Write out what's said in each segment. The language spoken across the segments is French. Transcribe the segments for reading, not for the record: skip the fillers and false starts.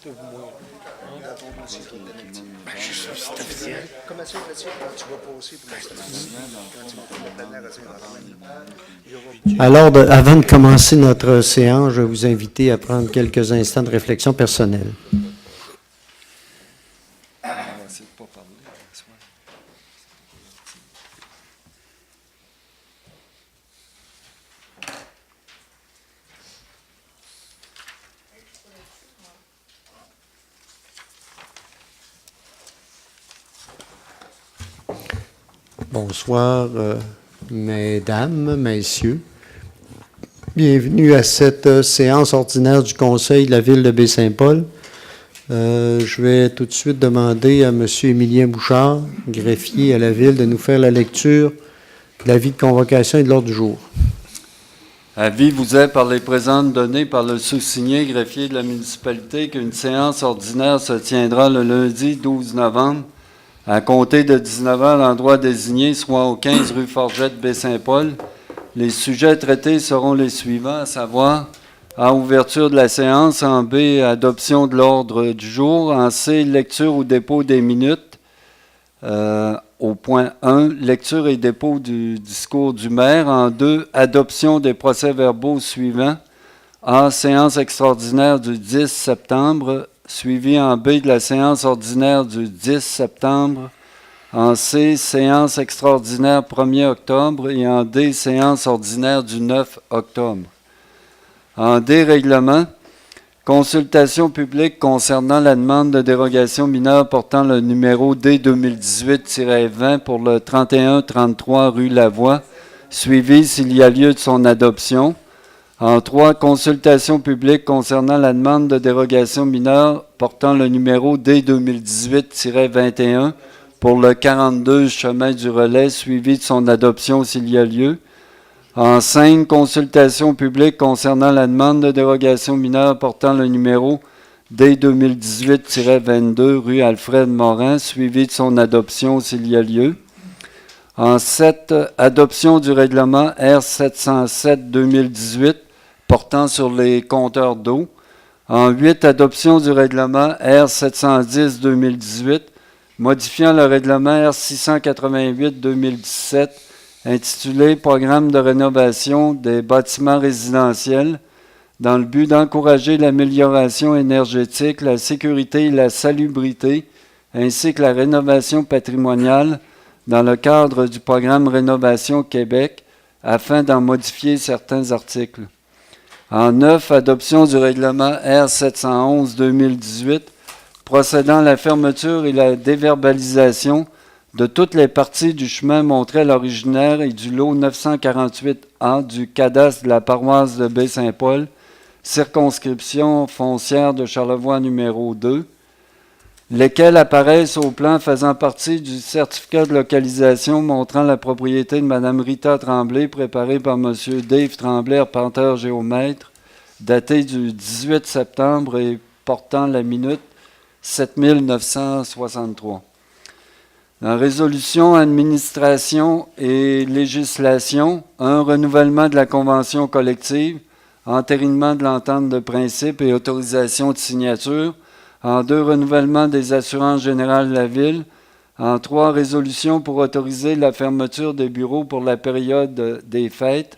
C'est officiel. Comment ça, tu vas passer pour Alors, avant de commencer notre séance, je vais vous inviter à prendre quelques instants de réflexion personnelle. On va essayer de ne pas parler. Bonsoir, mesdames, messieurs. Bienvenue à cette séance ordinaire du Conseil de la Ville de Baie-Saint-Paul. Je vais tout de suite demander à M. Émilien Bouchard, greffier à la Ville, de nous faire la lecture de l'avis de convocation et de l'ordre du jour. Avis vous est par les présentes données par le sous-signé greffier de la municipalité qu'une séance ordinaire se tiendra le lundi 12 novembre à compter de 19h à l'endroit désigné, soit au 15 rue Forgette, Baie-Saint-Paul. Les sujets traités seront les suivants, à savoir en ouverture de la séance, en B, adoption de l'ordre du jour, en C, lecture ou dépôt des minutes, au point 1, lecture et dépôt du discours du maire, en 2, adoption des procès-verbaux suivants, A, séance extraordinaire du 10 septembre, suivi en B de la séance ordinaire du 10 septembre, en C, séance extraordinaire 1er octobre et en D, séance ordinaire du 9 octobre. En D, règlement, consultation publique concernant la demande de dérogation mineure portant le numéro D 2018-20 pour le 31-33 rue Lavoie, suivi s'il y a lieu de son adoption. En 3, consultation publique concernant la demande de dérogation mineure portant le numéro D 2018-21 pour le 42 chemin du Relais, suivi de son adoption s'il y a lieu. En 5, consultation publique concernant la demande de dérogation mineure portant le numéro D 2018-22 rue Alfred Morin, suivi de son adoption s'il y a lieu. En 7, adoption du règlement R 707-2018 portant sur les compteurs d'eau. En 8, adoption du règlement R 710-2018 modifiant le règlement R 688-2017 intitulé « Programme de rénovation des bâtiments résidentiels » dans le but d'encourager l'amélioration énergétique, la sécurité et la salubrité, ainsi que la rénovation patrimoniale dans le cadre du programme Rénovation Québec, afin d'en modifier certains articles. En 9, adoption du règlement R 711-2018 procédant à la fermeture et la déverbalisation de toutes les parties du chemin Montreuil originaire et du lot 948A du cadastre de la paroisse de Baie-Saint-Paul, circonscription foncière de Charlevoix numéro 2, lesquels apparaissent au plan faisant partie du certificat de localisation montrant la propriété de Mme Rita Tremblay, préparé par M. Dave Tremblay, arpenteur géomètre, daté du 18 septembre et portant la minute 7963. En résolution, administration et législation, 1. Renouvellement de la convention collective, entérinement de l'entente de principe et autorisation de signature. En 2, renouvellement des assurances générales de la Ville. En 3, résolution pour autoriser la fermeture des bureaux pour la période des fêtes.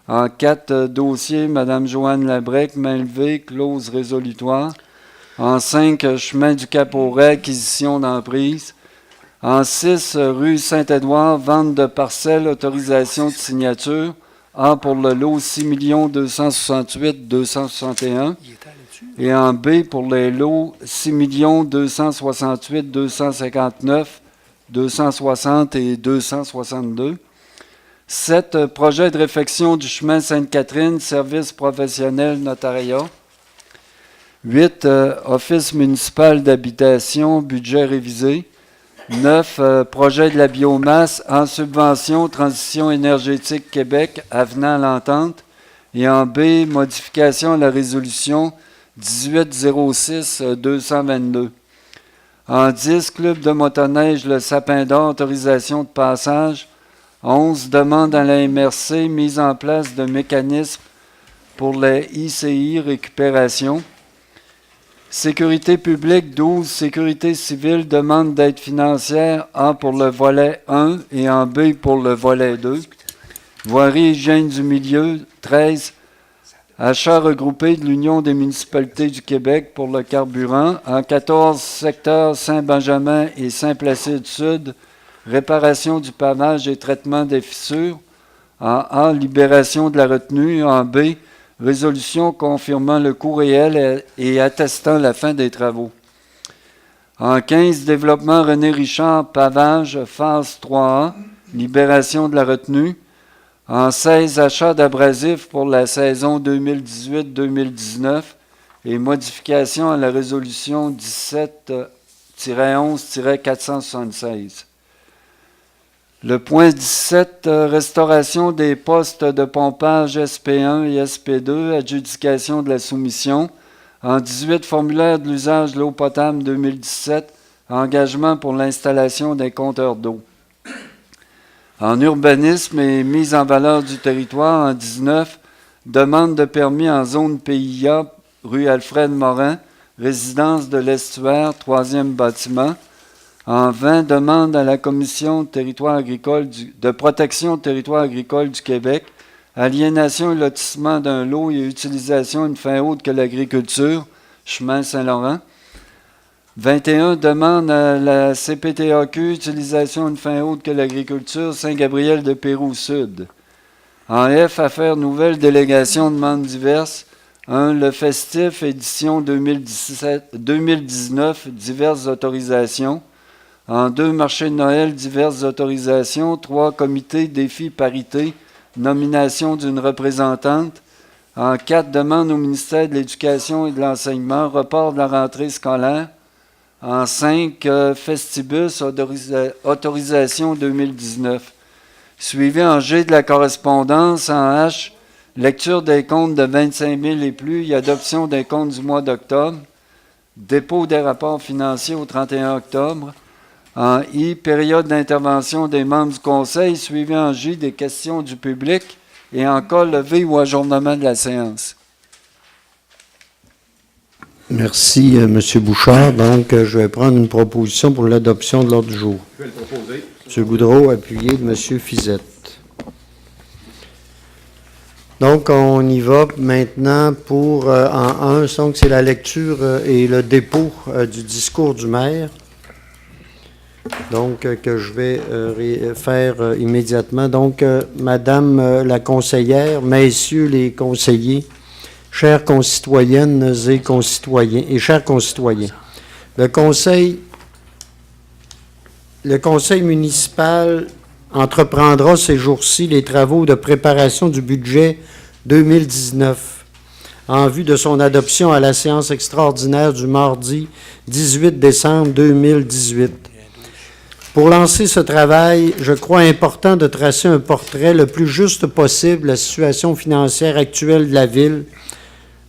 En 4, dossier Mme Joanne Labrec, main levée, clause résolutoire. En 5, chemin du Cap-au-Ray, acquisition d'emprise. En 6, rue Saint-Édouard, vente de parcelles, autorisation de signature. A pour le lot 6 268 261. Et en B pour les lots 6 268 259, 260 et 262. 7, projet de réfection du chemin Sainte-Catherine, service professionnel notariat. 8, office municipal d'habitation, budget révisé. 9, projet de la biomasse en subvention, transition énergétique Québec, avenant à l'entente. Et en B, modification à la résolution 1806-222. En 10, club de motoneige, le Sapin d'Or, autorisation de passage. 11, demande à la MRC, mise en place de mécanismes pour les ICI récupération. Sécurité publique, 12. Sécurité civile, demande d'aide financière, A pour le volet 1 et en B pour le volet 2. Voirie et hygiène du milieu, 13. Achat regroupé de l'Union des municipalités du Québec pour le carburant. En 14, secteurs Saint-Benjamin et Saint-Placide-Sud, réparation du pavage et traitement des fissures. En A, libération de la retenue. En B, résolution confirmant le coût réel et attestant la fin des travaux. En 15, développement René Richard, pavage, phase 3A, libération de la retenue. En 16, achat d'abrasifs pour la saison 2018-2019 et modification à la résolution 17-11-476. Le point 17, restauration des postes de pompage SP1 et SP2, adjudication de la soumission. En 18, formulaire de l'usage de l'eau potable 2017, engagement pour l'installation des compteurs d'eau. En urbanisme et mise en valeur du territoire, en 19, demande de permis en zone PIA, rue Alfred Morin, résidence de l'Estuaire, 3e bâtiment. En 20, demande à la Commission de protection du territoire agricole du Québec, aliénation et lotissement d'un lot et utilisation à une fin autre que l'agriculture, chemin Saint-Laurent. 21, demande à la CPTAQ, utilisation à une fin autre que l'agriculture, Saint-Gabriel-de-Pérou-Sud. En F, affaires nouvelles, délégation, demandes diverses. 1, le festif, édition 2019, diverses autorisations. En 2, marché de Noël, diverses autorisations. 3, comité, défi, parité, nomination d'une représentante. En 4, demande au ministère de l'Éducation et de l'Enseignement, report de la rentrée scolaire. En 5, Festibus, autorisation 2019. Suivi en G de la correspondance. En H, lecture des comptes de 25 000 et plus et adoption des comptes du mois d'octobre. Dépôt des rapports financiers au 31 octobre. En I, période d'intervention des membres du Conseil. Suivi en J des questions du public. Et en K, levée ou ajournement de la séance. Merci, M. Bouchard. Donc, je vais prendre une proposition pour l'adoption de l'ordre du jour. Je vais le proposer. M. Boudreau, appuyé de M. Fizette. Donc, on y va maintenant pour, en 1, donc c'est la lecture et le dépôt du discours du maire. Donc, que je vais faire immédiatement. Donc, Madame la conseillère, Messieurs les conseillers, chères concitoyennes et concitoyens, et chers concitoyens, le conseil municipal entreprendra ces jours-ci les travaux de préparation du budget 2019 en vue de son adoption à la séance extraordinaire du mardi 18 décembre 2018. Pour lancer ce travail, je crois important de tracer un portrait le plus juste possible de la situation financière actuelle de la Ville,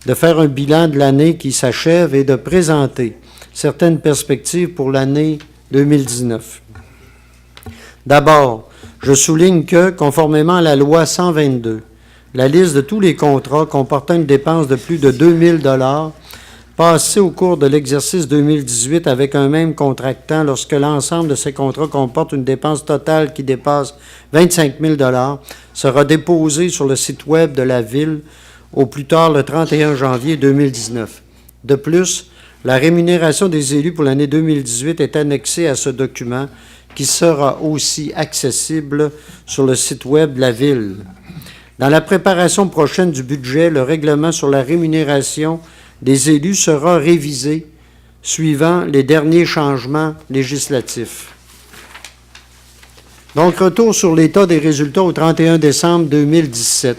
de faire un bilan de l'année qui s'achève et de présenter certaines perspectives pour l'année 2019. D'abord, je souligne que, conformément à la loi 122, la liste de tous les contrats comportant une dépense de plus de 2 000 $ passés au cours de l'exercice 2018 avec un même contractant lorsque l'ensemble de ces contrats comporte une dépense totale qui dépasse 25 000 $ sera déposée sur le site Web de la Ville au plus tard le 31 janvier 2019. De plus, la rémunération des élus pour l'année 2018 est annexée à ce document qui sera aussi accessible sur le site Web de la Ville. Dans la préparation prochaine du budget, le règlement sur la rémunération des élus sera révisé suivant les derniers changements législatifs. Donc, retour sur l'état des résultats au 31 décembre 2017.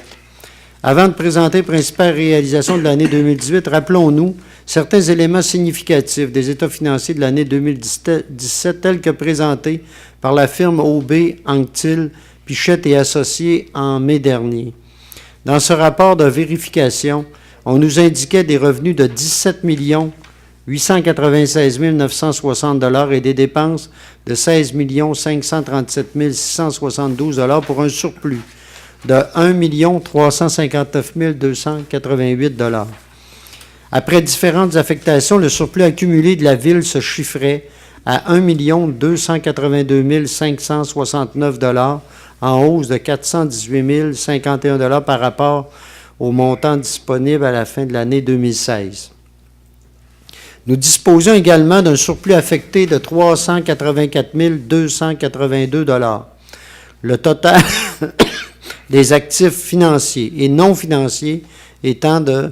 Avant de présenter les principales réalisations de l'année 2018, rappelons-nous certains éléments significatifs des états financiers de l'année 2017 tels que présentés par la firme OB Anctil, Pichette et Associés en mai dernier. Dans ce rapport de vérification, on nous indiquait des revenus de 17 896 960 $ et des dépenses de 16 537 672 $ pour un surplus de 1 359 288 $. Après différentes affectations, le surplus accumulé de la Ville se chiffrait à 1 282 569 $, en hausse de 418 051 $ par rapport au montant disponible à la fin de l'année 2016. Nous disposons également d'un surplus affecté de 384 282 $. Le total des actifs financiers et non financiers étant de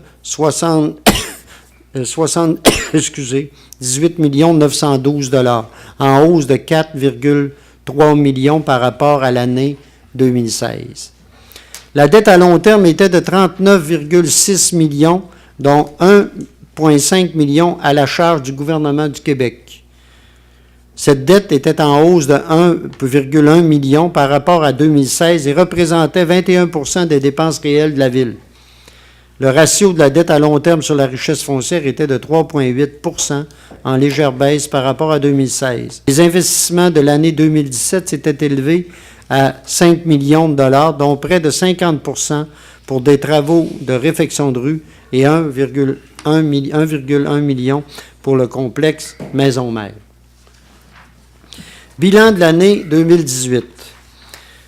18 912 $, en hausse de 4,3 millions par rapport à l'année 2016. La dette à long terme était de 39,6 millions, dont 1,5 million à la charge du gouvernement du Québec. Cette dette était en hausse de 1,1 million par rapport à 2016 et représentait 21 % des dépenses réelles de la Ville. Le ratio de la dette à long terme sur la richesse foncière était de 3,8 % en légère baisse par rapport à 2016. Les investissements de l'année 2017 s'étaient élevés à 5 millions de dollars, dont près de 50 % pour des travaux de réfection de rue et 1,1 million pour le complexe Maison-Mère. Bilan de l'année 2018.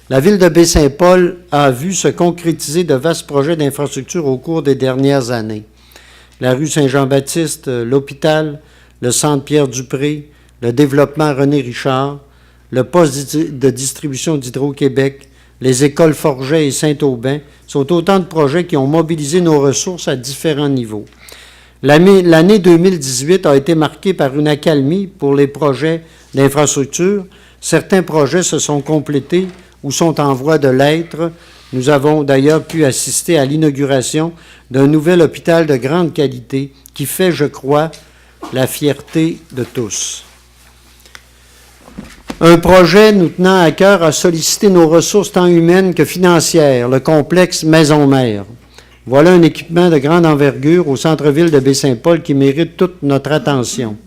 La Ville de Baie-Saint-Paul a vu se concrétiser de vastes projets d'infrastructure au cours des dernières années. La rue Saint-Jean-Baptiste, l'hôpital, le centre Pierre-Dupré, le développement René-Richard, le poste de distribution d'Hydro-Québec, les écoles Forget et Saint-Aubin sont autant de projets qui ont mobilisé nos ressources à différents niveaux. L'année 2018 a été marquée par une accalmie pour les projets d'infrastructure. Certains projets se sont complétés ou sont en voie de l'être. Nous avons d'ailleurs pu assister à l'inauguration d'un nouvel hôpital de grande qualité qui fait, je crois, la fierté de tous. Un projet nous tenant à cœur a sollicité nos ressources tant humaines que financières, le complexe Maison-Mère. Voilà un équipement de grande envergure au centre-ville de Baie-Saint-Paul qui mérite toute notre attention.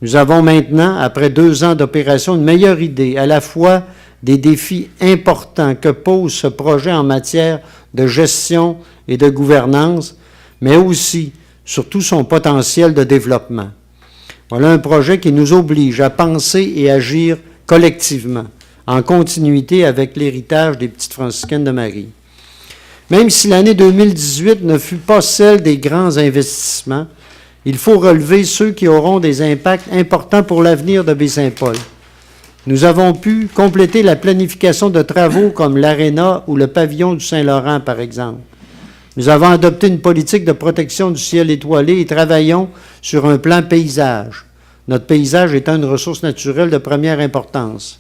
Nous avons maintenant, après 2 ans d'opération, une meilleure idée à la fois des défis importants que pose ce projet en matière de gestion et de gouvernance, mais aussi, surtout, son potentiel de développement. Voilà un projet qui nous oblige à penser et agir collectivement, en continuité avec l'héritage des Petites Franciscaines de Marie. Même si l'année 2018 ne fut pas celle des grands investissements, il faut relever ceux qui auront des impacts importants pour l'avenir de Baie-Saint-Paul. Nous avons pu compléter la planification de travaux comme l'aréna ou le pavillon du Saint-Laurent, par exemple. Nous avons adopté une politique de protection du ciel étoilé et travaillons sur un plan paysage. Notre paysage étant une ressource naturelle de première importance.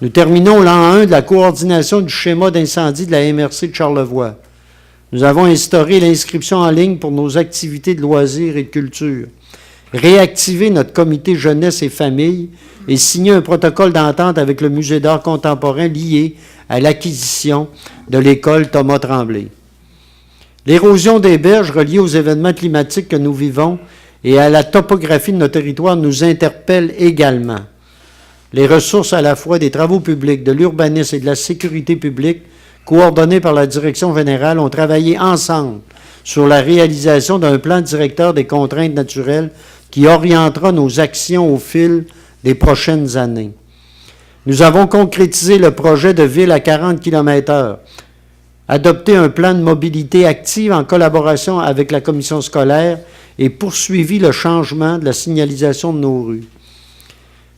Nous terminons l'an 1 de la coordination du schéma d'incendie de la MRC de Charlevoix. Nous avons instauré l'inscription en ligne pour nos activités de loisirs et de culture, réactivé notre comité jeunesse et famille et signé un protocole d'entente avec le Musée d'art contemporain lié à l'acquisition de l'école Thomas Tremblay. L'érosion des berges reliée aux événements climatiques que nous vivons et à la topographie de notre territoire nous interpelle également. Les ressources à la fois des travaux publics, de l'urbanisme et de la sécurité publique, coordonnées par la direction générale, ont travaillé ensemble sur la réalisation d'un plan directeur des contraintes naturelles qui orientera nos actions au fil des prochaines années. Nous avons concrétisé le projet de ville à 40 km/h, adopté un plan de mobilité active en collaboration avec la commission scolaire et poursuivi le changement de la signalisation de nos rues.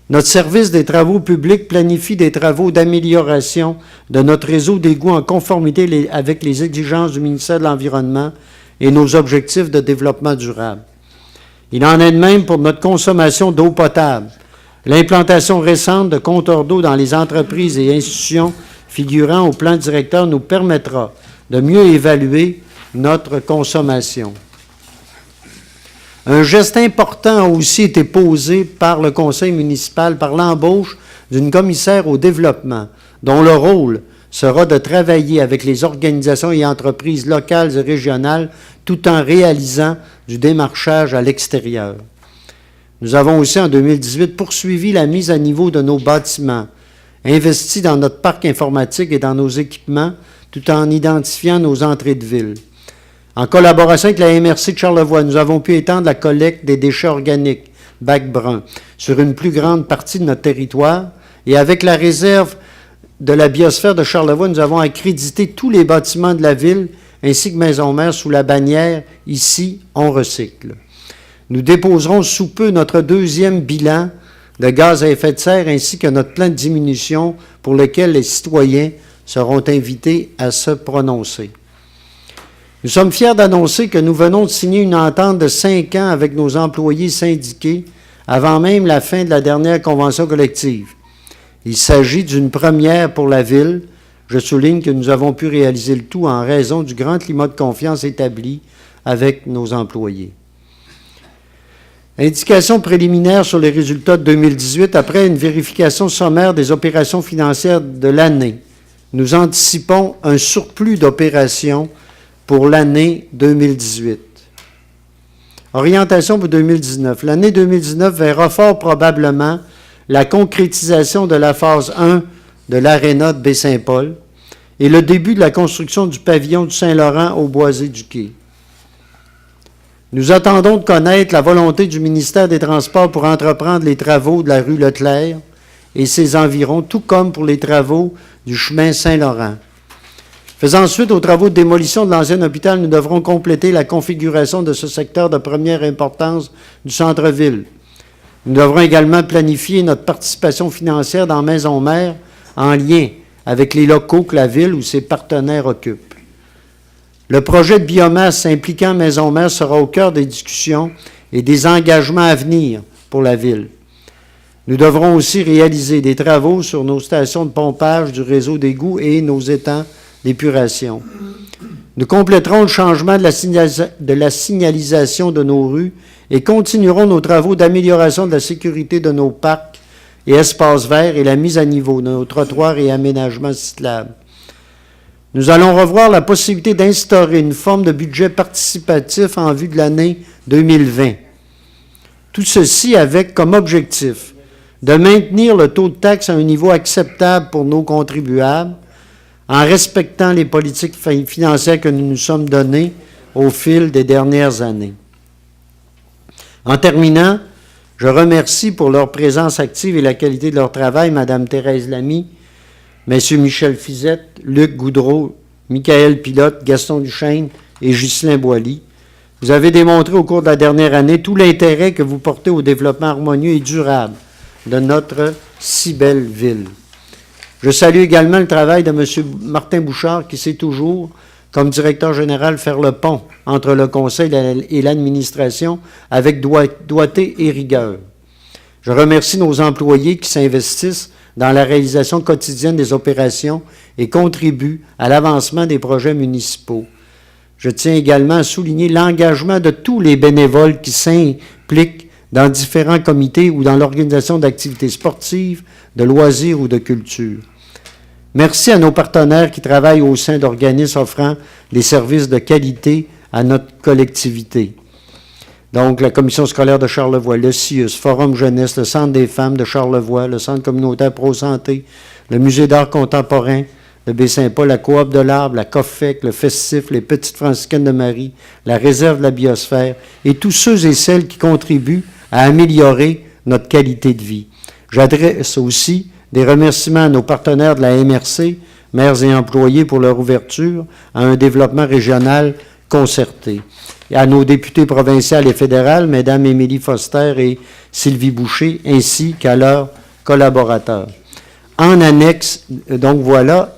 Notre service des travaux publics planifie des travaux d'amélioration de notre réseau d'égouts en conformité avec les exigences du ministère de l'Environnement et nos objectifs de développement durable. Il en est de même pour notre consommation d'eau potable. L'implantation récente de compteurs d'eau dans les entreprises et institutions figurant au plan directeur nous permettra de mieux évaluer notre consommation. Un geste important a aussi été posé par le conseil municipal par l'embauche d'une commissaire au développement, dont le rôle sera de travailler avec les organisations et entreprises locales et régionales tout en réalisant du démarchage à l'extérieur. Nous avons aussi en 2018 poursuivi la mise à niveau de nos bâtiments, investi dans notre parc informatique et dans nos équipements, tout en identifiant nos entrées de ville. En collaboration avec la MRC de Charlevoix, nous avons pu étendre la collecte des déchets organiques, bac brun, sur une plus grande partie de notre territoire. Et avec la réserve de la biosphère de Charlevoix, nous avons accrédité tous les bâtiments de la ville, ainsi que Maison-Mère, sous la bannière « Ici, on recycle ». Nous déposerons sous peu notre deuxième bilan de gaz à effet de serre, ainsi que notre plan de diminution pour lequel les citoyens seront invités à se prononcer. Nous sommes fiers d'annoncer que nous venons de signer une entente de 5 ans avec nos employés syndiqués avant même la fin de la dernière convention collective. Il s'agit d'une première pour la Ville. Je souligne que nous avons pu réaliser le tout en raison du grand climat de confiance établi avec nos employés. Indication préliminaire sur les résultats de 2018 après une vérification sommaire des opérations financières de l'année. Nous anticipons un surplus d'opérations pour l'année 2018. Orientation pour 2019. L'année 2019 verra fort probablement la concrétisation de la phase 1 de l'aréna de Baie-Saint-Paul et le début de la construction du pavillon du Saint-Laurent au Boisé du Quai. Nous attendons de connaître la volonté du ministère des Transports pour entreprendre les travaux de la rue Leclerc et ses environs, tout comme pour les travaux du chemin Saint-Laurent. Faisant suite aux travaux de démolition de l'ancien hôpital, nous devrons compléter la configuration de ce secteur de première importance du centre-ville. Nous devrons également planifier notre participation financière dans Maison-Mère en lien avec les locaux que la Ville ou ses partenaires occupent. Le projet de biomasse impliquant Maison-Mère sera au cœur des discussions et des engagements à venir pour la Ville. Nous devrons aussi réaliser des travaux sur nos stations de pompage du réseau d'égouts et nos étangs d'épuration. Nous compléterons le changement de la signalisation de nos rues et continuerons nos travaux d'amélioration de la sécurité de nos parcs et espaces verts et la mise à niveau de nos trottoirs et aménagements cyclables. Nous allons revoir la possibilité d'instaurer une forme de budget participatif en vue de l'année 2020. Tout ceci avec comme objectif de maintenir le taux de taxe à un niveau acceptable pour nos contribuables en respectant les politiques financières que nous nous sommes données au fil des dernières années. En terminant, je remercie pour leur présence active et la qualité de leur travail Mme Thérèse Lamy, M. Michel Fizette, Luc Goudreau, Michael Pilote, Gaston Duchesne et Ghislain Boilly. Vous avez démontré au cours de la dernière année tout l'intérêt que vous portez au développement harmonieux et durable de notre si belle ville. Je salue également le travail de M. Martin Bouchard qui sait toujours, comme directeur général, faire le pont entre le Conseil et l'administration avec doigté et rigueur. Je remercie nos employés qui s'investissent dans la réalisation quotidienne des opérations et contribuent à l'avancement des projets municipaux. Je tiens également à souligner l'engagement de tous les bénévoles qui s'impliquent dans différents comités ou dans l'organisation d'activités sportives, de loisirs ou de culture. Merci à nos partenaires qui travaillent au sein d'organismes offrant des services de qualité à notre collectivité. Donc, la Commission scolaire de Charlevoix, le CIUS, Forum Jeunesse, le Centre des femmes de Charlevoix, le Centre communautaire Pro-Santé, le Musée d'art contemporain de Baie-Saint-Paul, la Coop de l'Arbre, la COFEC, le Festif, les Petites Franciscaines de Marie, la Réserve de la biosphère et tous ceux et celles qui contribuent à améliorer notre qualité de vie. J'adresse aussi des remerciements à nos partenaires de la MRC, maires et employés pour leur ouverture à un développement régional concerté. Et à nos députés provinciales et fédérales, Mesdames Émilie Foster et Sylvie Boucher, ainsi qu'à leurs collaborateurs. En annexe, donc voilà,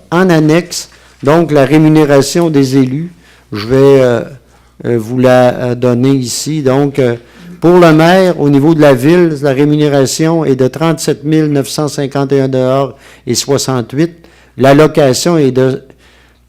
donc la rémunération des élus, je vais vous la donner ici. Donc, pour le maire, au niveau de la ville, la rémunération est de 37 951 et 68. L'allocation est de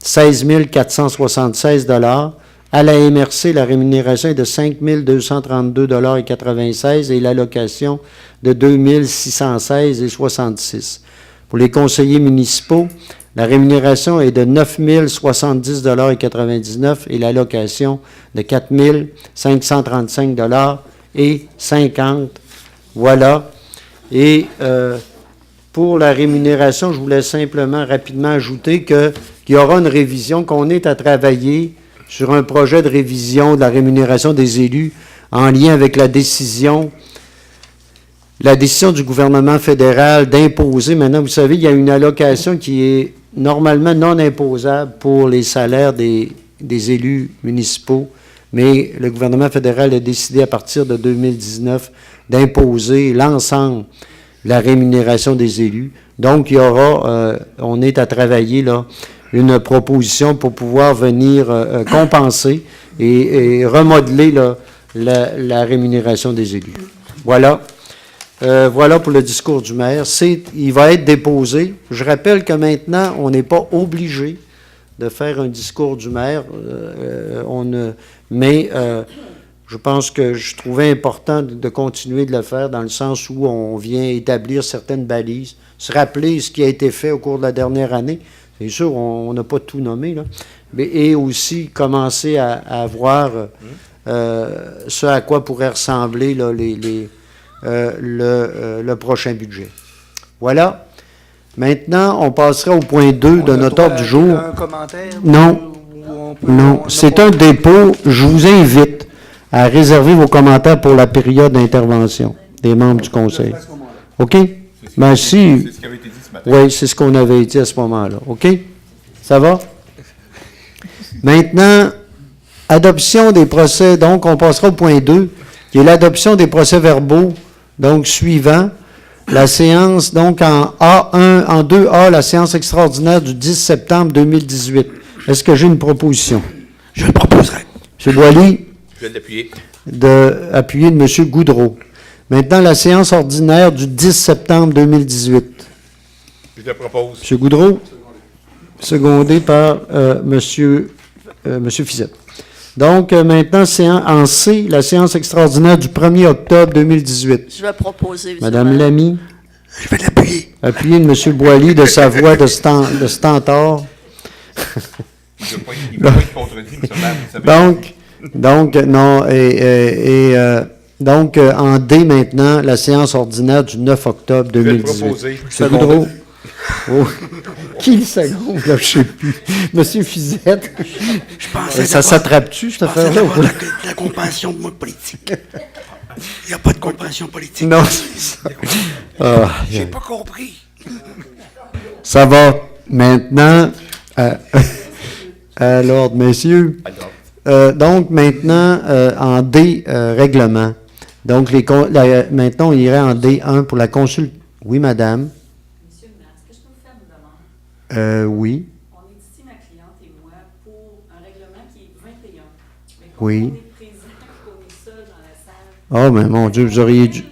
16 476 $. À la MRC, la rémunération est de 5 232 et 96 et l'allocation de 2 616 et 66. Pour les conseillers municipaux, la rémunération est de 9 070 et 99 et l'allocation de 4 535 et 50. Voilà. Et pour la rémunération, je voulais simplement rapidement ajouter qu'il y aura une révision, qu'on est à travailler sur un projet de révision de la rémunération des élus en lien avec la décision du gouvernement fédéral d'imposer, maintenant, vous savez, il y a une allocation qui est normalement non imposable pour les salaires des élus municipaux, mais le gouvernement fédéral a décidé à partir de 2019 d'imposer l'ensemble de la rémunération des élus. Donc, il y aura, on est à travailler là, une proposition pour pouvoir venir compenser et remodeler là, la rémunération des élus. Voilà. Voilà pour le discours du maire. Il va être déposé. Je rappelle que maintenant, on n'est pas obligé de faire un discours du maire. Mais je pense que je trouvais important de continuer de le faire dans le sens où on vient établir certaines balises, se rappeler ce qui a été fait au cours de la dernière année. C'est sûr, on n'a pas tout nommé, là. Et aussi commencer à voir ce à quoi pourrait ressembler là, le prochain budget. Voilà. Maintenant, on passera au point 2 de notre ordre du jour. Un commentaire? Non. Non. C'est un dépôt. Je vous invite à réserver vos commentaires pour la période d'intervention des membres du conseil. OK? Ben si. C'est ce qui avait été dit ce matin. Oui, c'est ce qu'on avait dit à ce moment-là. OK? Ça va? Maintenant, adoption des procès. Donc, on passera au point 2, qui est l'adoption des procès-verbaux. Donc, suivant la séance, donc en A1, en 2A, la séance extraordinaire du 10 septembre 2018. Est-ce que j'ai une proposition? Je le proposerai. M. Boily, Je vais l'appuyer. appuyer de M. Goudreau. Maintenant, la séance ordinaire du 10 septembre 2018. Je le propose. M. Goudreau, secondé par M. Fizette. Donc, maintenant, en C, la séance extraordinaire du 1er octobre 2018. Je vais proposer. Madame Lamy. Je vais l'appuyer. Appuyé de M. Boily de sa voix de stentor. Il ne peut pas être contredit, M. Maire. Donc, en D maintenant, la séance ordinaire du 9 octobre Je vais le 2018. proposer. M. Goudreau. Oh. Qui le second, là, je ne sais plus. M. Fizette. Je pensais Ça s'attrape-tu, cette affaire-là? ou pas? de la compassion politique. Il n'y a pas de compassion politique. Non, c'est ça. Ah, J'ai pas compris. ça va. Maintenant, à l'ordre, messieurs. Donc, maintenant, en D, règlement. Donc, maintenant, on irait en D1 pour la consultation. Oui, madame. Monsieur le maire, est-ce que je peux vous faire une demande? Oui. On est ici, ma cliente et moi, pour un règlement qui est 21. Mais comme Oui. on est présent, qu'on est seul dans la salle, Oh, mais mon Dieu, vous auriez dû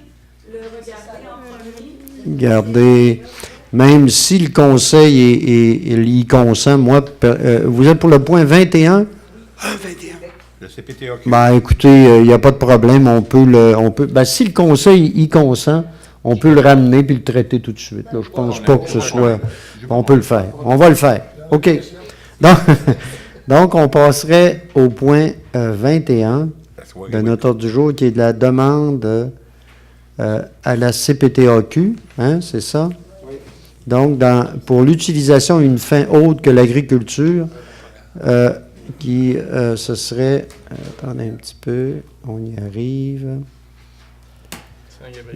le regarder en premier. garder. Même si le conseil y consent, moi, vous êtes pour le point 21? 21. Le CPTAQ. Ben, écoutez, il n'y a pas de problème. Si le conseil y consent, on peut le ramener puis le traiter tout de suite. Là. Je pense pas que ce soit. On peut le faire. On va le faire. OK. Donc on passerait au point 21 de notre ordre du jour, qui est de la demande à la CPTAQ. Hein, c'est ça? Donc, pour l'utilisation à une fin autre que l'agriculture, ce serait, attendez un petit peu, on y arrive.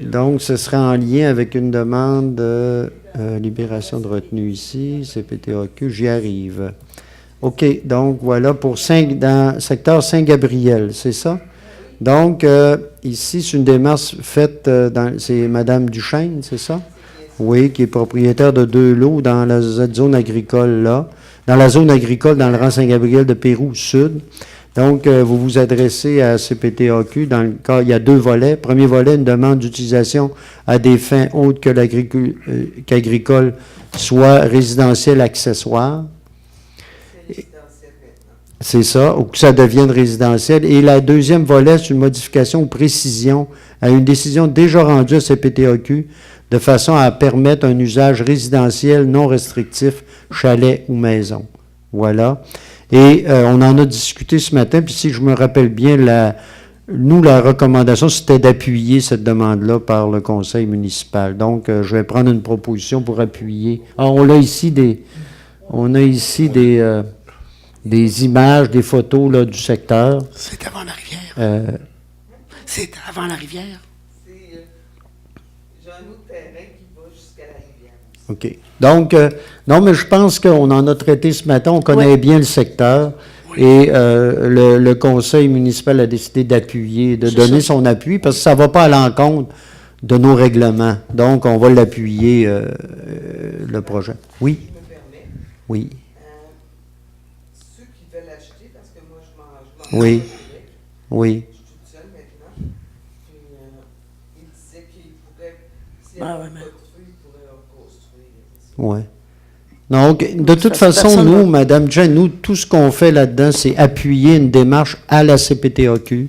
Donc, ce serait en lien avec une demande de libération de retenue ici, CPTAQ, j'y arrive. OK, donc voilà, dans le secteur Saint-Gabriel, c'est ça? Donc, ici, c'est une démarche faite, c'est Mme Duchesne, c'est ça? Oui, qui est propriétaire de 2 lots dans la zone agricole, là. Dans la zone agricole, dans le rang Saint-Gabriel de Pérou-Sud. Donc, vous vous adressez à CPTAQ. Dans le cas, il y a 2 volets. Premier volet, une demande d'utilisation à des fins autres que qu'agricole, soit résidentiel accessoire. C'est ça, ou que ça devienne résidentiel. Et la deuxième volet, c'est une modification ou précision à une décision déjà rendue à CPTAQ de façon à permettre un usage résidentiel non restrictif, chalet ou maison. Voilà. Et on en a discuté ce matin, puis si je me rappelle bien, la recommandation, c'était d'appuyer cette demande-là par le conseil municipal. Donc, je vais prendre une proposition pour appuyer. Alors, on a ici des des images, des photos là, du secteur. C'est avant la rivière. C'est avant la rivière. J'ai un autre terrain qui va jusqu'à la rivière. OK. Donc, non, mais je pense qu'on en a traité ce matin. On connaît bien le secteur. Et le conseil municipal a décidé d'appuyer, de donner son appui, parce que ça ne va pas à l'encontre de nos règlements. Donc, on va l'appuyer, le projet. Oui? Je me permets, Oui. ceux qui veulent acheter, parce que moi, je m'en Oui. vais avec. Oui. Je suis toute seule maintenant. Puis, il disait qu'il pourrait, s'il n'y Ah, avait ouais, pas mais- de feu, il pourrait reconstruire. Oui. Donc, de toute façon, personne nous, va- Madame Jean, nous, tout ce qu'on fait là-dedans, c'est appuyer une démarche à la CPTAQ.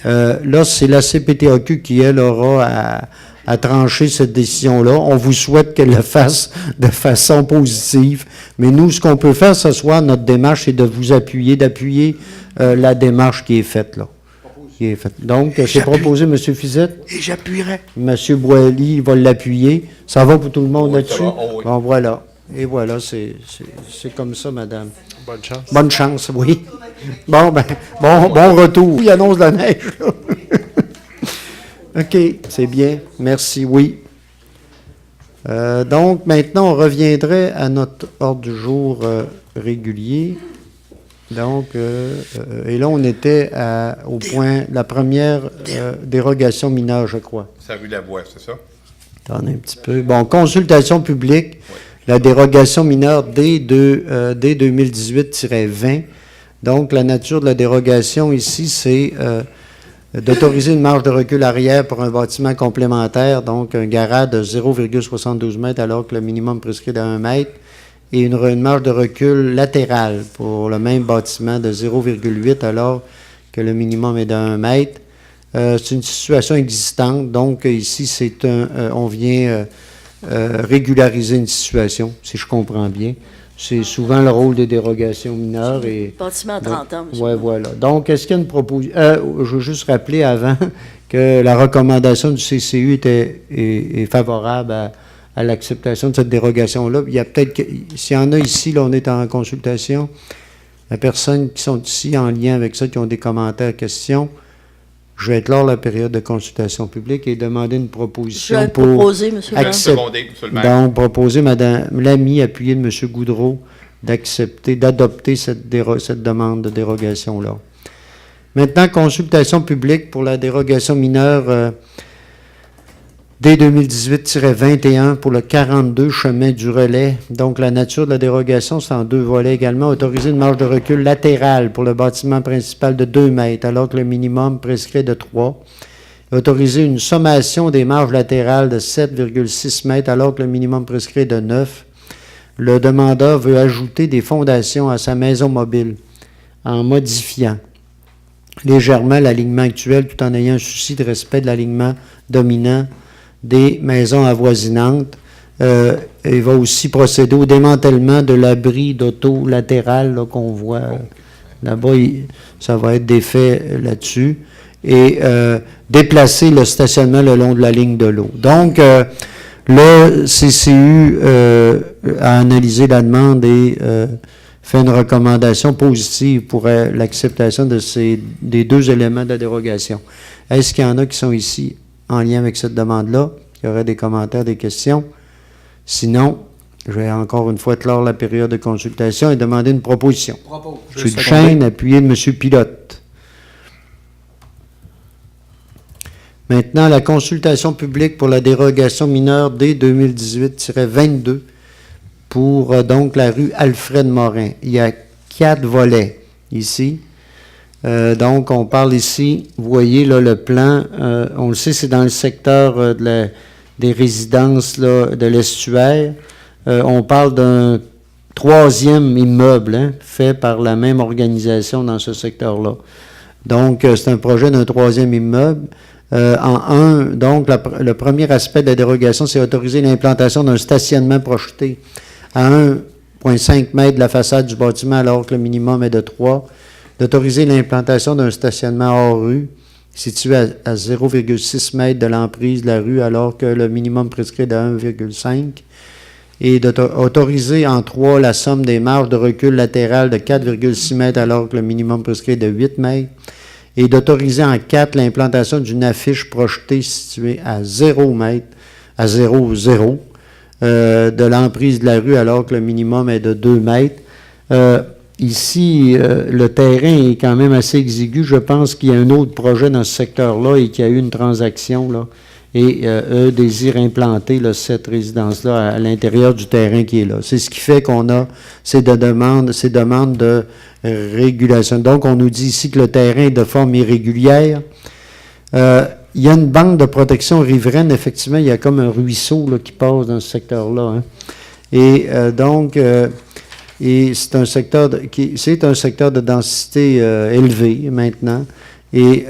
Là, c'est la CPTAQ qui, elle, aura à trancher cette décision-là. On vous souhaite qu'elle le fasse de façon positive. Mais nous, ce qu'on peut faire ce soir, notre démarche, c'est de vous appuyer, d'appuyer la démarche qui est faite, là. Qui est faite. Donc, c'est J'appuie. proposé, M. Fizette. Et j'appuierai. M. Boily va l'appuyer. Ça va pour tout le monde Oui, là-dessus? ça va. Oh, oui. Bon, voilà. Et voilà, c'est comme ça, madame. Bonne chance. Bonne chance, oui. Bon, ben, bon retour. Il annonce la neige, là. OK, c'est bien. Merci, oui. Donc, maintenant, on reviendrait à notre ordre du jour régulier. Donc, et là, on était au point, la première dérogation mineure, je crois. Ça a vu la voix, c'est ça? Attendez un petit peu. Bon, consultation publique, la dérogation mineure D2018-20. Donc, la nature de la dérogation ici, c'est d'autoriser une marge de recul arrière pour un bâtiment complémentaire, donc un garage de 0,72 mètres alors que le minimum prescrit de 1 mètre, et une marge de recul latérale pour le même bâtiment de 0,8 alors que le minimum est de 1 mètre. C'est une situation existante, donc ici, on vient régulariser une situation, si je comprends bien. C'est souvent le rôle des dérogations mineures. Bâtiment à 30 ans, monsieur. Oui, voilà. Donc, est-ce qu'il y a une proposition? Je veux juste rappeler avant que la recommandation du CCU est favorable à l'acceptation de cette dérogation-là. Il y a peut-être, s'il y en a ici, là, on est en consultation, les personnes qui sont ici en lien avec ça, qui ont des commentaires, questions, je vais être lors de la période de consultation publique et demander une Je proposition vais pour proposer, monsieur le maire. Secondé, monsieur le maire. donc, proposer, Madame Lamy, appuyé de M. Goudreau, d'adopter cette demande de dérogation-là. Maintenant, consultation publique pour la dérogation mineure D2018-21 pour le 42 chemin du Relais. Donc, la nature de la dérogation, c'est en 2 volets également. Autoriser une marge de recul latérale pour le bâtiment principal de 2 mètres, alors que le minimum prescrit de 3. Autoriser une sommation des marges latérales de 7,6 mètres, alors que le minimum prescrit est de 9. Le demandeur veut ajouter des fondations à sa maison mobile en modifiant légèrement l'alignement actuel tout en ayant un souci de respect de l'alignement dominant des maisons avoisinantes. Il va aussi procéder au démantèlement de l'abri d'auto latéral là, qu'on voit là-bas. Ça va être défait là-dessus. Et déplacer le stationnement le long de la ligne de l'eau. Donc, le CCU a analysé la demande et fait une recommandation positive pour l'acceptation des 2 éléments de la dérogation. Est-ce qu'il y en a qui sont ici en lien avec cette demande-là? Il y aurait des commentaires, des questions. Sinon, je vais encore une fois clore la période de consultation et demander une proposition. M. Duchesne, appuyé de M. Pilote. Maintenant, la consultation publique pour la dérogation mineure D2018-22 pour donc la rue Alfred Morin. Il y a 4 volets ici. Donc, on parle ici, vous voyez là le plan, on le sait, c'est dans le secteur des résidences là, de l'estuaire. On parle d'un 3e immeuble fait par la même organisation dans ce secteur-là. Donc, c'est un projet d'un 3e immeuble. Donc, le premier aspect de la dérogation, c'est autoriser l'implantation d'un stationnement projeté à 1,5 mètre de la façade du bâtiment alors que le minimum est de 3. D'autoriser l'implantation d'un stationnement hors rue situé à 0,6 mètres de l'emprise de la rue alors que le minimum prescrit est de 1,5. et d'autoriser en 3 la somme des marges de recul latérales de 4,6 mètres alors que le minimum prescrit est de 8 mètres, et d'autoriser en 4 l'implantation d'une affiche projetée située à 0 mètre, à 0,0 de l'emprise de la rue alors que le minimum est de 2 mètres. Ici, le terrain est quand même assez exigu. Je pense qu'il y a un autre projet dans ce secteur-là et qu'il y a eu une transaction, là, et eux désirent implanter là, cette résidence-là à l'intérieur du terrain qui est là. C'est ce qui fait qu'on a ces demandes de régulation. Donc, on nous dit ici que le terrain est de forme irrégulière. Il y a une bande de protection riveraine, effectivement, il y a comme un ruisseau là, qui passe dans ce secteur-là. Hein. Et donc, et c'est un secteur de densité élevée maintenant. Et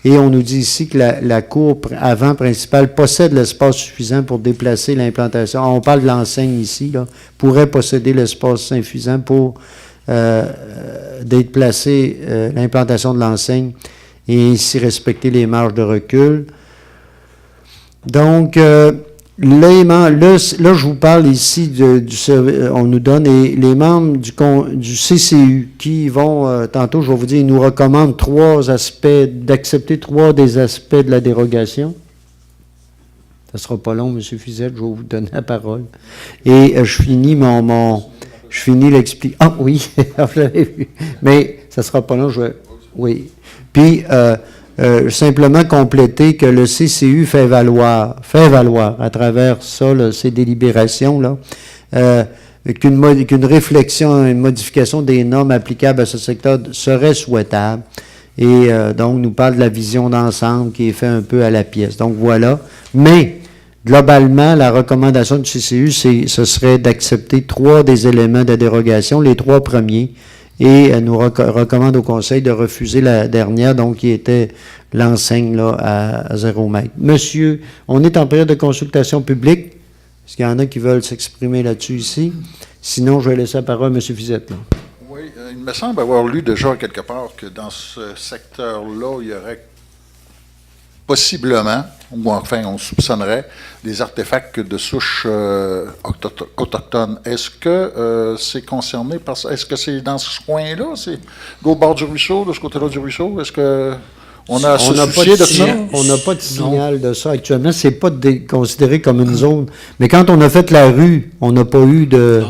on nous dit ici que la cour avant principale possède l'espace suffisant pour déplacer l'implantation. On parle de l'enseigne ici, là, pourrait posséder l'espace suffisant pour déplacer l'implantation de l'enseigne et ainsi respecter les marges de recul. Donc, là, je vous parle ici on nous donne les membres du CCU qui vont, tantôt je vais vous dire, ils nous recommandent d'accepter 3 des aspects de la dérogation. Ça ne sera pas long, M. Fizette, je vais vous donner la parole. Et je finis l'explication. Ah oui, je l'avais vu. Mais ça ne sera pas long, oui. Puis, simplement compléter que le CCU fait valoir à travers ça, là, ces délibérations-là, qu'une réflexion, une modification des normes applicables à ce secteur serait souhaitable. Et donc, nous parle de la vision d'ensemble qui est faite un peu à la pièce. Donc, voilà. Mais, globalement, la recommandation du CCU, ce serait d'accepter 3 des éléments de dérogation, les 3 premiers, et nous recommande au Conseil de refuser la dernière, donc qui était l'enseigne là, à 0 mètre. Monsieur, on est en période de consultation publique. Est-ce qu'il y en a qui veulent s'exprimer là-dessus ici? Sinon, je vais laisser la parole à M. Fizette. Là. Oui, il me semble avoir lu déjà quelque part que dans ce secteur-là, il y aurait possiblement, ou enfin on soupçonnerait, des artefacts de souche autochtones. Est-ce que c'est concerné par ça? Est-ce que c'est dans ce coin-là? C'est au bord du ruisseau, de ce côté-là du ruisseau? Est-ce que on a soucié de ça? On n'a pas de signal de ça actuellement. C'est pas considéré comme une zone. Mais quand on a fait la rue, on n'a pas eu de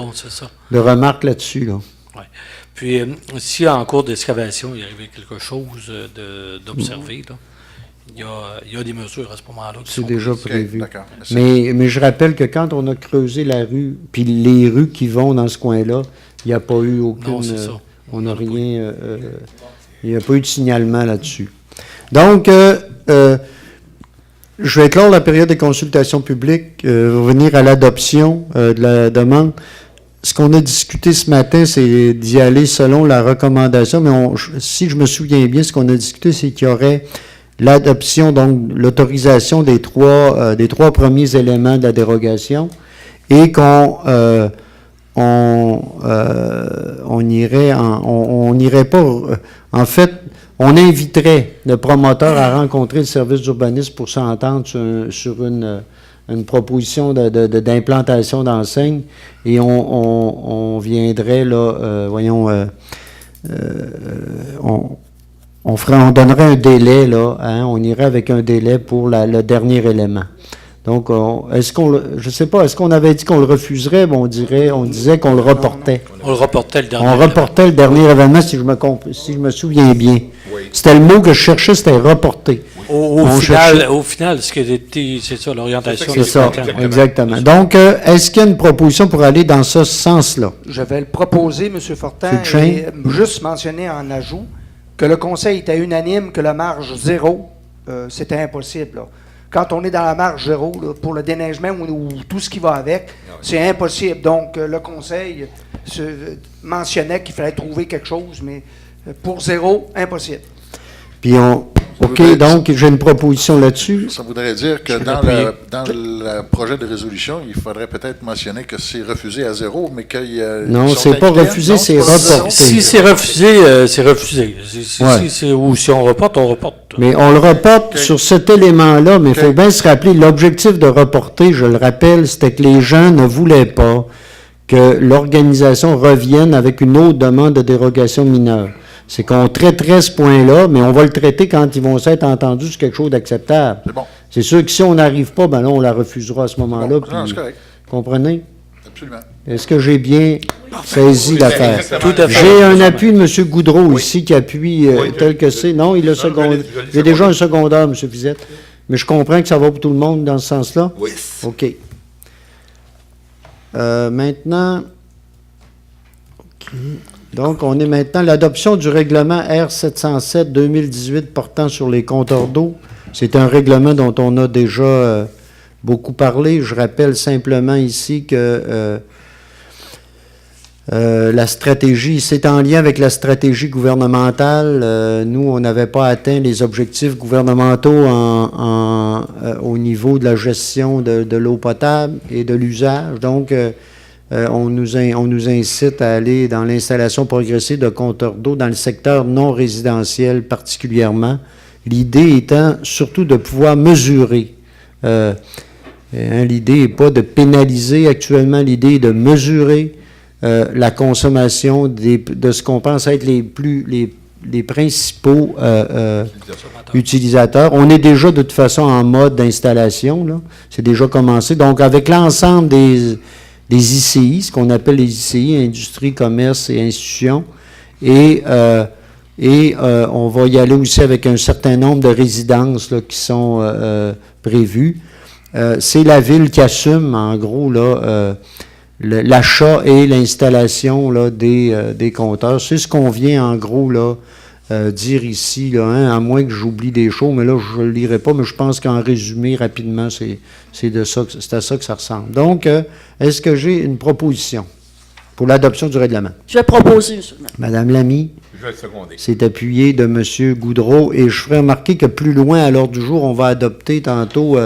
remarques là-dessus. Là. Ouais. Puis, si en cours d'excavation, il y avait quelque chose d'observé, là. Il y a des mesures à ce moment-là. C'est déjà prévu. Okay, mais je rappelle que quand on a creusé la rue, puis les rues qui vont dans ce coin-là, il n'y a pas eu aucune... Non, c'est ça. On n'a rien... il n'y a pas eu de signalement là-dessus. Donc, je vais clore la période de consultation publique, revenir à l'adoption de la demande. Ce qu'on a discuté ce matin, c'est d'y aller selon la recommandation, mais si je me souviens bien, ce qu'on a discuté, c'est qu'il y aurait l'adoption, donc l'autorisation des 3 premiers éléments de la dérogation et qu'on n'irait pas, en fait, on inviterait le promoteur à rencontrer le service d'urbanisme pour s'entendre sur une proposition d'implantation d'enseigne et on viendrait là, on donnerait un délai, là, hein, on irait avec un délai pour le dernier élément. Donc, je ne sais pas, est-ce qu'on avait dit qu'on le refuserait? Bon, on disait qu'on le reportait. On le reportait le dernier événement. On reportait le dernier événement, si je me souviens bien. Oui. C'était le mot que je cherchais, c'était reporter. Au final, c'est ça, l'orientation. C'est ça, exactement. Donc, est-ce qu'il y a une proposition pour aller dans ce sens-là? Je vais le proposer, M. Fortin, et juste mentionner en ajout que le Conseil était unanime que la marge 0, c'était impossible. Là. Quand on est dans la marge 0, là, pour le déneigement ou tout ce qui va avec, c'est impossible. Donc, le Conseil mentionnait qu'il fallait trouver quelque chose, mais pour 0, impossible. Puis OK, donc j'ai une proposition là-dessus. Ça voudrait dire que dans le projet de résolution, il faudrait peut-être mentionner que c'est refusé à zéro, mais qu'il y a... Non, c'est pas refusé, c'est reporté. Si c'est refusé, c'est refusé. Ou si on reporte, on reporte. Mais on le reporte sur cet élément-là, mais il faut bien se rappeler, l'objectif de reporter, je le rappelle, c'était que les gens ne voulaient pas que l'organisation revienne avec une autre demande de dérogation mineure. C'est qu'on traiterait ce point-là, mais on va le traiter quand ils vont s'être entendus sur quelque chose d'acceptable. C'est bon. C'est sûr que si on n'arrive pas, ben là, on la refusera à ce moment-là. Bon, c'est correct. Comprenez? Absolument. Est-ce que j'ai bien saisi l'affaire? Tout à fait. J'ai un appui de M. Goudreau ici qui appuie tel que c'est. Non, il a secondaire. J'ai déjà un secondaire, M. Fizette. Mais je comprends que ça va pour tout le monde dans ce sens-là? Oui. OK. Maintenant, donc, on est maintenant l'adoption du règlement R707-2018 portant sur les compteurs d'eau. C'est un règlement dont on a déjà beaucoup parlé. Je rappelle simplement ici que la stratégie, c'est en lien avec la stratégie gouvernementale. Nous, on n'avait pas atteint les objectifs gouvernementaux au niveau de la gestion de l'eau potable et de l'usage. Donc, on nous incite à aller dans l'installation progressive de compteurs d'eau dans le secteur non résidentiel particulièrement. L'idée étant surtout de pouvoir mesurer. L'idée n'est pas de pénaliser actuellement, l'idée est de mesurer la consommation de ce qu'on pense être les principaux utilisateurs. On est déjà de toute façon en mode d'installation, là. C'est déjà commencé. Donc, avec l'ensemble des ICI, ce qu'on appelle les ICI, Industrie, Commerce et Institutions, et on va y aller aussi avec un certain nombre de résidences là, qui sont prévues. C'est la ville qui assume, en gros, là, l'achat et l'installation là, des compteurs. C'est ce qu'on vient, en gros, là, dire ici, là, hein, à moins que j'oublie des choses, mais là, je ne le lirai pas, mais je pense qu'en résumé, rapidement, c'est à ça que ça ressemble. Donc, est-ce que j'ai une proposition pour l'adoption du règlement? Je vais proposer, M. le maire. Madame Lamy, Je vais le seconder. c'est appuyé de M. Goudreau, et je ferai remarquer que plus loin à l'ordre du jour, on va adopter tantôt,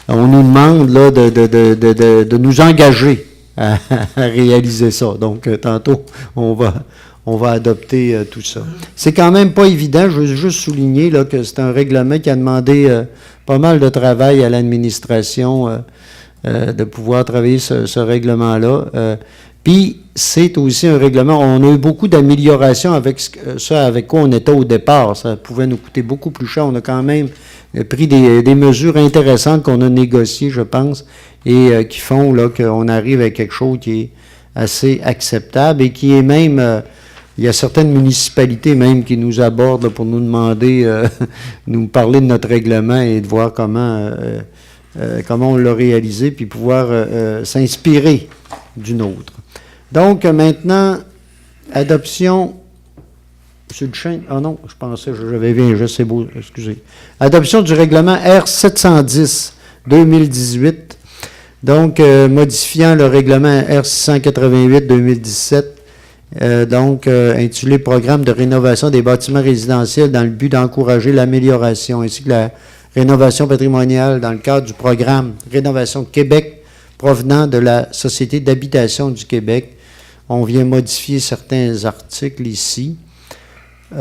on nous demande là, de nous engager à réaliser ça. Donc, tantôt, on va adopter tout ça. C'est quand même pas évident. Je veux juste souligner là, que c'est un règlement qui a demandé pas mal de travail à l'administration de pouvoir travailler ce règlement-là. Puis, c'est aussi un règlement, on a eu beaucoup d'améliorations avec avec quoi on était au départ. Ça pouvait nous coûter beaucoup plus cher. On a quand même pris des mesures intéressantes qu'on a négociées, je pense, et qui font là, qu'on arrive à quelque chose qui est assez acceptable et qui est même... il y a certaines municipalités même qui nous abordent là, pour nous demander, nous parler de notre règlement et de voir comment on l'a réalisé, puis pouvoir s'inspirer du nôtre. Donc, maintenant, adoption... M. Duchesne, ah non, je pensais, j'avais vu un geste, c'est beau, excusez. Adoption du règlement R710-2018, donc modifiant le règlement R688-2017, intitulé « Programme de rénovation des bâtiments résidentiels dans le but d'encourager l'amélioration ainsi que la rénovation patrimoniale dans le cadre du programme Rénovation Québec provenant de la Société d'habitation du Québec. » On vient modifier certains articles ici. Oh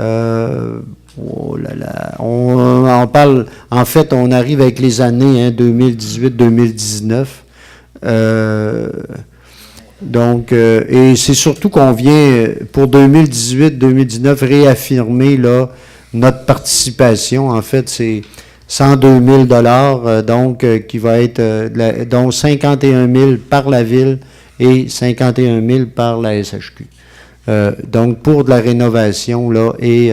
là là. On parle, en fait, on arrive avec les années hein, 2018-2019. Et c'est surtout qu'on vient, pour 2018-2019, réaffirmer là, notre participation. En fait, c'est 102 000 $, qui va être, dont 51 000 par la Ville et 51 000 par la SHQ. Donc, pour de la rénovation là, et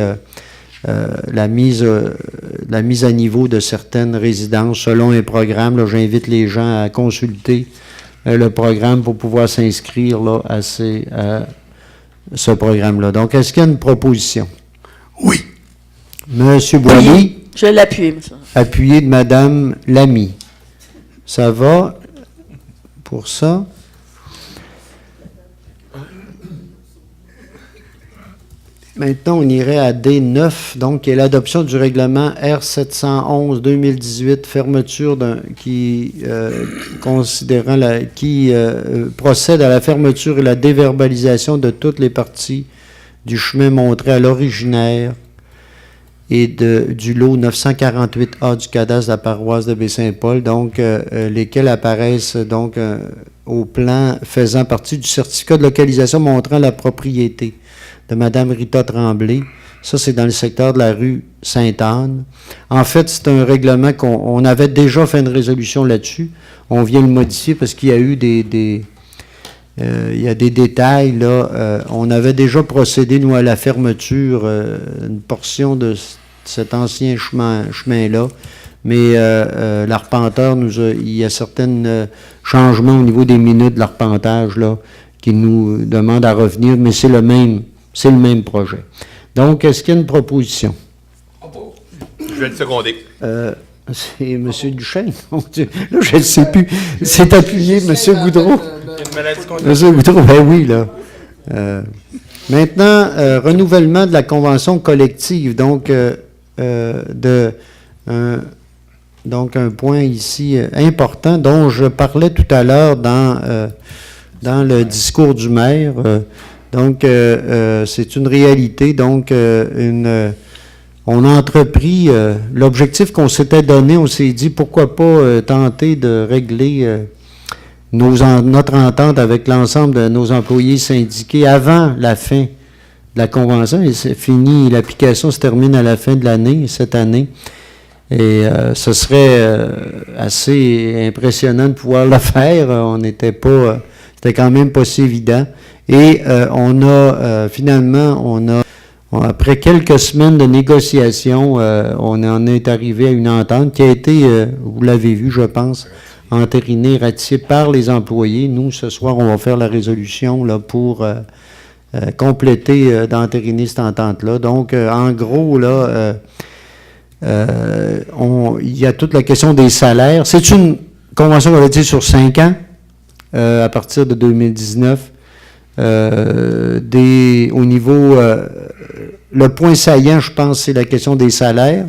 la mise à niveau de certaines résidences selon un programme. Là, j'invite les gens à consulter le programme pour pouvoir s'inscrire là, à ce programme-là. Donc, est-ce qu'il y a une proposition? Oui. Monsieur Boilly, Oui, je vais l'appuyer, M. appuyé de Madame Lamy. Ça va pour ça? Maintenant, on irait à D9, donc, qui est l'adoption du règlement R711-2018, fermeture qui procède à la fermeture et la déverbalisation de toutes les parties du chemin montré à l'originaire et du lot 948A du cadastre de la paroisse de Baie-Saint-Paul, donc lesquels apparaissent donc au plan faisant partie du certificat de localisation montrant la propriété de Mme Rita Tremblay. Ça, c'est dans le secteur de la rue Sainte-Anne. En fait, c'est un règlement qu'on avait déjà fait une résolution là-dessus. On vient le modifier parce qu'il y a eu il y a des détails, là. On avait déjà procédé, nous, à la fermeture, une portion de cet ancien chemin-là. Mais l'arpenteur, il y a certains changements au niveau des minutes de l'arpentage, là, qui nous demandent à revenir, mais c'est le même projet. Donc, est-ce qu'il y a une proposition? Je vais le seconder. C'est M. Duchesne. Là, je ne sais plus. C'est appuyé, M. Goudreau. M. Goudreau, ben oui, là. Maintenant, renouvellement de la convention collective. Donc, donc un point ici important dont je parlais tout à l'heure dans le discours du maire. Donc, c'est une réalité. Donc, on a entrepris l'objectif qu'on s'était donné. On s'est dit, pourquoi pas tenter de régler notre entente avec l'ensemble de nos employés syndiqués avant la fin de la convention. Et c'est fini, l'application se termine à la fin de l'année, cette année. Et ce serait assez impressionnant de pouvoir le faire. C'était quand même pas si évident. Et après quelques semaines de négociations, on en est arrivé à une entente qui a été, vous l'avez vu, je pense, entérinée, ratifiée par les employés. Nous, ce soir, on va faire la résolution là, pour compléter, d'entériner cette entente-là. Donc, en gros, là, il y a toute la question des salaires. C'est une convention qu'on a dit sur 5 ans, à partir de 2019. Au niveau, le point saillant, je pense, c'est la question des salaires,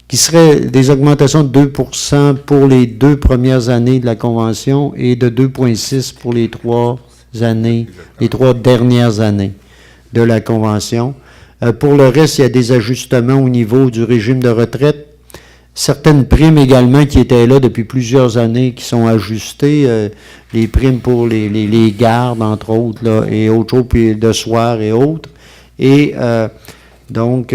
qui serait des augmentations de 2% pour les 2 premières années de la Convention et de 2,6% pour les 3 dernières années de la Convention. Pour le reste, il y a des ajustements au niveau du régime de retraite. Certaines primes également qui étaient là depuis plusieurs années, qui sont ajustées, les primes pour les gardes, entre autres, là, et autres choses, puis de soir et autres. Et donc,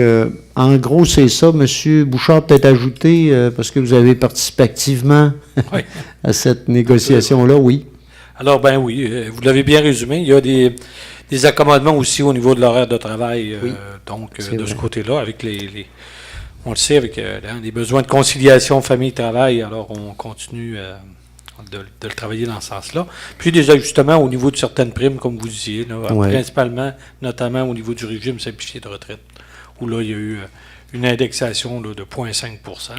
en gros, c'est ça. M. Bouchard, peut-être ajouter, parce que vous avez participé activement Oui. à cette négociation-là, oui. Alors, ben oui, vous l'avez bien résumé. Il y a des accommodements aussi au niveau de l'horaire de travail, Oui, de ce côté-là, avec on le sait, avec les besoins de conciliation famille-travail, alors on continue de le travailler dans ce sens-là. Puis des ajustements au niveau de certaines primes, comme vous disiez, là, principalement, notamment au niveau du régime simplifié de retraite, où là, il y a eu une indexation là, de 0,5 %,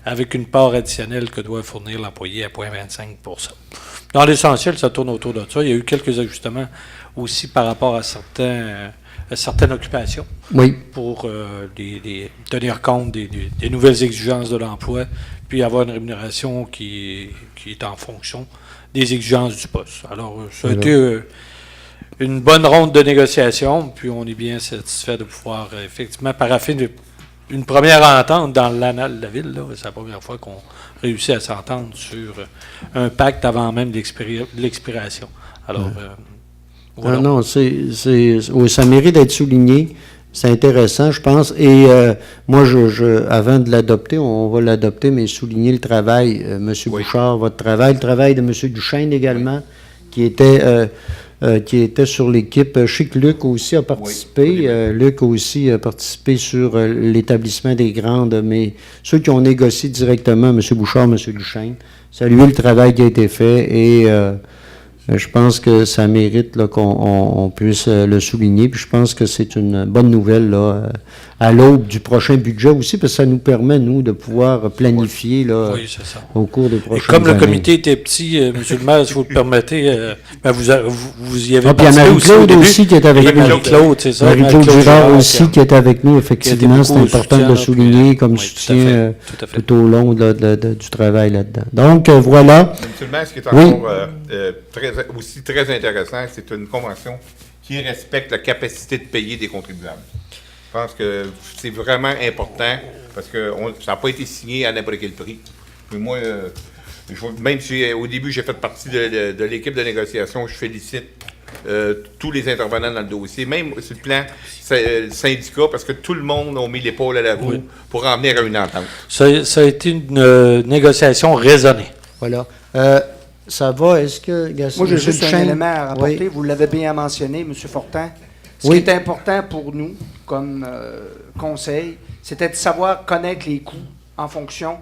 avec une part additionnelle que doit fournir l'employé à 0,25 %. Dans l'essentiel, ça tourne autour de ça. Il y a eu quelques ajustements aussi par rapport à certaines occupations, Oui. pour tenir compte des nouvelles exigences de l'emploi, puis avoir une rémunération qui est en fonction des exigences du poste. Alors, ça a été une bonne ronde de négociation, puis on est bien satisfait de pouvoir effectivement paraffer une première entente dans l'annale de la ville. C'est la première fois qu'on réussit à s'entendre sur un pacte avant même l'expiration. Alors, voilà. Non, oui, ça mérite d'être souligné. C'est intéressant, je pense. Et moi, avant de l'adopter, on va l'adopter, mais souligner le travail, M. Bouchard, votre travail, le travail de M. Duchesne également, qui était sur l'équipe. Je sais que Luc aussi a participé. Luc aussi a participé sur l'établissement des grandes, mais ceux qui ont négocié directement, M. Bouchard, M. Duchesne, saluer le travail qui a été fait et Je pense que ça mérite là, qu'on puisse le souligner. Puis je pense que c'est une bonne nouvelle là, à l'aube du prochain budget aussi, parce que ça nous permet, nous, de pouvoir planifier là, Oui, c'est ça. au cours des Et prochaines comme le années. comité était petit, Monsieur le maire, si vous le permettez, ben vous y avez Ah, puis il y a participé aussi au Marie-Claude début. aussi qui est avec Et nous. Marie-Claude, c'est ça. Marie-Claude Girard Girard, aussi qui est avec nous, qui a effectivement. été C'est beaucoup au important de soutien, le là, souligner puis, comme oui, tout à soutien fait, tout à fait. tout au long du travail là-dedans. Donc, voilà. Monsieur le maire, ce qui est Oui. encore aussi très intéressant, c'est une convention qui respecte la capacité de payer des contribuables. Je pense que c'est vraiment important parce que ça n'a pas été signé à n'importe quel prix. Mais moi, même si au début j'ai fait partie de l'équipe de négociation, je félicite tous les intervenants dans le dossier, même sur le plan syndicat, parce que tout le monde a mis l'épaule à la roue pour en venir à une entente. Ça a été une négociation raisonnée. Voilà. Ça va, est-ce que... Moi, j'ai juste un Duchesne? élément à rapporter. Oui. Vous l'avez bien mentionné, M. Fortin. Ce Oui. qui est important pour nous, comme conseil, c'était de savoir connaître les coûts en fonction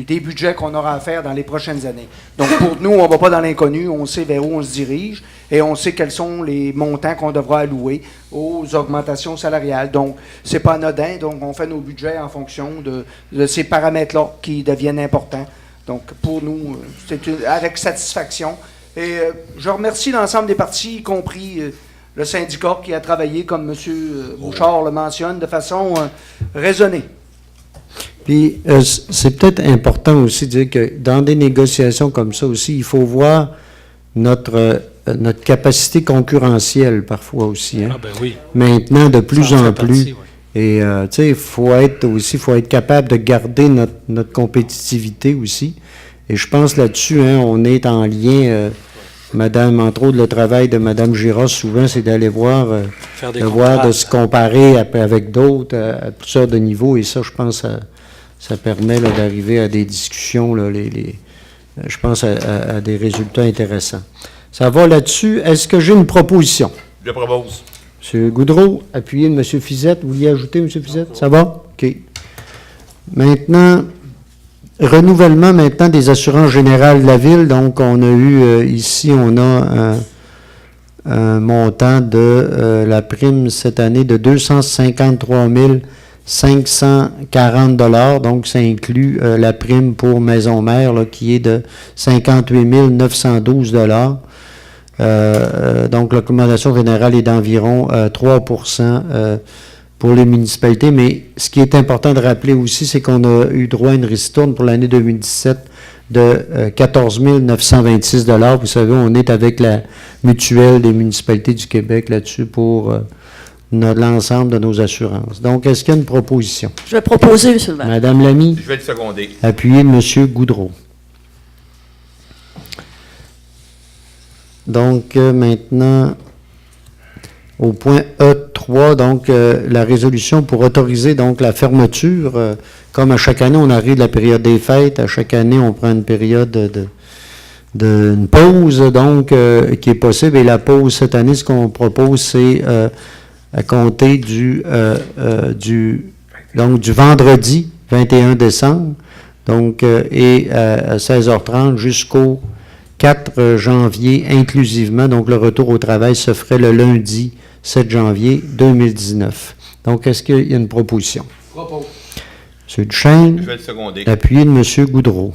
des budgets qu'on aura à faire dans les prochaines années. Donc, pour nous, on ne va pas dans l'inconnu. On sait vers où on se dirige et on sait quels sont les montants qu'on devra allouer aux augmentations salariales. Donc, c'est pas anodin. Donc, on fait nos budgets en fonction de ces paramètres-là qui deviennent importants. Donc, pour nous, c'est avec satisfaction. Et je remercie l'ensemble des partis, y compris le syndicat qui a travaillé, comme M. Bouchard le mentionne, de façon raisonnée. Puis, c'est peut-être important aussi de dire que dans des négociations comme ça aussi, il faut voir notre capacité concurrentielle parfois aussi. Hein. Ah ben oui. Maintenant, de plus Ça en en fait plus. partie, oui. Et, tu sais, il faut être capable de garder notre compétitivité aussi. Et je pense là-dessus, hein, on est en lien, Madame, entre autres, le travail de Madame Girard, souvent, c'est d'aller voir, Faire des de voir, de contrastes. se comparer avec d'autres à toutes sortes de niveaux. Et ça, je pense, ça permet là, d'arriver à des discussions, là, je pense, à des résultats intéressants. Ça va là-dessus. Est-ce que j'ai une proposition? Je propose. M. Goudreau, appuyé de M. Fizette. Vous vouliez ajouter, M. Fizette? Ça va? OK. Maintenant, renouvellement maintenant des assurances générales de la Ville. Donc, on a eu, ici, on a un montant de la prime cette année de 253 540 $. Donc, ça inclut la prime pour Maison Mère, là, qui est de 58 912 $. Donc, l'accommodation générale est d'environ 3 pour les municipalités. Mais ce qui est important de rappeler aussi, c'est qu'on a eu droit à une ristourne pour l'année 2017 de 14 926 $. Vous savez, on est avec la mutuelle des municipalités du Québec là-dessus pour l'ensemble de nos assurances. Donc, est-ce qu'il y a une proposition? Je vais proposer, M. le maire. Madame Lamy, Je vais le seconder. appuyé de M. Goudreau. Donc, maintenant, au point E3, donc, la résolution pour autoriser donc la fermeture. Comme à chaque année, on arrive de la période des fêtes. À chaque année, on prend une période une pause, donc, qui est possible. Et la pause, cette année, ce qu'on propose, c'est à compter du vendredi 21 décembre, donc, et à 16h30 jusqu'au 4 janvier inclusivement. Donc, le retour au travail se ferait le lundi 7 janvier 2019. Donc, est-ce qu'il y a une proposition? Propos. M. Duchesne, Je vais le seconder. appuyé de M. Goudreau.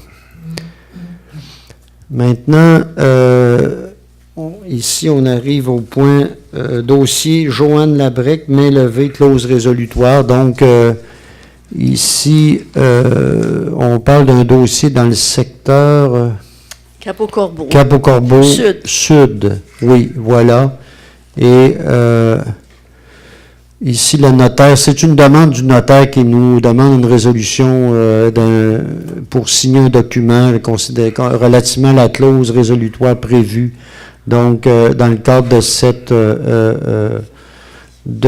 Maintenant, ici, on arrive au point dossier Joanne Labrec, main levée, clause résolutoire. Donc, ici, on parle d'un dossier dans le secteur... Cap-au-Corbeau. Cap-au-Corbeau Sud. Sud. Oui, voilà. Et ici, le notaire, c'est une demande du notaire qui nous demande une résolution pour signer un document relativement à la clause résolutoire prévue. Donc, dans le cadre de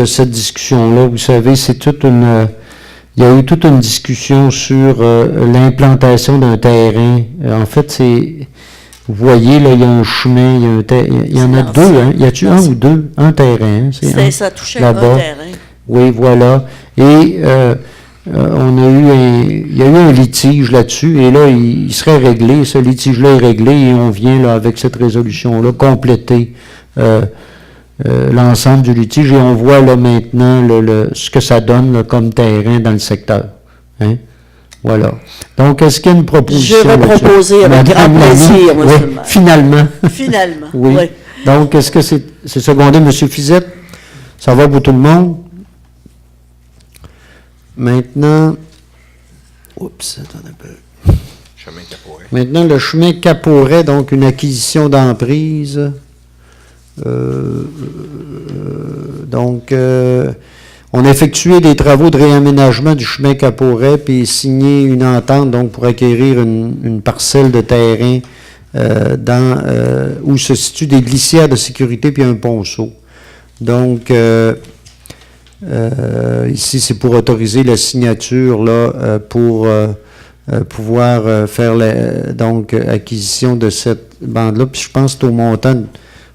cette discussion-là, vous savez, c'est il y a eu toute une discussion sur l'implantation d'un terrain. En fait, vous voyez, là, il y a un chemin, il y en a deux, hein? Y a-tu un ou deux? Un terrain, hein? Ça touchait là-bas. un terrain. Oui, voilà. Et il y a eu un litige là-dessus, et là, il serait réglé. Ce litige-là est réglé, et on vient, là, avec cette résolution-là, compléter l'ensemble du litige, et on voit, là, maintenant, ce que ça donne, là, comme terrain dans le secteur. Hein? Voilà. Donc, est-ce qu'il y a une proposition? Je vais proposer avec grand plaisir, M. le maire. Finalement. Finalement, oui. oui. Donc, est-ce que c'est secondé, M. Fizette? Ça va pour tout le monde? Maintenant, attendez un peu. Chemin Capouret. Maintenant, le chemin Capouret, donc une acquisition d'emprise. Donc, on a effectué des travaux de réaménagement du chemin Capouret, puis signé une entente donc pour acquérir une parcelle de terrain où se situent des glissières de sécurité puis un ponceau. Donc, ici, c'est pour autoriser la signature là, pour pouvoir faire donc acquisition de cette bande-là. Puis je pense que c'est au montant,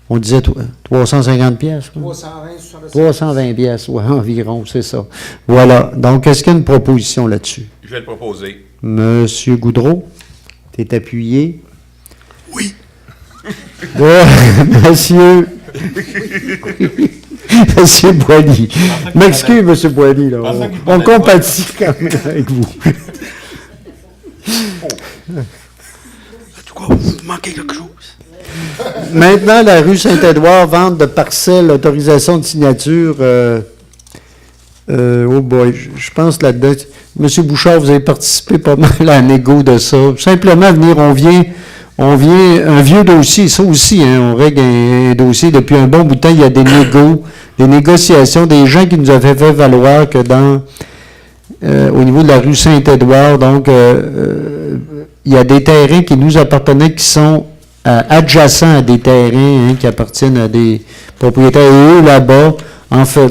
on disait 350 pièces. 320 pièces, oui, environ, c'est ça. Voilà. Donc, est-ce qu'il y a une proposition là-dessus? Je vais le proposer. Monsieur Goudreau, tu es appuyé? Oui. Monsieur... Monsieur Boily. M'excuse, Monsieur Boily, là. On compatit quand même avec vous. En tout cas, vous manquez quelque chose. Maintenant, la rue Saint-Édouard, vente de parcelles, autorisation de signature. Oh boy, je pense là-dedans. Monsieur Bouchard, vous avez participé pas mal à la négo de ça. Simplement, on vient, un vieux dossier, ça aussi, hein, on règle un dossier depuis un bon bout de temps, il y a des négociations, des gens qui nous avaient fait valoir que au niveau de la rue Saint-Édouard, donc, il y a des terrains qui nous appartenaient qui sont adjacents à des terrains qui appartiennent à des propriétaires. Et eux, là-bas,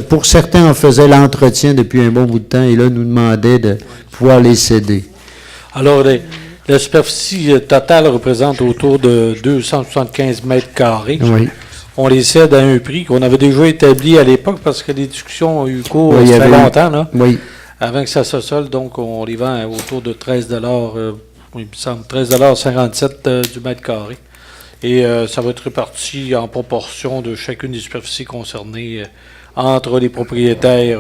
pour certains, on faisait l'entretien depuis un bon bout de temps et là, nous demandaient de pouvoir les céder. Alors, la superficie totale représente autour de 275 mètres carrés. Oui. On les cède à un prix qu'on avait déjà établi à l'époque parce que les discussions ont eu cours il y a longtemps, là, oui. avant que ça se solde. Donc, on les vend autour de 13 il me semble, 13,57 du mètre carré. Et ça va être réparti en proportion de chacune des superficies concernées entre les propriétaires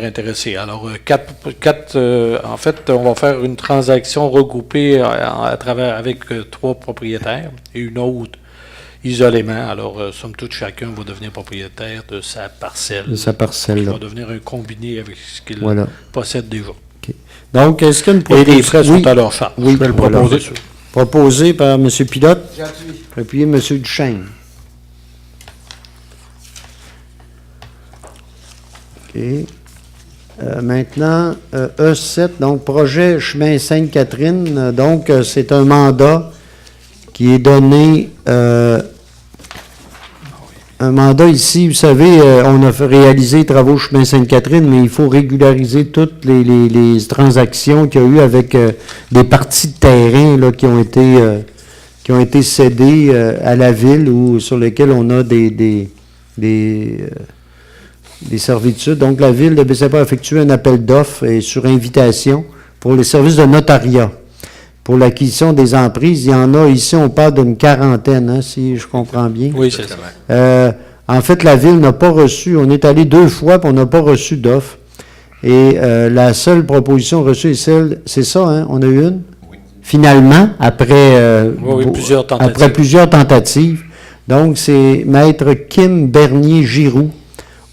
intéressés. Alors, en fait, on va faire une transaction regroupée avec 3 propriétaires et une autre isolément. Alors, somme toute, chacun va devenir propriétaire de sa parcelle. De sa parcelle, qui là. va devenir un combiné avec ce qu'il possède déjà. Okay. Donc, est-ce qu'il y a une proposition? Et les frais sont à leur charge. Oui, je vais le proposer. Proposé par M. Pilote. J'appuie. Appuyé M. Duchesne. OK. Maintenant, E7, donc projet chemin Sainte-Catherine. Donc, c'est un mandat qui est donné. Un mandat ici, vous savez, on a réalisé les travaux chemin Sainte-Catherine, mais il faut régulariser toutes les transactions qu'il y a eu avec des parties de terrain là, qui ont été cédées à la ville ou sur lesquelles on a des servitudes. Donc, la ville de Baie-Saint-Paul a effectué un appel d'offres et sur invitation pour les services de notariat. Pour l'acquisition des emprises, il y en a ici, on parle d'une quarantaine, hein, si je comprends bien. Oui, c'est ça. En fait, la ville n'a pas reçu, on est allé 2 fois, puis on n'a pas reçu d'offre. Et la seule proposition reçue est celle, c'est ça, hein, on a eu une? Oui. Finalement, après plusieurs tentatives. Donc, c'est Maître Kim Bernier-Giroux,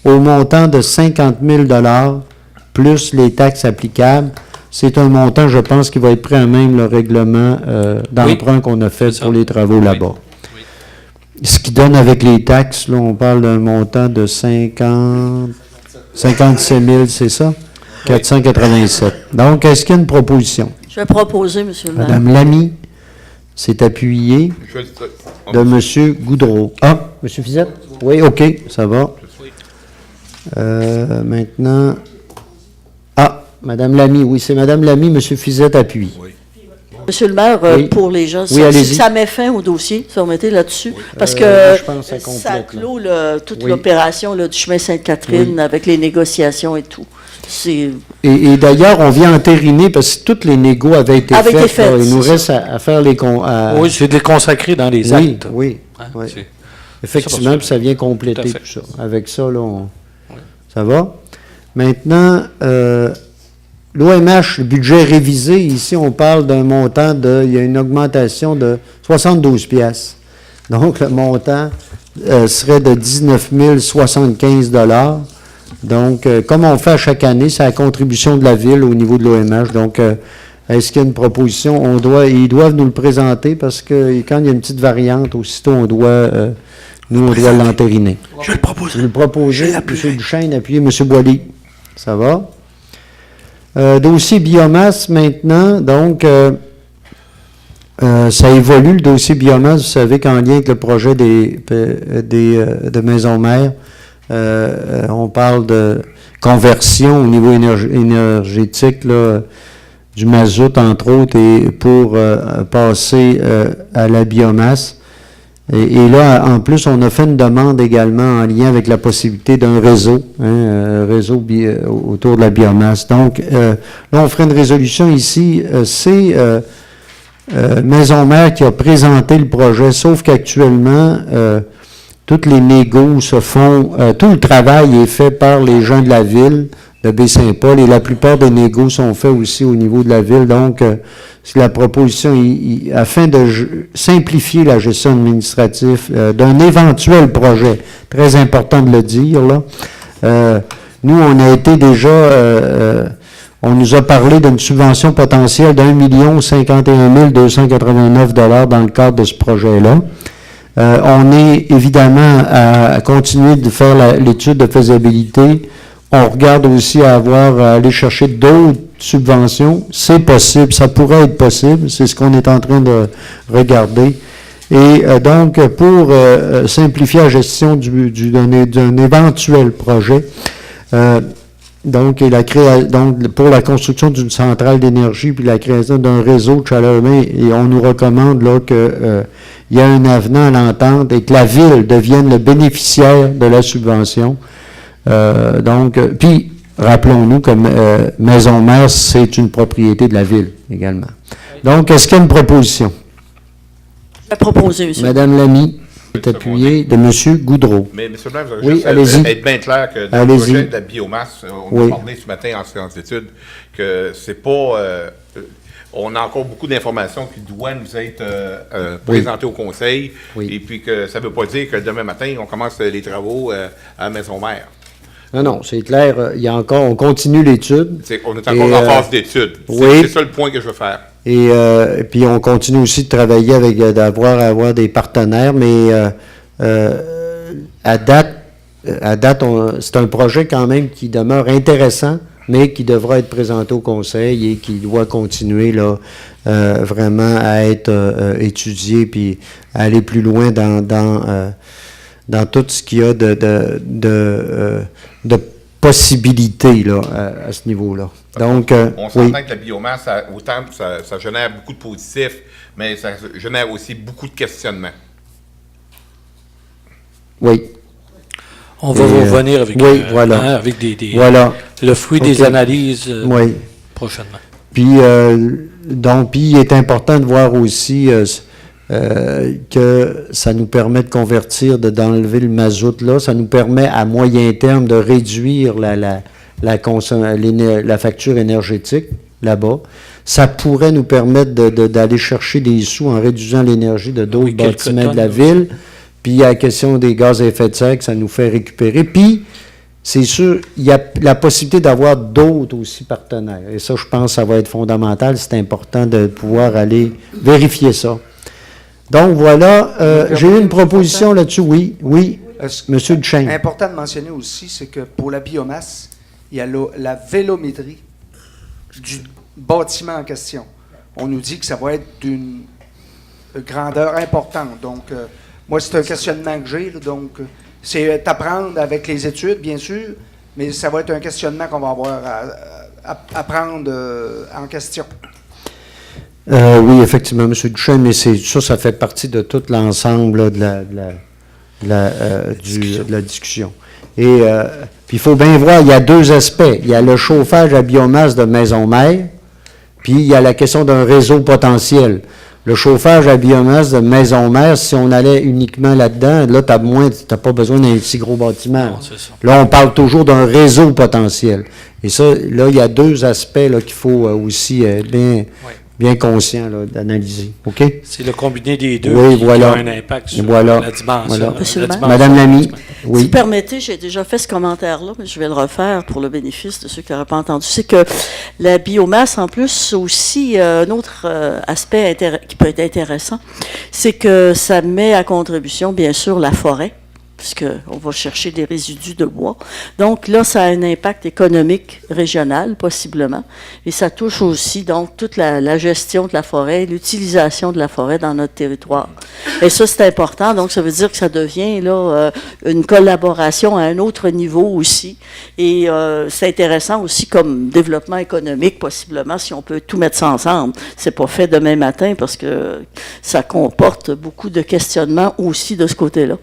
au montant de 50 000 $ plus les taxes applicables. C'est un montant, je pense, qui va être pris à même le règlement d'emprunt qu'on a fait pour les travaux là-bas. Oui. Ce qui donne avec les taxes, là, on parle d'un montant de 57 000, c'est ça? 487. Donc, est-ce qu'il y a une proposition? Je vais proposer, M. le maire. Mme Lamy s'est appuyée de M. Goudreau. Ah, M. Fizette? Oui, OK, ça va. Maintenant... Ah, Mme Lamy, oui, c'est Mme Lamy, M. Fizette appuie. Oui. Monsieur le maire, Oui. pour les gens, Oui, allez-y. ça met fin au dossier, si on mettait là-dessus, parce que je pense que ça ça complète, clôt toute Oui. l'opération là, du chemin Sainte-Catherine Oui. avec les négociations et tout. C'est Et d'ailleurs, on vient entériner, parce que toutes les négos avaient été Avaient été faites. Là. faites, Il nous c'est reste à faire les... Oui, c'est de les consacrer dans les oui, actes. oui, Hein, oui. c'est- Effectivement, ça, puis ça vient Tout à compléter fait. tout ça. Avec ça, là, ça va. Maintenant, l'OMH, le budget révisé, ici, on parle d'un montant il y a une augmentation de 72 piastres. Donc, le montant serait de 19 075 $. Donc, comme on fait à chaque année, c'est la contribution de la Ville au niveau de l'OMH. Donc, est-ce qu'il y a une proposition? Ils doivent nous le présenter parce que quand il y a une petite variante, aussitôt, on doit l'entériner. Je le propose. Vous le proposez, Je M. l'appuierai. Duchesne, appuyez M. Boilly. Ça va? Dossier biomasse maintenant, donc, ça évolue, le dossier biomasse. Vous savez qu'en lien avec le projet de maisons mères, on parle de conversion au niveau énergétique, là, du mazout, entre autres, et pour passer à la biomasse. Et là, en plus, on a fait une demande également en lien avec la possibilité d'un réseau, un réseau autour de la biomasse. Donc, là, on ferait une résolution ici. C'est Maison Mère qui a présenté le projet, sauf qu'actuellement, toutes les négos se font, tout le travail est fait par les gens de la ville de Baie-Saint-Paul et la plupart des négos sont faits aussi au niveau de la ville. Donc, c'est la proposition, afin de simplifier la gestion administrative d'un éventuel projet, très important de le dire, là. Nous, on a été déjà, on nous a parlé d'une subvention potentielle d'1 051 289 $ dans le cadre de ce projet-là. On est évidemment à continuer de faire l'étude de faisabilité. On regarde aussi à aller chercher d'autres subventions. C'est possible, ça pourrait être possible. C'est ce qu'on est en train de regarder. Et donc, pour simplifier la gestion d'un éventuel projet, donc pour la construction d'une centrale d'énergie puis la création d'un réseau de chaleur humaine, et on nous recommande là que il y a un avenant à l'entente et que la ville devienne le bénéficiaire de la subvention. Puis, rappelons-nous que Maison Mère, c'est une propriété de la ville également. Donc, est-ce qu'il y a une proposition? Je vais proposer, monsieur. Madame Lamy est appuyée de M. Goudreau. Mais, M. le maire, vous Oui, juste allez-y. être bien clair que dans Allez-y. le projet de la biomasse, on Oui. a parlé ce matin en séance d'études que c'est pas... on a encore beaucoup d'informations qui doivent nous être présentées au conseil. Oui. Et puis que ça ne veut pas dire que demain matin, on commence les travaux à Maison-Mère. Non, c'est clair. On continue l'étude. On est encore en phase d'étude. Oui. C'est ça le point que je veux faire. Et puis on continue aussi de travailler avec avoir des partenaires, mais à date, c'est un projet quand même qui demeure intéressant, mais qui devra être présenté au conseil et qui doit continuer là vraiment à être étudié puis à aller plus loin dans tout ce qu'il y a de possibilités là, à ce niveau-là. Donc, on s'entend oui. que la biomasse, autant ça génère beaucoup de positifs, mais ça génère aussi beaucoup de questionnements. Oui. On va vous revenir avec, voilà. Avec Voilà. le fruit des OK. analyses Oui. prochainement. Puis, il est important de voir aussi que ça nous permet de convertir, d'enlever le mazout là. Ça nous permet à moyen terme de réduire la facture énergétique là-bas. Ça pourrait nous permettre d'aller chercher des sous en réduisant l'énergie de d'autres quelques bâtiments de la tonnes, ville. Puis, à la question des gaz à effet de serre que ça nous fait récupérer. Puis, c'est sûr, il y a la possibilité d'avoir d'autres aussi partenaires. Et ça, je pense que ça va être fondamental. C'est important de pouvoir aller vérifier ça. Donc, voilà. J'ai eu une proposition là-dessus. Oui. Monsieur Duchesne. Important de mentionner aussi, c'est que pour la biomasse, il y a la vélométrie du bâtiment en question. On nous dit que ça va être d'une grandeur importante. Donc, moi, c'est un questionnement que j'ai. Là, donc, c'est à prendre avec les études, bien sûr, mais ça va être un questionnement qu'on va avoir à prendre en question. Oui, effectivement, M. Duchesne, mais ça fait partie de tout l'ensemble là, de la discussion. Et puis il faut bien voir, il y a deux aspects. Il y a le chauffage à biomasse de maison mère, puis il y a la question d'un réseau potentiel. Le chauffage à biomasse de maison mère, si on allait uniquement là-dedans, là, t'as pas besoin d'un si gros bâtiment. Non, c'est ça. Là, on parle toujours d'un réseau potentiel. Et ça, là, il y a deux aspects là, qu'il faut aussi bien conscient là, d'analyser. OK? C'est le combiné des deux Oui, qui voilà. a un impact sur Voilà. la dimension. Voilà. Monsieur le maire? Madame Lamy, Si oui. vous permettez, j'ai déjà fait ce commentaire-là, mais je vais le refaire pour le bénéfice de ceux qui n'auraient pas entendu. C'est que la biomasse, en plus, aussi, un autre aspect qui peut être intéressant, c'est que ça met à contribution, bien sûr, la forêt, puisqu'on va chercher des résidus de bois. Donc là, ça a un impact économique régional, possiblement, et ça touche aussi, donc, toute la gestion de la forêt, l'utilisation de la forêt dans notre territoire. Et ça, c'est important, donc ça veut dire que ça devient, là, une collaboration à un autre niveau aussi, et c'est intéressant aussi comme développement économique, possiblement, si on peut tout mettre ça ensemble. C'est pas fait demain matin, parce que ça comporte beaucoup de questionnements aussi de ce côté-là.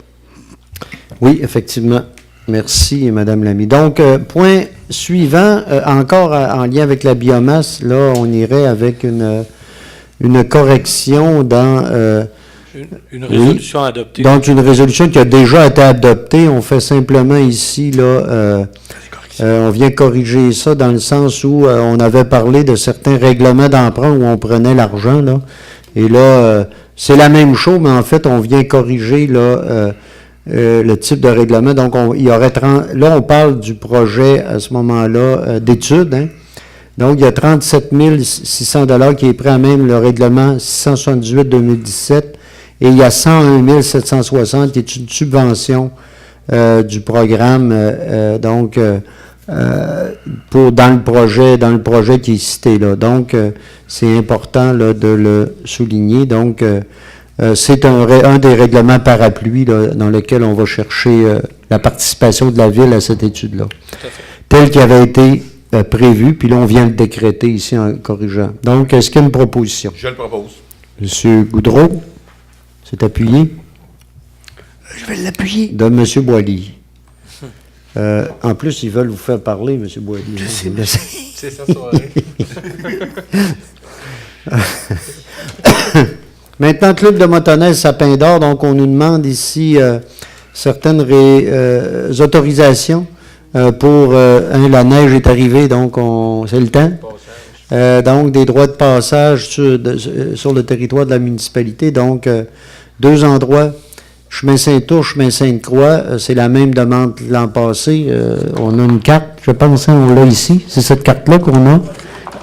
Oui, effectivement. Merci, Madame Lamy. Donc, point suivant, encore en lien avec la biomasse, là, on irait avec une correction dans... Une résolution adoptée. Donc, une résolution qui a déjà été adoptée. On fait simplement ici, là, on vient corriger ça dans le sens où on avait parlé de certains règlements d'emprunt où on prenait l'argent, là. Et là, c'est la même chose, mais en fait, on vient corriger, là... le type de règlement. Donc, il y aurait là, on parle du projet à ce moment-là d'études. Hein? Donc, il y a 37 600 $ qui est pris à même le règlement 678-2017 et il y a 101 760 qui est une subvention du programme dans le projet qui est cité là. Donc, c'est important là, de le souligner. Donc, c'est un des règlements parapluies là, dans lequel on va chercher la participation de la Ville à cette étude-là, tel qui avait été prévu, puis là, on vient le décréter ici en corrigeant. Donc, est-ce qu'il y a une proposition? Je le propose. M. Goudreau, c'est appuyé? Je vais l'appuyer. De M. Boilly. En plus, ils veulent vous faire parler, M. Boilly. Je sais. C'est sa soirée. Maintenant, Club de motoneige Sapin d'Or, donc on nous demande ici certaines autorisations pour... la neige est arrivée, donc c'est le temps. Donc, des droits de passage sur le territoire de la municipalité. Donc, deux endroits, chemin Saint-Ours, chemin Sainte-Croix, c'est la même demande que l'an passé. On a une carte, je pense, on l'a ici. C'est cette carte-là qu'on a.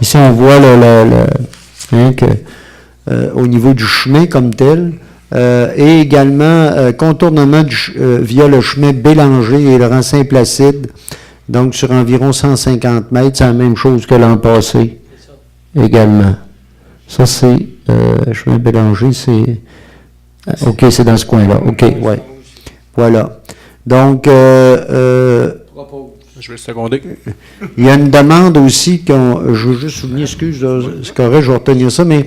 Ici, on voit au niveau du chemin comme tel, et également contournement via le chemin Bélanger et le rang Saint-Placide, donc sur environ 150 mètres, c'est la même chose que l'an passé également. Ça, c'est chemin Bélanger, c'est... OK, c'est dans ce coin-là. OK, ouais. Voilà. Donc, Je vais le seconder. il y a une demande aussi, je veux juste souligner, excuse, c'est correct, je vais retenir ça, mais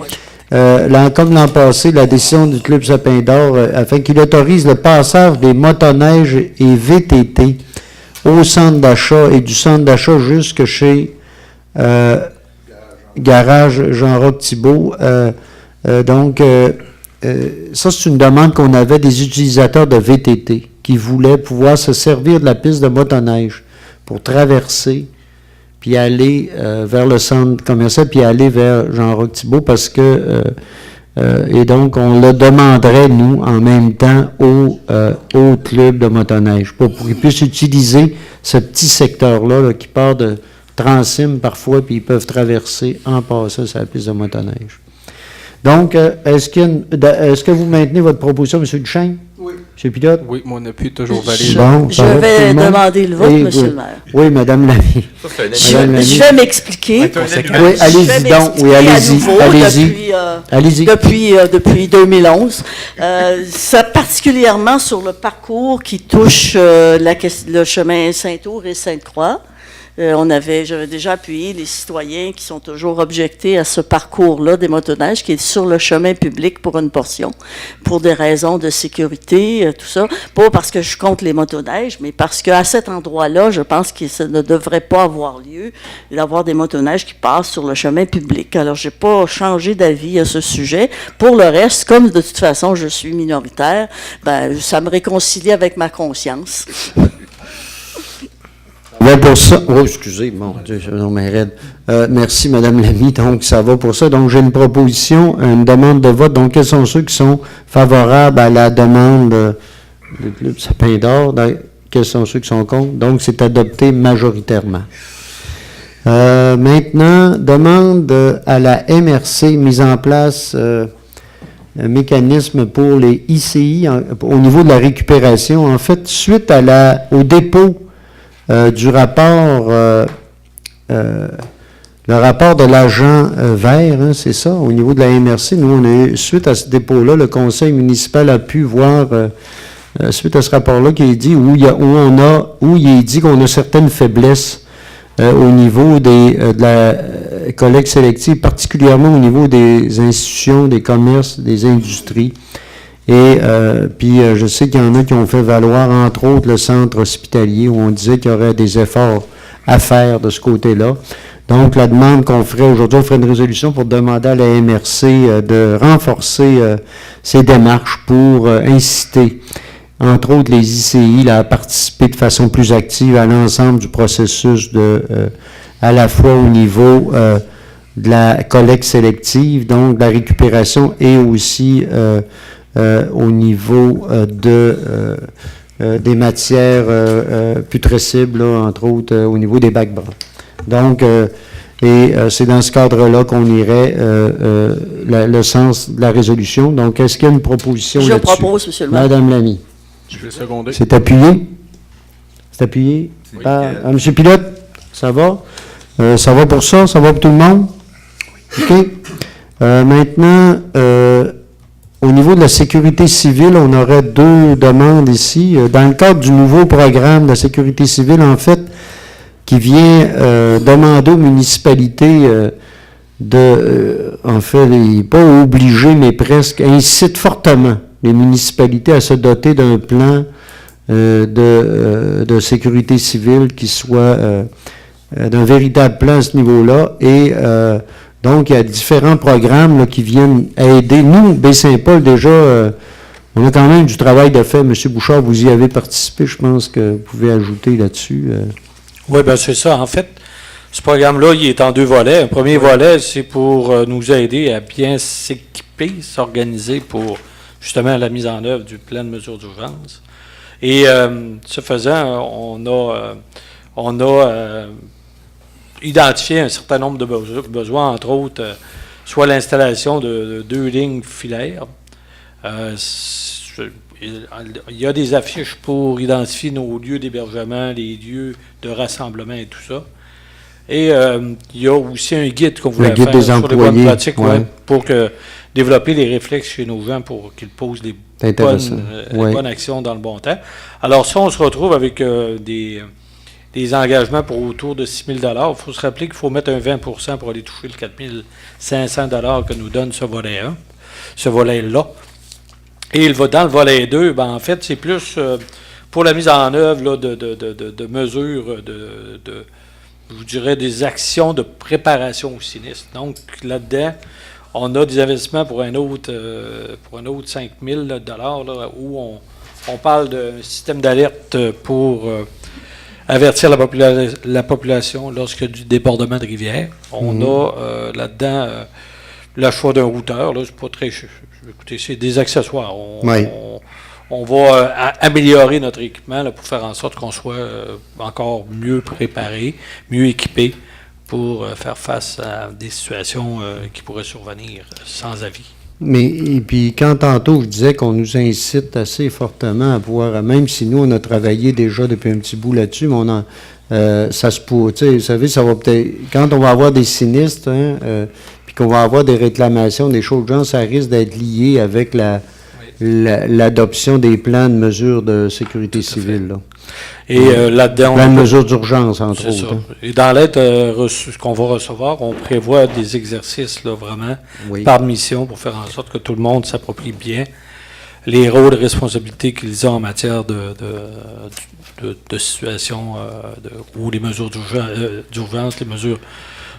comme l'an passé, la décision du Club Sapin d'Or, afin qu'il autorise le passage des motoneiges et VTT au centre d'achat et du centre d'achat jusque chez Garage Jean-Roch Thibault. Donc, ça, c'est une demande qu'on avait des utilisateurs de VTT qui voulaient pouvoir se servir de la piste de motoneige pour traverser puis aller vers le centre commercial, puis aller vers Jean-Roch Thibault, parce que, et donc, on le demanderait, nous, en même temps, au club de motoneige, pour qu'ils puissent utiliser ce petit secteur-là, là, qui part de Transim parfois, puis ils peuvent traverser en passant sur la piste de motoneige. Donc, est-ce que vous maintenez votre proposition, M. Duchesne? Oui. M. Pilote? Oui, mon appui est toujours valide. Je vais demander le vote, Monsieur le maire. Oui, Mme Lamy. Je vais m'expliquer. Oui, allez-y donc. Oui, allez-y. Depuis 2011. Ça, particulièrement sur le parcours qui touche le chemin Saint-Ours et Sainte-Croix. J'avais déjà appuyé les citoyens qui sont toujours objectés à ce parcours-là des motoneiges qui est sur le chemin public pour une portion, pour des raisons de sécurité, tout ça. Pas parce que je compte les motoneiges, mais parce qu'à cet endroit-là, je pense que ça ne devrait pas avoir lieu d'avoir des motoneiges qui passent sur le chemin public. Alors, je n'ai pas changé d'avis à ce sujet. Pour le reste, comme de toute façon, je suis minoritaire, ça me réconcilie avec ma conscience. Ouais, pour ça. Oh, excusez, mon Dieu, non, mais raide. Merci, Mme Lamy. Donc, ça va pour ça. Donc, j'ai une proposition, une demande de vote. Donc, quels sont ceux qui sont favorables à la demande du Club Sapin d'Or? Quels sont ceux qui sont contre? Donc, c'est adopté majoritairement. Maintenant, demande à la MRC, mise en place un mécanisme pour les ICI au niveau de la récupération. En fait, suite au dépôt du rapport, le rapport de l'agent vert, hein, c'est ça, au niveau de la MRC, nous, suite à ce dépôt-là, le conseil municipal a pu voir, suite à ce rapport-là, qui est dit, où il est dit qu'on a certaines faiblesses au niveau de la collecte sélective, particulièrement au niveau des institutions, des commerces, des industries. Et puis, je sais qu'il y en a qui ont fait valoir, entre autres, le centre hospitalier, où on disait qu'il y aurait des efforts à faire de ce côté-là. Donc, la demande qu'on ferait aujourd'hui, on ferait une résolution pour demander à la MRC de renforcer ces démarches pour inciter, entre autres, les ICI à participer de façon plus active à l'ensemble du processus à la fois au niveau de la collecte sélective, donc de la récupération, et aussi au niveau des matières putrescibles, là, entre autres au niveau des bacs bruns. Donc, c'est dans ce cadre-là qu'on irait le sens de la résolution. Donc, est-ce qu'il y a une proposition là-dessus? Je propose, M. le maire. Madame Lamy. Je vais seconder. C'est appuyé? C'est appuyé par M. Pilote? Ça va? Ça va pour ça? Ça va pour tout le monde? OK. Maintenant, au niveau de la sécurité civile, on aurait deux demandes ici. Dans le cadre du nouveau programme de la sécurité civile, en fait, qui vient demander aux municipalités pas obliger, mais presque, incite fortement les municipalités à se doter d'un plan de sécurité civile qui soit d'un véritable plan à ce niveau-là. Et donc, il y a différents programmes là, qui viennent aider. Nous, Baie-Saint-Paul, déjà, on a quand même du travail de fait. M. Bouchard, vous y avez participé. Je pense que vous pouvez ajouter là-dessus. Oui, bien, c'est ça. En fait, ce programme-là, il est en deux volets. Un premier volet, c'est pour nous aider à bien s'équiper, s'organiser pour justement la mise en œuvre du plan de mesures d'urgence. Et ce faisant, on a identifié un certain nombre de besoins, entre autres, soit l'installation de 2 lignes filaires. Il y a des affiches pour identifier nos lieux d'hébergement, les lieux de rassemblement et tout ça. Et il y a aussi un guide qu'on voulait faire des sur employés, les bonnes pratiques, ouais. pour développer les réflexes chez nos gens pour qu'ils posent les bonnes actions dans le bon temps. Alors ça, on se retrouve avec des engagements pour autour de 6 000 $. Il faut se rappeler qu'il faut mettre un 20 % pour aller toucher le 4 500 $ que nous donne ce volet-là. Et dans le volet 2, en fait, c'est plus pour la mise en œuvre là, de mesures, je vous dirais, des actions de préparation au sinistre. Donc, là-dedans, on a des investissements pour un autre 5 000 $ là, où on parle d'un système d'alerte pour avertir la population lorsqu'il y a du débordement de rivière. On a là-dedans le choix d'un routeur. Là, c'est pas très... Écoutez, c'est des accessoires. On va améliorer notre équipement là, pour faire en sorte qu'on soit encore mieux préparé, mieux équipé pour faire face à des situations qui pourraient survenir sans avis. Mais, et puis, quand tantôt, je disais qu'on nous incite assez fortement à pouvoir, même si nous, on a travaillé déjà depuis un petit bout là-dessus, mais ça se pourrait, tu sais, vous savez, ça va peut-être, quand on va avoir des sinistres, puis qu'on va avoir des réclamations, des choses de genre, ça risque d'être lié avec l'adoption des plans de mesures de sécurité civile. Là. Et là-dedans... Plans de mesures d'urgence, entre C'est autres. ça. Et dans l'aide qu'on va recevoir, on prévoit des exercices là, vraiment Oui. par mission pour faire en sorte que tout le monde s'approprie bien les rôles et responsabilités qu'ils ont en matière de situation où les mesures d'urgence, les mesures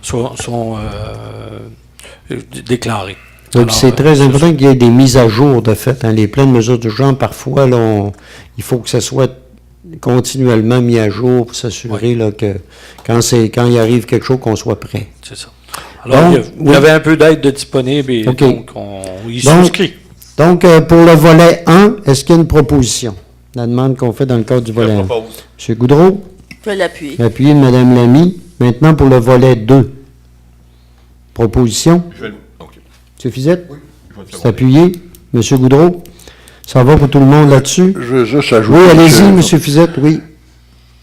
sont déclarées. Donc, Alors, c'est très important qu'il y ait des mises à jour, de fait. Hein. Les plans de mesures d'urgence, parfois, là, il faut que ça soit continuellement mis à jour pour s'assurer là, que quand il arrive quelque chose, qu'on soit prêt. C'est ça. Alors, il y avait un peu d'aide de disponible et donc on y souscrit. Donc, pour le volet 1, est-ce qu'il y a une proposition? La demande qu'on fait dans le cadre du volet 1. M. Goudreau? Je peux l'appuyer. Appuyé de Mme Lamy. Maintenant, pour le volet 2. Proposition? M. Fizette? Oui. C'est appuyé. M. Goudreau? Ça va pour tout le monde là-dessus? Je veux juste ajouter... Oui, allez-y, M. Fizette, oui.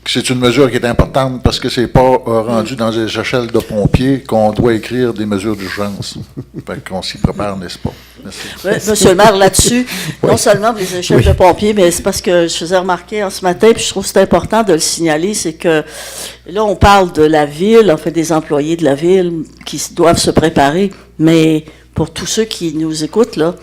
C'est une mesure qui est importante parce que c'est pas rendu dans les échelles de pompiers qu'on doit écrire des mesures d'urgence. Fait qu'on s'y prépare, n'est-ce pas? Merci. Oui, monsieur le maire, là-dessus, non seulement pour les échelles de pompiers, mais c'est parce que je faisais remarquer ce matin, puis je trouve que c'est important de le signaler, c'est que là, on parle de la ville, en fait, des employés de la ville qui doivent se préparer, mais pour tous ceux qui nous écoutent, là,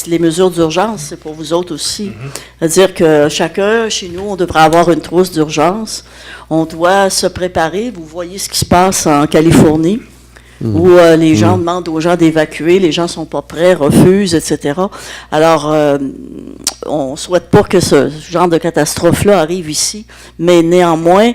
les mesures d'urgence, c'est pour vous autres aussi. C'est-à-dire que chacun, chez nous, on devrait avoir une trousse d'urgence. On doit se préparer. Vous voyez ce qui se passe en Californie, où les gens demandent aux gens d'évacuer, les gens ne sont pas prêts, refusent, etc. Alors, on ne souhaite pas que ce genre de catastrophe-là arrive ici, mais néanmoins,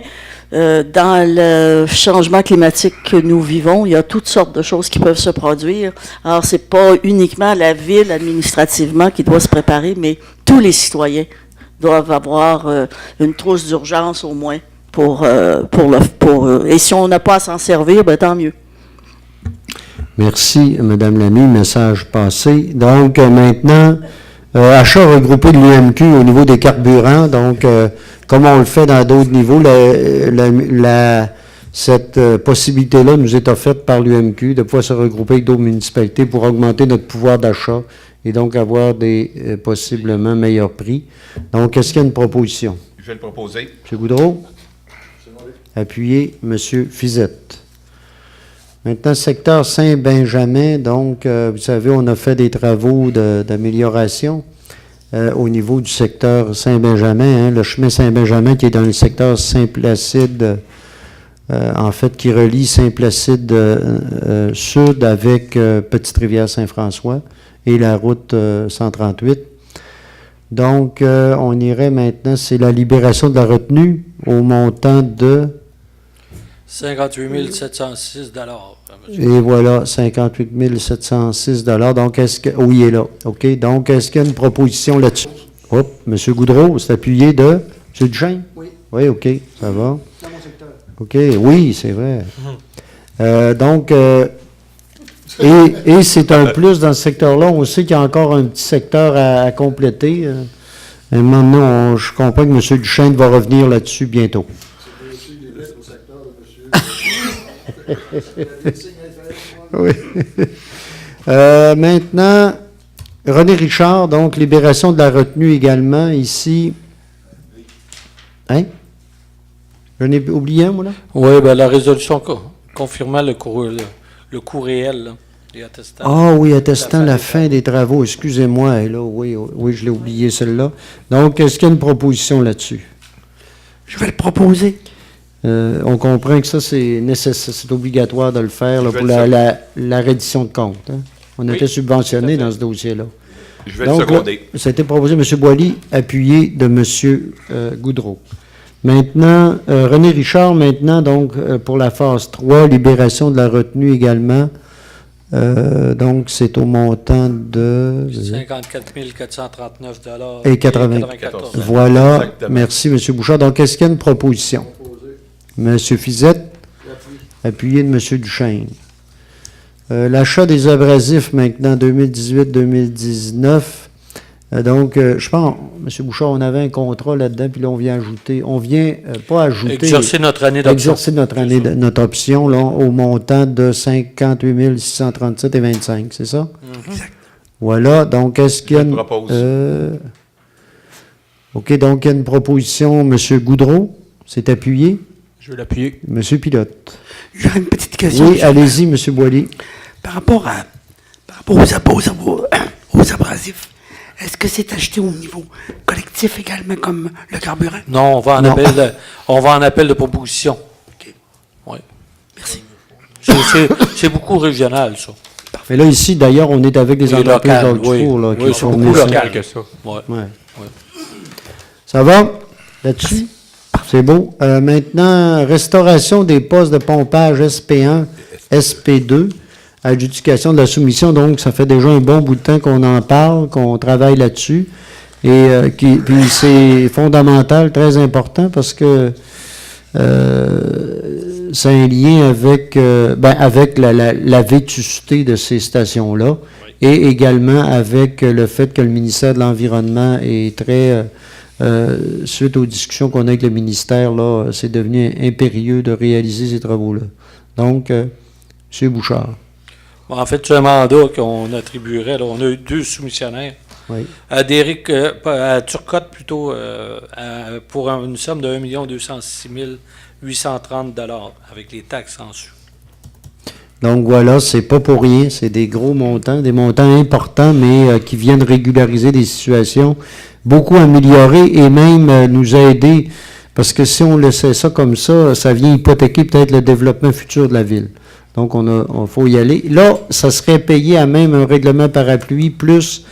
dans le changement climatique que nous vivons, il y a toutes sortes de choses qui peuvent se produire. Alors, c'est pas uniquement la ville administrativement qui doit se préparer, mais tous les citoyens doivent avoir une trousse d'urgence au moins et si on n'a pas à s'en servir, ben tant mieux. Merci, Mme Lamy. Message passé. Donc, maintenant, achat regroupé de l'UMQ au niveau des carburants. Donc, comme on le fait dans d'autres niveaux, cette possibilité-là nous est offerte par l'UMQ de pouvoir se regrouper avec d'autres municipalités pour augmenter notre pouvoir d'achat et donc avoir des possiblement meilleurs prix. Donc, est-ce qu'il y a une proposition? Je vais le proposer. M. Goudreau? Appuyé. M. Fizette. Maintenant, secteur Saint-Benjamin, donc, vous savez, on a fait des travaux d'amélioration au niveau du secteur Saint-Benjamin, le chemin Saint-Benjamin qui est dans le secteur Saint-Placide, en fait, qui relie Saint-Placide sud avec Petite-Rivière-Saint-François et la route 138. Donc, on irait maintenant, c'est la libération de la retenue au montant de... 58 706 Et voilà, 58 706 Donc, est-ce que... Oui, il est là. OK. Donc, est-ce qu'il y a une proposition là-dessus? Hop, M. Goudreau, c'est appuyé de... M. Duchesne? Oui. Oui, OK, ça va. Dans mon secteur. OK, oui, c'est vrai. Donc, et c'est un plus dans ce secteur-là. On sait qu'il y a encore un petit secteur à compléter. Maintenant, je comprends que M. Duchesne va revenir là-dessus bientôt. Oui. Maintenant, René Richard, donc libération de la retenue également ici. Hein? J'en ai oublié un, moi, là? Oui, bien, la résolution confirmant le coût réel là, et attestant. Ah oui, attestant la fin des travaux. Excusez-moi, là, oui, je l'ai oublié, celle-là. Donc, est-ce qu'il y a une proposition là-dessus? Je vais le proposer. On comprend que ça, c'est obligatoire de le faire là, pour la reddition de compte. Hein? On était subventionné dans ce dossier-là. Je vais le seconder. Ça a été proposé, M. Boilly, appuyé de M. Goudreau. Maintenant, René Richard, donc, pour la phase 3, libération de la retenue également. Donc, c'est au montant de... 54 439 et 94. Voilà. Exactement. Merci, M. Bouchard. Donc, est-ce qu'il y a une proposition? M. Fizette, appuyé de M. Duchesne. L'achat des abrasifs maintenant, 2018-2019. Donc, je pense, M. Bouchard, on avait un contrat là-dedans, puis là, on vient ajouter. On vient pas ajouter. Exercer notre année d'option. Exercer notre option là, au montant de 58 637,25, c'est ça? Exact. Voilà, donc est-ce qu'il y a Je une... propose. OK, donc il y a une proposition. M. Goudreau, c'est appuyé. Je vais l'appuyer. M. Pilote. J'aurais une petite question. Oui, allez-y, M. Boilly. Par rapport aux abrasifs, est-ce que c'est acheté au niveau collectif également comme le carburant? Non, on va en appel de proposition. OK. Oui. Merci. C'est beaucoup régional, ça. Mais là, ici, d'ailleurs, on est avec des Oui, entreprises local, hors du oui. four, là, Oui, qui c'est fournissent beaucoup ça. local. Que ça. Ouais. Ouais. Ça va là-dessus? C'est beau. Maintenant, restauration des postes de pompage SP1, SP2, adjudication de la soumission. Donc, ça fait déjà un bon bout de temps qu'on en parle, qu'on travaille là-dessus. Et puis c'est fondamental, très important, parce que c'est un lien avec, avec la vétusté de ces stations-là, et également avec le fait que le ministère de l'Environnement est très... suite aux discussions qu'on a avec le ministère, là, c'est devenu impérieux de réaliser ces travaux-là. Donc, M. Bouchard. Bon, en fait, c'est un mandat qu'on attribuerait. Là, on a eu 2 soumissionnaires. Oui. À Turcotte, plutôt, pour une somme de 1 206 830 $ avec les taxes en dessous. Donc voilà, c'est pas pour rien, c'est des gros montants, des montants importants, mais qui viennent régulariser des situations, beaucoup améliorer et même nous aider, parce que si on laissait ça comme ça, ça vient hypothéquer peut-être le développement futur de la ville. Donc on faut y aller. Là, ça serait payé à même un règlement parapluie plus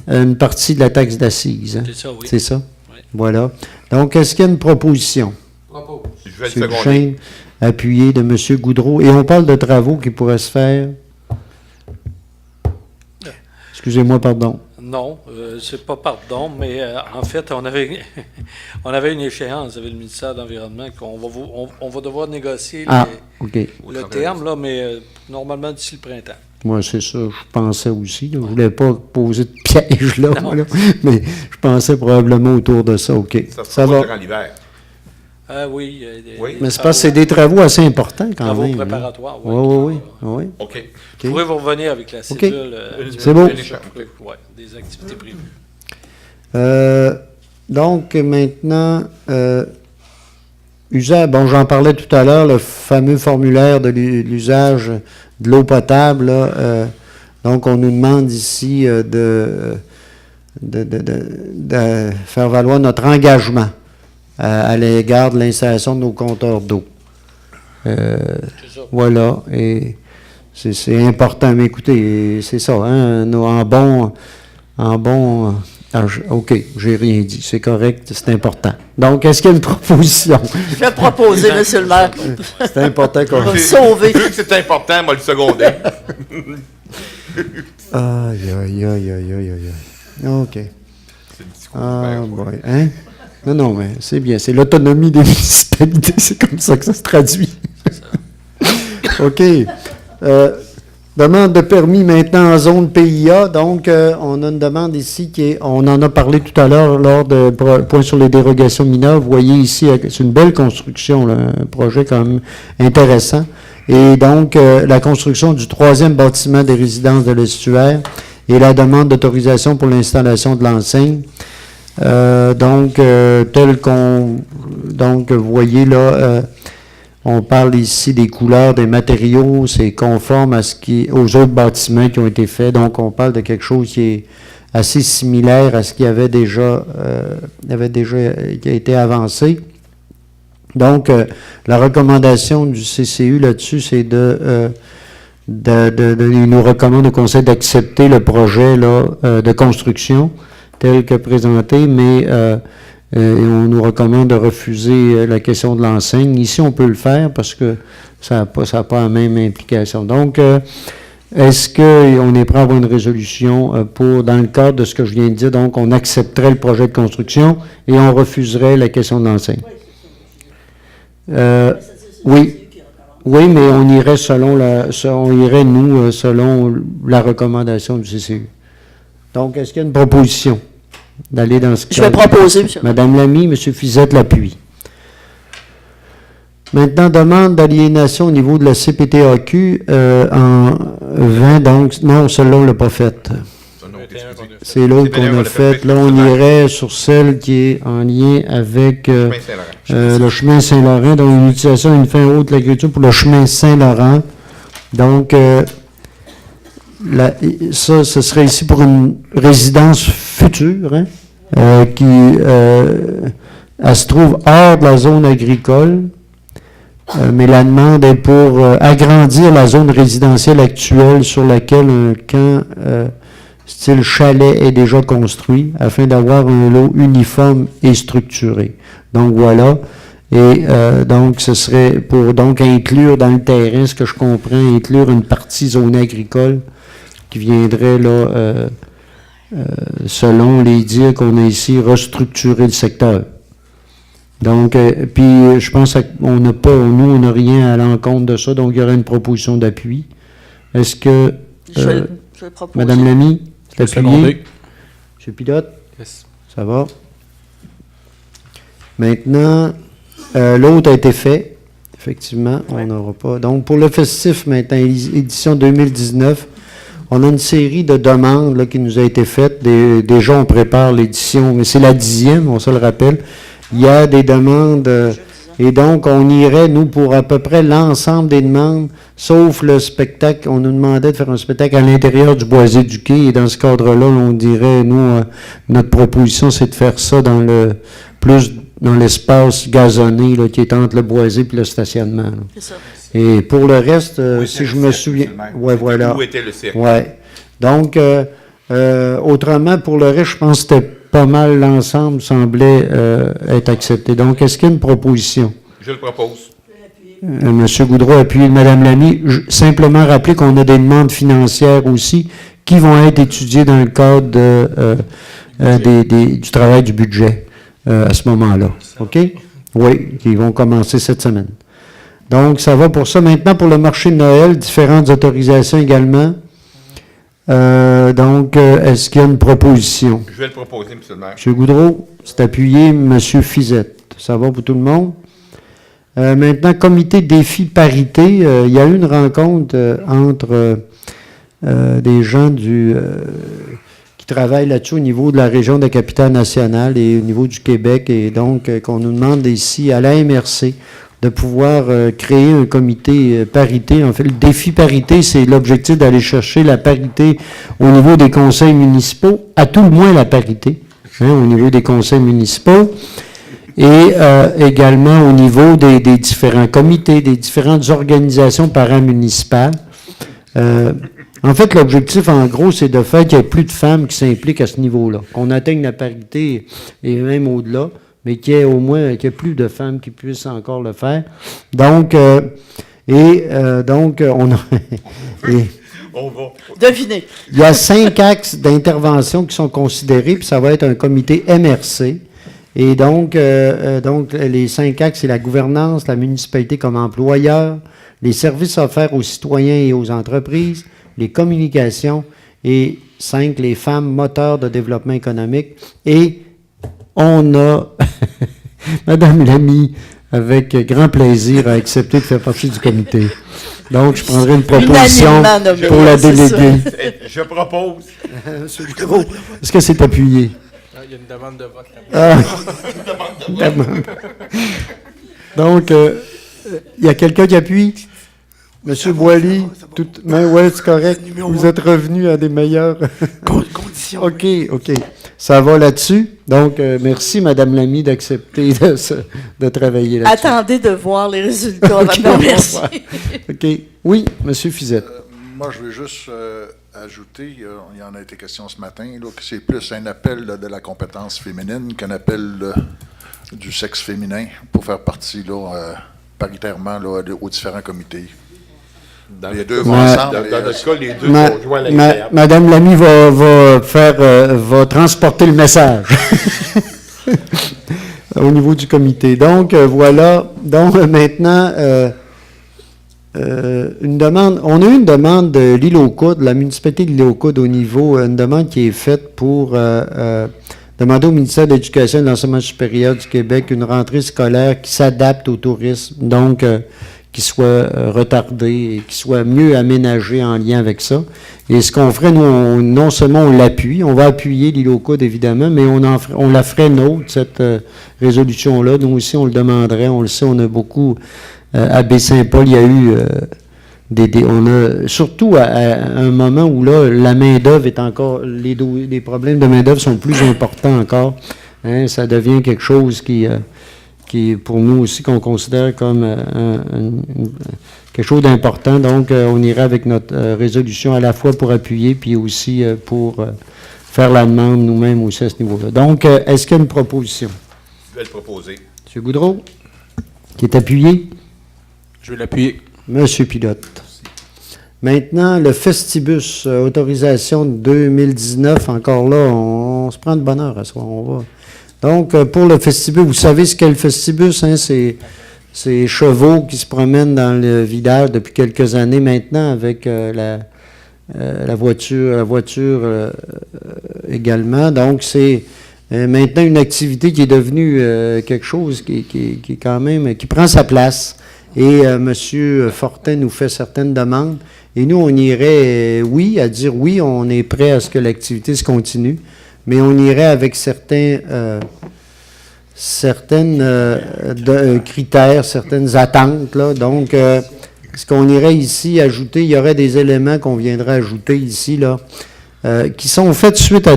une partie de la taxe d'assises. Hein? C'est ça, oui. C'est ça? Oui. Voilà. Donc, est-ce qu'il y a une proposition? Je vais M. le seconder. Duchesne, appuyé de M. Goudreau. Et on parle de travaux qui pourraient se faire. Excusez-moi, pardon. Non, c'est pas pardon, mais en fait, on avait une échéance avec le ministère de l'Environnement qu'on va devoir négocier OK. le terme, là, mais normalement d'ici le printemps. Moi, c'est ça, je pensais aussi. Là. Je ne voulais pas poser de piège, là, moi, là, mais je pensais probablement autour de ça. OK. Ça va durant l'hiver. Oui. Oui. Mais c'est parce que c'est des travaux assez importants quand travaux même. préparatoires, Oui. OK. Je pourrais vous revenir avec la cédule. C'est beau. Oui, des activités prévues. Donc, maintenant, j'en parlais tout à l'heure, le fameux formulaire de l'usage de l'eau potable. Là, donc, on nous demande ici de faire valoir notre engagement à l'égard de l'installation de nos compteurs d'eau. Voilà, et c'est important. Mais écoutez, c'est ça, hein, OK, j'ai rien dit, c'est correct, c'est important. Donc, est-ce qu'il y a une proposition? Je vais proposer, monsieur le maire. C'est important qu'on... va sauver. Vu que c'est important, moi, le seconder. Aïe. OK. C'est le discours du Ah, maire, boy. Hein? Non, mais c'est bien. C'est l'autonomie des municipalités. C'est comme ça que ça se traduit. OK. Demande de permis maintenant en zone PIA. Donc, on a une demande ici on en a parlé tout à l'heure lors de point sur les dérogations mineures. Vous voyez ici, c'est une belle construction, là, un projet quand même intéressant. Et donc, la construction du 3e bâtiment des résidences de l'estuaire et la demande d'autorisation pour l'installation de l'enseigne. Donc, vous voyez là, on parle ici des couleurs, des matériaux, c'est conforme aux autres bâtiments qui ont été faits. Donc, on parle de quelque chose qui est assez similaire à ce qui avait déjà, qui a été avancé. Donc, la recommandation du CCU là-dessus, c'est il nous recommande au Conseil d'accepter le projet là, de construction tel que présenté, mais on nous recommande de refuser la question de l'enseigne. Ici, on peut le faire parce que ça n'a pas la même implication. Donc, est-ce qu'on est prêt à avoir une résolution dans le cadre de ce que je viens de dire, donc on accepterait le projet de construction et on refuserait la question de l'enseigne? Oui, mais on irait selon la recommandation du CCU. Donc, est-ce qu'il y a une proposition d'aller dans ce cas? Je vais proposer, monsieur. Madame Lamy, M. Fizette l'appuie. Maintenant, demande d'aliénation au niveau de la CPTAQ en 20, donc, non, celle-là, on ne l'a pas faite. C'est l'autre qu'on a faite. Là, on irait sur celle qui est en lien avec le chemin Saint-Laurent, donc une utilisation d'une fin haute de l'agriculture pour le chemin Saint-Laurent. Donc, ça, ce serait ici pour une résidence future, hein, elle se trouve hors de la zone agricole, mais la demande est pour agrandir la zone résidentielle actuelle sur laquelle un camp style chalet est déjà construit, afin d'avoir un lot uniforme et structuré. Donc voilà. Et donc, ce serait pour donc inclure dans le terrain, ce que je comprends, inclure une partie zone agricole qui viendrait, là, selon les dires qu'on a ici, restructurer le secteur. Donc, puis je pense qu'on n'a pas, nous, on n'a rien à l'encontre de ça, donc il y aurait une proposition d'appui. Est-ce que, je vais proposer. Madame Lamy, c'est appuyé? Monsieur Pilote? Yes. Ça va? Maintenant, l'autre a été fait. Effectivement, on n'aura pas. Donc, pour le festif, maintenant, édition 2019, on a une série de demandes là, qui nous a été faites. Déjà, on prépare l'édition, mais c'est la 10e, on se le rappelle. Il y a des demandes, et donc on irait, nous, pour à peu près l'ensemble des demandes, sauf le spectacle. On nous demandait de faire un spectacle à l'intérieur du Boisé du Quai, et dans ce cadre-là, on dirait, nous, notre proposition, c'est de faire ça dans l'espace gazonné là, qui est entre le Boisé et le stationnement. Là. C'est ça. Et pour le reste, si je me souviens... Ouais, voilà. Où était le cirque? Ouais. Donc, autrement, pour le reste, je pense que c'était pas mal l'ensemble semblait être accepté. Donc, est-ce qu'il y a une proposition? Je le propose. M. Goudreau appuie Mme Lamy. Simplement rappeler qu'on a des demandes financières aussi qui vont être étudiées dans le cadre du travail du budget à ce moment-là. OK? Oui, qui vont commencer cette semaine. Donc, ça va pour ça. Maintenant, pour le marché de Noël, différentes autorisations également. Donc, est-ce qu'il y a une proposition? Je vais le proposer, M. le maire. M. Goudreau, c'est appuyé. M. Fizette. Ça va pour tout le monde? Maintenant, comité défi parité. Il y a eu une rencontre entre des gens qui travaillent là-dessus au niveau de la région de la Capitale-Nationale et au niveau du Québec. Et donc, qu'on nous demande ici, à la MRC, de pouvoir créer un comité parité. En fait, le défi parité, c'est l'objectif d'aller chercher la parité au niveau des conseils municipaux, à tout le moins la parité, hein, au niveau des conseils municipaux, et également au niveau des différents comités, des différentes organisations paramunicipales. En fait, l'objectif, en gros, c'est de faire qu'il y ait plus de femmes qui s'impliquent à ce niveau-là, qu'on atteigne la parité et même au-delà, mais qu'il y ait au moins plus de femmes qui puissent encore le faire. Donc, on a... On va. Devinez. Il y a 5 axes d'intervention qui sont considérés, puis ça va être un comité MRC. Et donc les 5 axes, c'est la gouvernance, la municipalité comme employeur, les services offerts aux citoyens et aux entreprises, les communications, et 5, les femmes moteurs de développement économique. Et on a Madame Lamy, avec grand plaisir, a accepté de faire partie du comité. Donc, je prendrai une proposition pour la déléguer. Je propose. Monsieur Legault, est-ce que c'est appuyé? Il y a une demande de vote. Donc, il y a quelqu'un qui appuie? Monsieur Boily, oui, c'est correct. Vous êtes revenu à des meilleures conditions. OK. Ça va là-dessus. Donc, merci, Mme Lamy, d'accepter de travailler là-dessus. Attendez de voir les résultats. Merci. OK. Oui, M. Fizette. Moi, je veux juste ajouter, il y en a été question ce matin, là, que c'est plus un appel là, de la compétence féminine qu'un appel du sexe féminin pour faire partie là, paritairement là, aux différents comités. Les deux vont ensemble. Dans notre cas, les deux vont jouer à l'agréable. Madame Lamy va transporter le message au niveau du comité. Donc, voilà. Donc, maintenant, une demande. On a eu une demande de l'île aux Coudes, de la municipalité de l'île aux Coudes au niveau, une demande qui est faite pour demander au ministère de l'Éducation et de l'Enseignement supérieur du Québec une rentrée scolaire qui s'adapte au tourisme. Donc, qui soit retardé et qui soit mieux aménagé en lien avec ça. Et ce qu'on ferait, nous, non seulement on l'appuie, on va appuyer l'ILOCODE évidemment, mais on la ferait nôtre, cette résolution-là. Nous aussi, on le demanderait, on le sait, on a beaucoup, à Baie-Saint-Paul, il y a eu on a, surtout à un moment où là, la main-d'œuvre est encore, les problèmes de main-d'œuvre sont plus importants encore. Hein, ça devient quelque chose qui est pour nous aussi qu'on considère comme quelque chose d'important. Donc, on ira avec notre résolution à la fois pour appuyer, puis aussi pour faire la demande nous-mêmes aussi à ce niveau-là. Donc, est-ce qu'il y a une proposition? Je vais le proposer. M. Goudreau, qui est appuyé? Je vais l'appuyer. Monsieur Pilote. Maintenant, le Festibus, autorisation de 2019, encore là, on se prend de bonheur à ce moment. On va. Donc, pour le Festibus, vous savez ce qu'est le Festibus, hein? C'est ces chevaux qui se promènent dans le village depuis quelques années maintenant avec la voiture également. Donc, c'est maintenant une activité qui est devenue quelque chose qui est quand même, qui prend sa place. Et M. Fortin nous fait certaines demandes. Et nous, on irait, à dire oui, on est prêt à ce que l'activité se continue, mais on irait avec certains critères, certaines attentes. Là. Donc, ce qu'on irait ici ajouter, il y aurait des éléments qu'on viendrait ajouter ici, là, qui sont faits suite à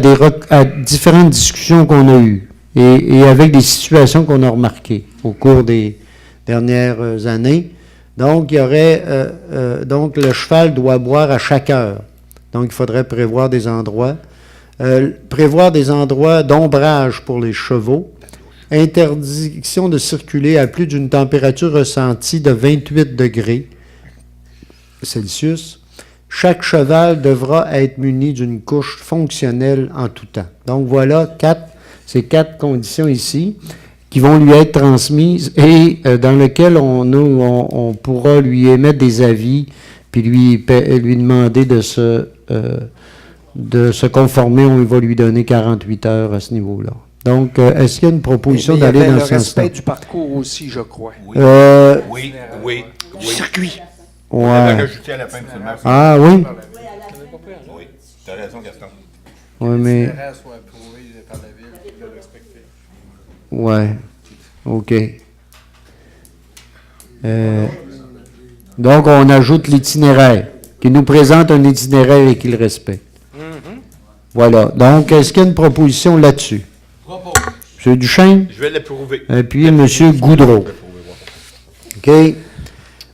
différentes discussions qu'on a eues et avec des situations qu'on a remarquées au cours des dernières années. Donc, il y aurait, donc le cheval doit boire à chaque heure. Donc, il faudrait prévoir des endroits d'ombrage pour les chevaux, interdiction de circuler à plus d'une température ressentie de 28 degrés Celsius. Chaque cheval devra être muni d'une couche fonctionnelle en tout temps. Donc, voilà ces quatre conditions ici qui vont lui être transmises et dans lesquelles on pourra lui émettre des avis puis lui demander de se conformer. On va lui donner 48 heures à ce niveau-là. Donc, est-ce qu'il y a une proposition d'aller dans ce sens-là? Le respect du parcours aussi, je crois. Oui. Du circuit. On va rajouter à la fin de ce match. Ah oui? Oui, tu as raison, Gaston. Oui, mais... soit approuvé par la ville, de le respecter. Ouais, OK. Donc, on ajoute l'itinéraire, qui nous présente un itinéraire et qu'il respecte. Voilà. Donc, est-ce qu'il y a une proposition là-dessus? M. Duchesne? Je vais l'approuver. Et puis, M. Goudreau. OK.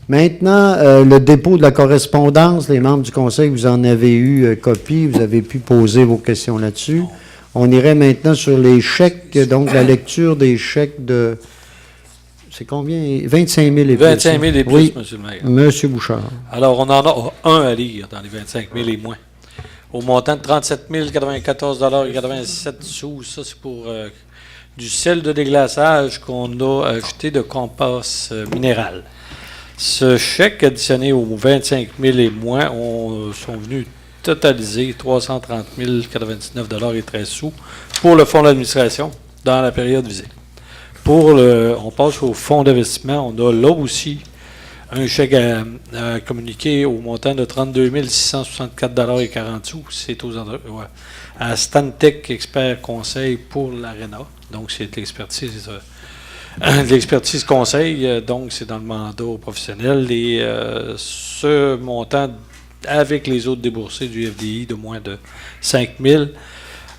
Maintenant, le dépôt de la correspondance, les membres du Conseil, vous en avez eu copie, vous avez pu poser vos questions là-dessus. On irait maintenant sur les chèques, donc la lecture des chèques de... C'est combien? 25 000 et plus. 25 000 et plus, oui, M. le maire. M. Bouchard. Alors, on en a un à lire dans les 25 000 et moins. Au montant de 37 094,87 $. Ça, c'est pour du sel de déglaçage qu'on a acheté de compost minéral. Ce chèque additionné aux 25 000 et moins sont venus totaliser 330 099,13 $ pour le fonds d'administration dans la période visée. On passe au fonds d'investissement. On a là aussi un chèque à communiquer au montant de 32 664,40 $. C'est à Stantec Expert Conseil pour l'ARENA. Donc, c'est de l'expertise conseil. Donc, c'est dans le mandat professionnel. Et ce montant, avec les autres déboursés du FDI de moins de 5 000,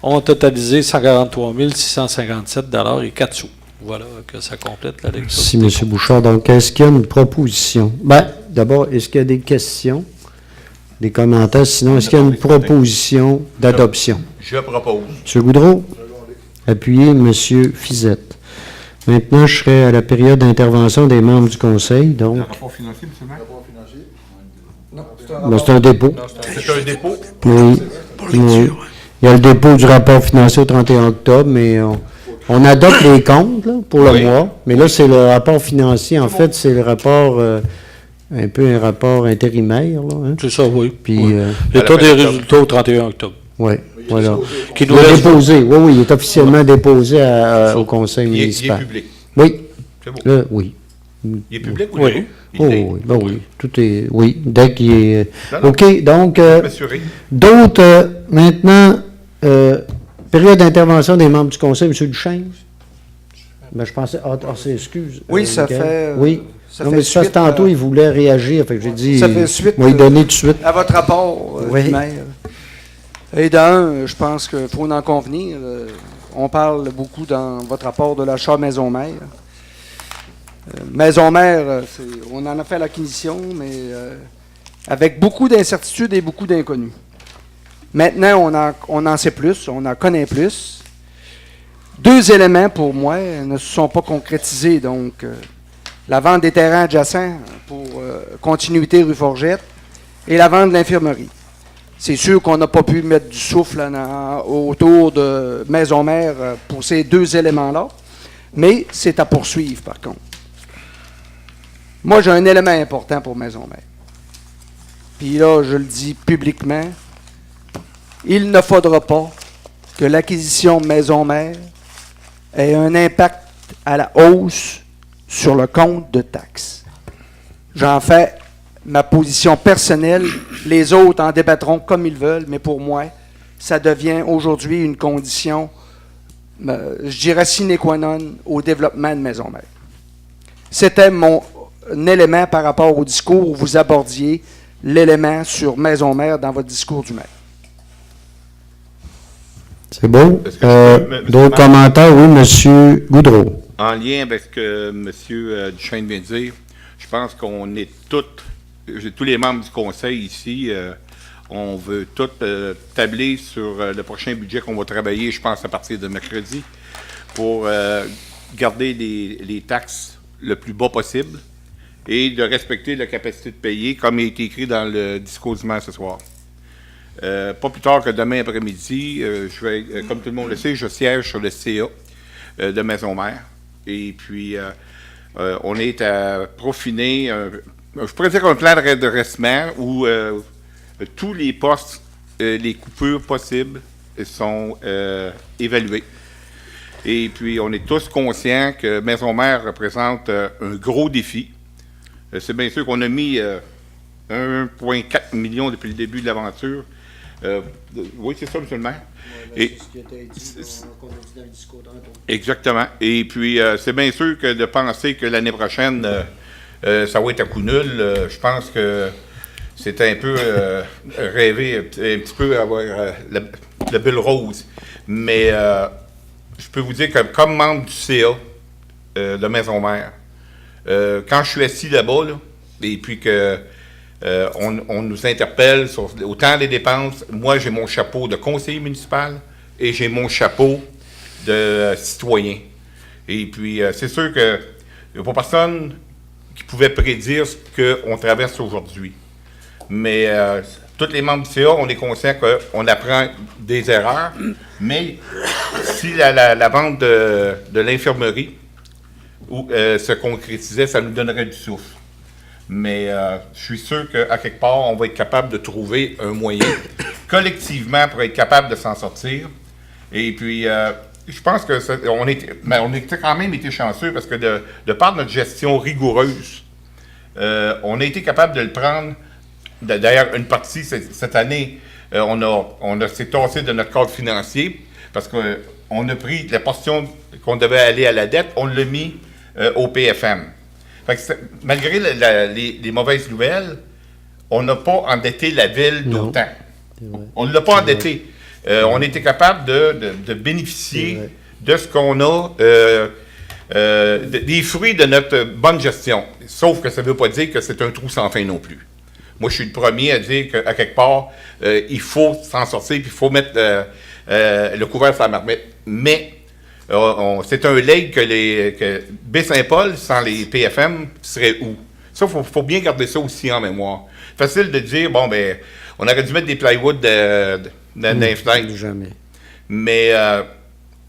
ont totalisé 143 657,04 $. Voilà que ça complète la lecture. Merci, M. Bouchard. Donc, est-ce qu'il y a une proposition? Bien, d'abord, est-ce qu'il y a des questions, des commentaires? Sinon, est-ce qu'il y a une proposition d'adoption? Je propose. M. Goudreau? Appuyé, M. Fizette. Maintenant, je serai à la période d'intervention des membres du Conseil. Donc, Un rapport financier, M. le maire? c'est un dépôt. C'est un dépôt? Oui. Oui. Il y a le dépôt du rapport financier au 31 octobre, mais on adopte les comptes là, pour le mois. Mais là, c'est le rapport financier. En fait, c'est le rapport, un peu un rapport intérimaire. Là, hein. C'est ça, oui. Puis, l'état des résultats au 31 octobre. Oui, voilà. Qui Il nous est reste- déposé. Oui, il est officiellement déposé au Conseil Il est municipal. public. Oui. C'est beau. Là, oui. Il est public ou Oui. Oh, oui, ben oui, tout est... Oui, dès qu'il est... Non, non. OK, donc, M'assurer. d'autres, maintenant, période d'intervention des membres du conseil, M. Duchesne? Ben, je pensais... excuse. Oui, ça Michael. fait... Oui. Ça Non, fait mais ça, suite, tantôt, il voulait réagir, fait que j'ai dit... ça fait suite, On va lui donner tout de suite. à votre rapport Oui. du maire. Et d'un, je pense qu'il faut en convenir. On parle beaucoup dans votre rapport de l'achat maison-mère. Maison-mère, on en a fait l'acquisition, mais avec beaucoup d'incertitudes et beaucoup d'inconnus. Maintenant, on en sait plus, on en connaît plus. Deux éléments, pour moi, ne se sont pas concrétisés. Donc, la vente des terrains adjacents pour continuité rue Forgette et la vente de l'infirmerie. C'est sûr qu'on n'a pas pu mettre du souffle autour de Maison-Mère pour ces deux éléments-là, mais c'est à poursuivre, par contre. Moi, j'ai un élément important pour Maison-Mère. Puis là, je le dis publiquement, il ne faudra pas que l'acquisition Maison-Mère ait un impact à la hausse sur le compte de taxes. J'en fais ma position personnelle. Les autres en débattront comme ils veulent, mais pour moi, ça devient aujourd'hui une condition, je dirais sine qua non, au développement de Maison-Mère. C'était mon élément par rapport au discours où vous abordiez l'élément sur Maison-Mère dans votre discours du maire. C'est bon. Est-ce que je peux- D'autres commentaires? Oui, M. Goudreau. En lien avec ce que M. Duchesne vient de dire, je pense qu'on est tous les membres du conseil ici, on veut tous tabler sur le prochain budget qu'on va travailler, je pense, à partir de mercredi, pour garder les taxes le plus bas possible et de respecter la capacité de payer, comme il a été écrit dans le discours du maire ce soir. Pas plus tard que demain après-midi, je vais, comme tout le monde le sait, je siège sur le CA de Maison-Mère. Et puis, on est à profiner, je pourrais dire un plan de redressement où tous les postes, les coupures possibles sont évalués. Et puis, on est tous conscients que Maison-Mère représente un gros défi. C'est bien sûr qu'on a mis 1,4 million depuis le début de l'aventure. Oui, c'est ça, M. le maire. Et, exactement. Et puis, c'est bien sûr que de penser que l'année prochaine, ça va être à coup nul, je pense que c'est un peu rêver, un petit peu avoir la bulle rose. Mais je peux vous dire que comme membre du CA de Maison-Mère, quand je suis assis là-bas, là, et puis que on nous interpelle sur autant les dépenses. Moi, j'ai mon chapeau de conseiller municipal et j'ai mon chapeau de citoyen. Et puis, c'est sûr qu'il n'y a pas personne qui pouvait prédire ce qu'on traverse aujourd'hui. Mais tous les membres du CA, on est conscients qu'on apprend des erreurs. Mais si la vente de l'infirmerie se concrétisait, ça nous donnerait du souffle. Mais je suis sûr qu'à quelque part, on va être capable de trouver un moyen collectivement pour être capable de s'en sortir. Et puis, je pense que on était quand même été chanceux parce que de par notre gestion rigoureuse, on a été capable de le prendre. D'ailleurs, une partie cette année, on s'est tassé de notre cadre financier parce qu'on a pris la portion qu'on devait aller à la dette, on l'a mis au PFM. Fait que malgré les mauvaises nouvelles, on n'a pas endetté la ville d'autant. On ne l'a pas endetté. On était capable de bénéficier de ce qu'on a, des fruits de notre bonne gestion. Sauf que ça ne veut pas dire que c'est un trou sans fin non plus. Moi, je suis le premier à dire qu'à quelque part, il faut s'en sortir, puis il faut mettre le couvert sur la marmite. Mais c'est un leg que Baie-Saint-Paul, sans les PFM, serait où? Ça, il faut bien garder ça aussi en mémoire. Facile de dire, bon, ben, on aurait dû mettre des plywood dans les fenêtres. Jamais. Mais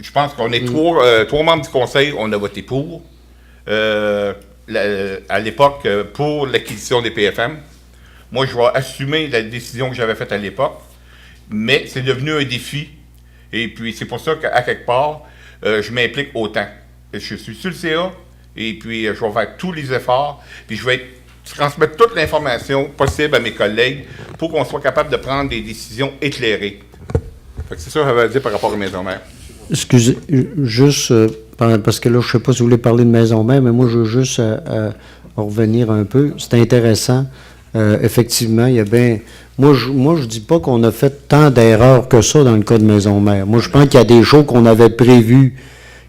je pense qu'on est trois membres du conseil, on a voté pour, à l'époque, pour l'acquisition des PFM. Moi, je vais assumer la décision que j'avais faite à l'époque, mais c'est devenu un défi. Et puis, c'est pour ça qu'à quelque part, je m'implique autant. Je suis sur le CA Et puis, je vais faire tous les efforts. Puis, je vais transmettre toute l'information possible à mes collègues pour qu'on soit capable de prendre des décisions éclairées. Fait que c'est ça que ça veut dire par rapport aux maisons mères. Excusez, juste, parce que là, je ne sais pas si vous voulez parler de maison mère, mais moi, je veux juste revenir un peu. C'est intéressant. Effectivement, il y a bien... Moi, je dis pas qu'on a fait tant d'erreurs que ça dans le cas de maison mère. Moi, je pense qu'il y a des choses qu'on avait prévues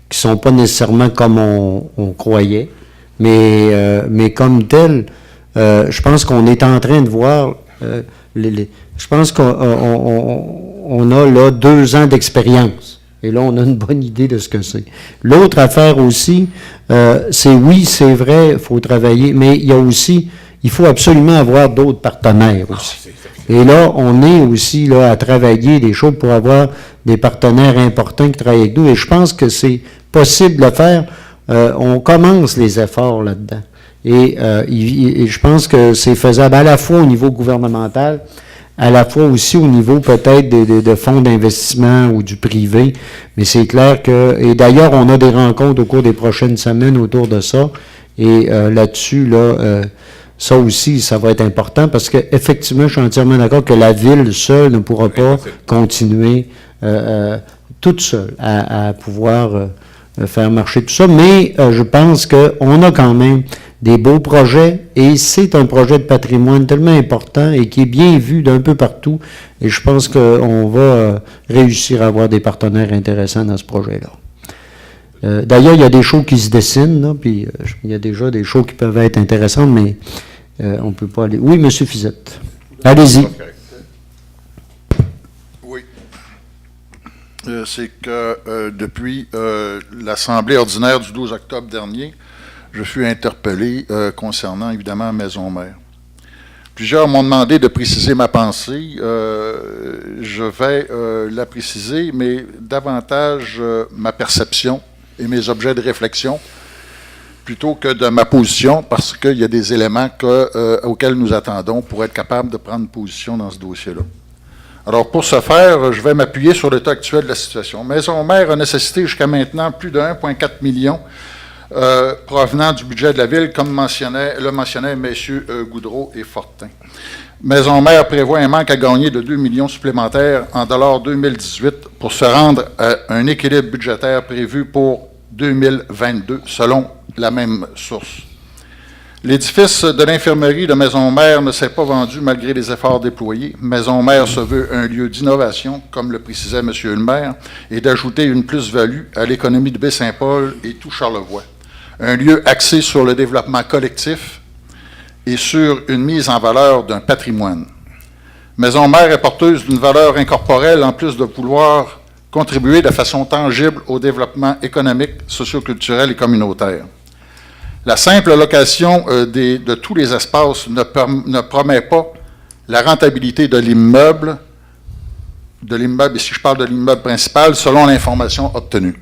qui sont pas nécessairement comme on croyait. Mais comme tel, je pense qu'on est en train de voir... je pense qu'on a là 2 ans d'expérience. Et là, on a une bonne idée de ce que c'est. L'autre affaire aussi, c'est vrai, il faut travailler, mais il y a aussi, il faut absolument avoir d'autres partenaires aussi. Et là, on est aussi là à travailler des choses pour avoir des partenaires importants qui travaillent avec nous. Et je pense que c'est possible de le faire. On commence les efforts là-dedans. Et je pense que c'est faisable à la fois au niveau gouvernemental, à la fois aussi au niveau peut-être de fonds d'investissement ou du privé. Mais c'est clair que... Et d'ailleurs, on a des rencontres au cours des prochaines semaines autour de ça. Et là-dessus, ça aussi, ça va être important parce qu'effectivement, je suis entièrement d'accord que la ville seule ne pourra pas continuer toute seule à pouvoir faire marcher tout ça. Mais je pense qu'on a quand même des beaux projets et c'est un projet de patrimoine tellement important et qui est bien vu d'un peu partout. Et je pense qu'on va réussir à avoir des partenaires intéressants dans ce projet-là. D'ailleurs, il y a des choses qui se dessinent, là, puis il y a déjà des choses qui peuvent être intéressantes, mais on ne peut pas aller... Oui, M. Fizette. Allez-y. Oui. C'est que depuis l'Assemblée ordinaire du 12 octobre dernier, je fus interpellé concernant, évidemment, Maison Mère. Plusieurs m'ont demandé de préciser ma pensée. Je vais la préciser, mais davantage ma perception et mes objets de réflexion, plutôt que de ma position, parce qu'il y a des éléments auxquels nous attendons pour être capable de prendre position dans ce dossier-là. Alors, pour ce faire, je vais m'appuyer sur l'état actuel de la situation. Maison Mère a nécessité jusqu'à maintenant plus de 1,4 million provenant du budget de la Ville, comme le mentionnaient M. Goudreau et Fortin. Maison Mère prévoit un manque à gagner de 2 millions supplémentaires en dollars 2018 pour se rendre à un équilibre budgétaire prévu pour 2022, selon la même source. L'édifice de l'infirmerie de Maison Mère ne s'est pas vendu malgré les efforts déployés. Maison Mère se veut un lieu d'innovation, comme le précisait M. le maire, et d'ajouter une plus-value à l'économie de Baie-Saint-Paul et tout Charlevoix. Un lieu axé sur le développement collectif et sur une mise en valeur d'un patrimoine. Maison Mère est porteuse d'une valeur incorporelle en plus de vouloir contribuer de façon tangible au développement économique, socioculturel et communautaire. La simple location de tous les espaces ne promet pas la rentabilité de l'immeuble, et si je parle de l'immeuble principal, selon l'information obtenue.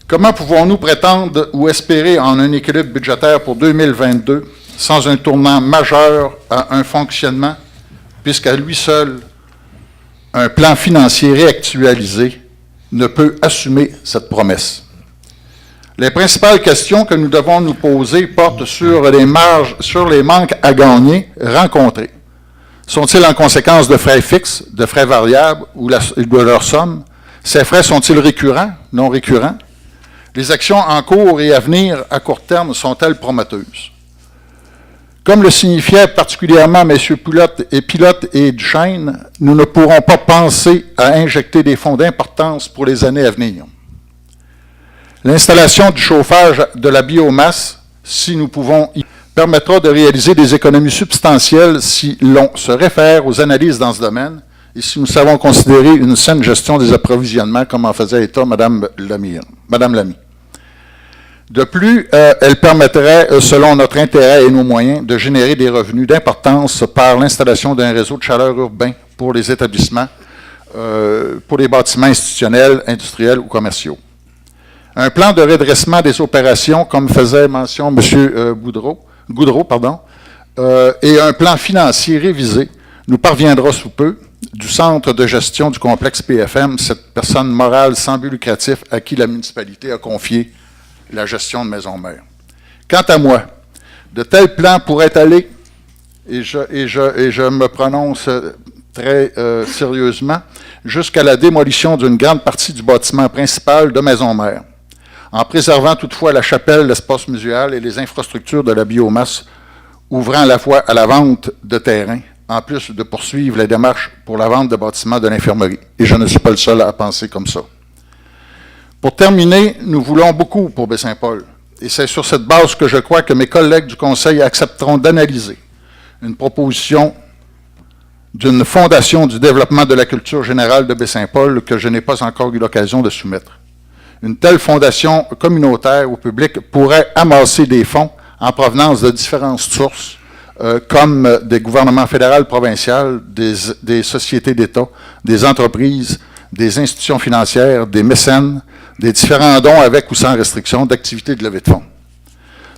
Comment pouvons-nous prétendre ou espérer en un équilibre budgétaire pour 2022 sans un tournant majeur à un fonctionnement, puisqu'à lui seul, un plan financier réactualisé ne peut assumer cette promesse? Les principales questions que nous devons nous poser portent sur les manques à gagner rencontrés. Sont-ils en conséquence de frais fixes, de frais variables ou de leur somme? Ces frais sont-ils récurrents, non récurrents? Les actions en cours et à venir à court terme sont-elles prometteuses? Comme le signifiaient particulièrement M. Pilote et Duchesne, nous ne pourrons pas penser à injecter des fonds d'importance pour les années à venir. L'installation du chauffage de la biomasse, si nous pouvons y permettra de réaliser des économies substantielles si l'on se réfère aux analyses dans ce domaine et si nous savons considérer une saine gestion des approvisionnements comme en faisait état Mme Lamy. De plus, elle permettrait, selon notre intérêt et nos moyens, de générer des revenus d'importance par l'installation d'un réseau de chaleur urbain pour les établissements, pour les bâtiments institutionnels, industriels ou commerciaux. Un plan de redressement des opérations, comme faisait mention M. Goudreau, et un plan financier révisé nous parviendra sous peu du centre de gestion du complexe PFM, cette personne morale sans but lucratif à qui la municipalité a confié la gestion de maison mère. Quant à moi, de tels plans pourraient aller, et je me prononce très sérieusement, jusqu'à la démolition d'une grande partie du bâtiment principal de maison mère, en préservant toutefois la chapelle, l'espace muséal et les infrastructures de la biomasse, ouvrant la voie à la vente de terrain, en plus de poursuivre les démarches pour la vente de bâtiments de l'infirmerie. Et je ne suis pas le seul à penser comme ça. Pour terminer, nous voulons beaucoup pour Baie-Saint-Paul. Et c'est sur cette base que je crois que mes collègues du Conseil accepteront d'analyser une proposition d'une fondation du développement de la culture générale de Baie-Saint-Paul que je n'ai pas encore eu l'occasion de soumettre. Une telle fondation communautaire au public pourrait amasser des fonds en provenance de différentes sources, comme des gouvernements fédéraux, provinciaux, des sociétés d'État, des entreprises, des institutions financières, des mécènes, des différents dons avec ou sans restriction d'activités de levée de fonds.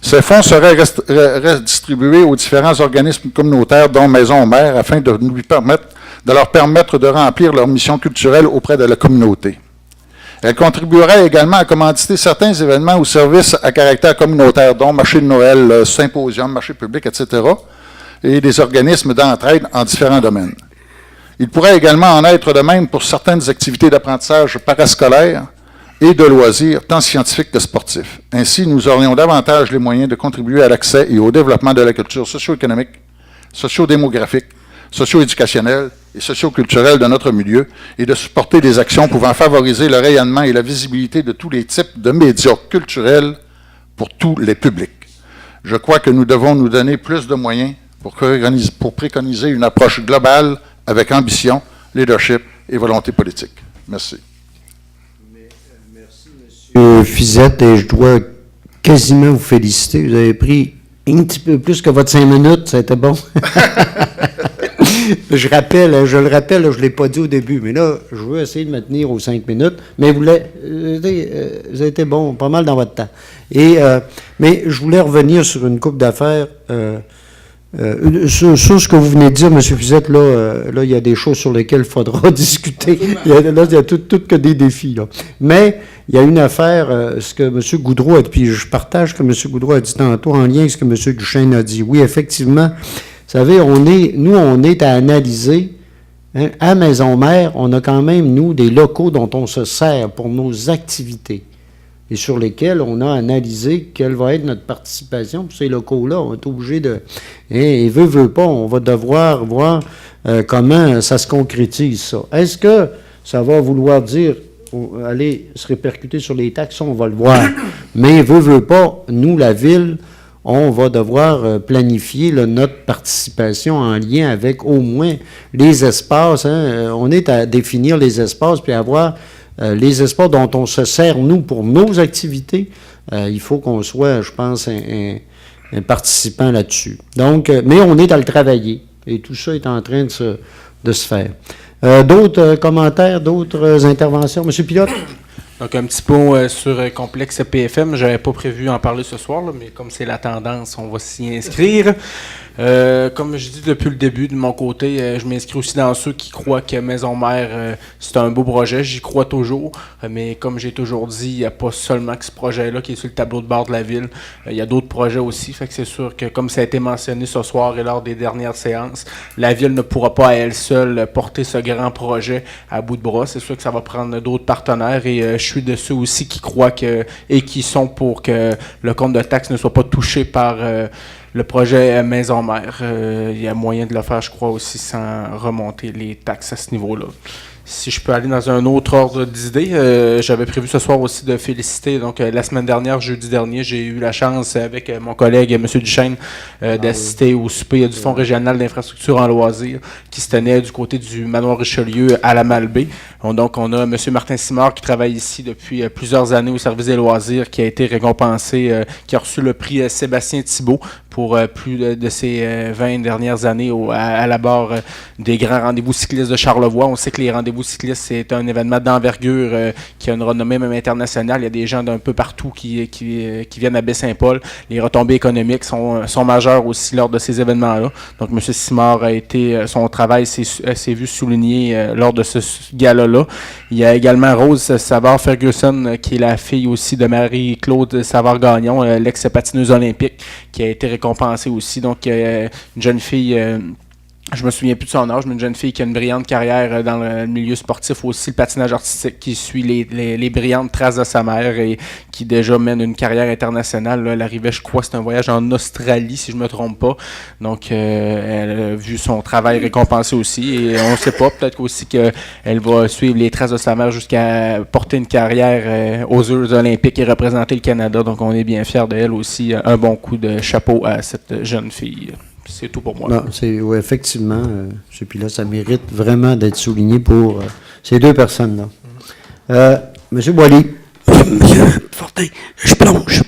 Ces fonds seraient redistribués aux différents organismes communautaires, dont Maison Mère, afin de leur permettre de remplir leur mission culturelle auprès de la communauté. Elle contribuerait également à commanditer certains événements ou services à caractère communautaire, dont marché de Noël, symposium, marché public, etc., et des organismes d'entraide en différents domaines. Il pourrait également en être de même pour certaines activités d'apprentissage parascolaires et de loisirs, tant scientifiques que sportifs. Ainsi, nous aurions davantage les moyens de contribuer à l'accès et au développement de la culture socio-économique, socio-démographique, socio-éducationnelle et socio-culturelle de notre milieu et de supporter des actions pouvant favoriser le rayonnement et la visibilité de tous les types de médias culturels pour tous les publics. Je crois que nous devons nous donner plus de moyens pour préconiser une approche globale avec ambition, leadership et volonté politique. Merci. Merci, M. Fizette, et je dois quasiment vous féliciter. Vous avez pris un petit peu plus que votre 5 minutes, ça a été bon. Je le rappelle, je ne l'ai pas dit au début, mais là, je veux essayer de me tenir aux 5 minutes, mais vous avez été bon, pas mal dans votre temps. Mais je voulais revenir sur une couple d'affaires. Sur ce que vous venez de dire, M. Fizette, là, il y a des choses sur lesquelles il faudra discuter. Il y a tout que des défis. Là. Mais il y a une affaire, ce que M. Goudreau a dit, puis je partage ce que M. Goudreau a dit tantôt en lien avec ce que M. Duchesne a dit. Oui, effectivement, vous savez, on est à analyser. Hein, à Maison-Mère, on a quand même, nous, des locaux dont on se sert pour nos activités et sur lesquels on a analysé quelle va être notre participation pour ces locaux-là. On est obligé de... Et veut pas, on va devoir voir comment ça se concrétise, ça. Est-ce que ça va vouloir dire aller se répercuter sur les taxes? Ça, on va le voir. Mais veut pas, nous, la Ville, on va devoir planifier là, notre participation en lien avec au moins les espaces. Hein. On est à définir les espaces puis avoir les espaces dont on se sert, nous, pour nos activités. Il faut qu'on soit, je pense, un participant là-dessus. Donc, mais on est à le travailler. Et tout ça est en train de se faire. D'autres commentaires, d'autres interventions? Monsieur Pilote? Donc, un petit mot sur Complexe PFM. Je n'avais pas prévu en parler ce soir, là, mais comme c'est la tendance, on va s'y inscrire. Comme je dis depuis le début, de mon côté, je m'inscris aussi dans ceux qui croient que Maison Mère, c'est un beau projet. J'y crois toujours. Mais comme j'ai toujours dit, il n'y a pas seulement que ce projet-là qui est sur le tableau de bord de la Ville. Il y a d'autres projets aussi. Fait que c'est sûr que, comme ça a été mentionné ce soir et lors des dernières séances, la Ville ne pourra pas à elle seule porter ce grand projet à bout de bras. C'est sûr que ça va prendre d'autres partenaires et je suis de ceux aussi qui croient et qui sont pour que le compte de taxes ne soit pas touché par le projet Maison Mère. Il y a moyen de le faire, je crois, aussi sans remonter les taxes à ce niveau-là. Si je peux aller dans un autre ordre d'idées, j'avais prévu ce soir aussi de féliciter. Donc, la semaine dernière, jeudi dernier, j'ai eu la chance avec mon collègue, M. Duchesne, d'assister au souper du Fonds régional d'infrastructure en loisirs qui se tenait du côté du Manoir Richelieu à la Malbaie. Donc, on a M. Martin Simard qui travaille ici depuis plusieurs années au service des loisirs, qui a été récompensé, qui a reçu le prix Sébastien Thibault pour plus de ces 20 dernières années à la barre des grands rendez-vous cyclistes de Charlevoix. On sait que les rendez-vous cyclistes, c'est un événement d'envergure qui a une renommée même internationale. Il y a des gens d'un peu partout qui viennent à Baie-Saint-Paul. Les retombées économiques sont majeures aussi lors de ces événements-là. Donc, M. Simard son travail s'est vu souligné lors de ce gala-là. Il y a également Rose Savard-Ferguson, qui est la fille aussi de Marie-Claude Savard-Gagnon, l'ex-patineuse olympique, qui a été récompensée aussi. Donc, une jeune fille... je me souviens plus de son âge, mais une jeune fille qui a une brillante carrière dans le milieu sportif aussi, le patinage artistique, qui suit les brillantes traces de sa mère et qui déjà mène une carrière internationale. Là, elle arrivait, je crois, c'est un voyage en Australie, si je ne me trompe pas. Donc, elle a vu son travail récompensé aussi. Et on ne sait pas, peut-être aussi qu'elle va suivre les traces de sa mère jusqu'à porter une carrière aux Jeux olympiques et représenter le Canada. Donc, on est bien fiers d'elle aussi. Un bon coup de chapeau à cette jeune fille. C'est tout pour moi. Oui, effectivement, ce puis-là, ça mérite vraiment d'être souligné pour ces deux personnes-là. Monsieur Boily. Monsieur Fortin, je plonge.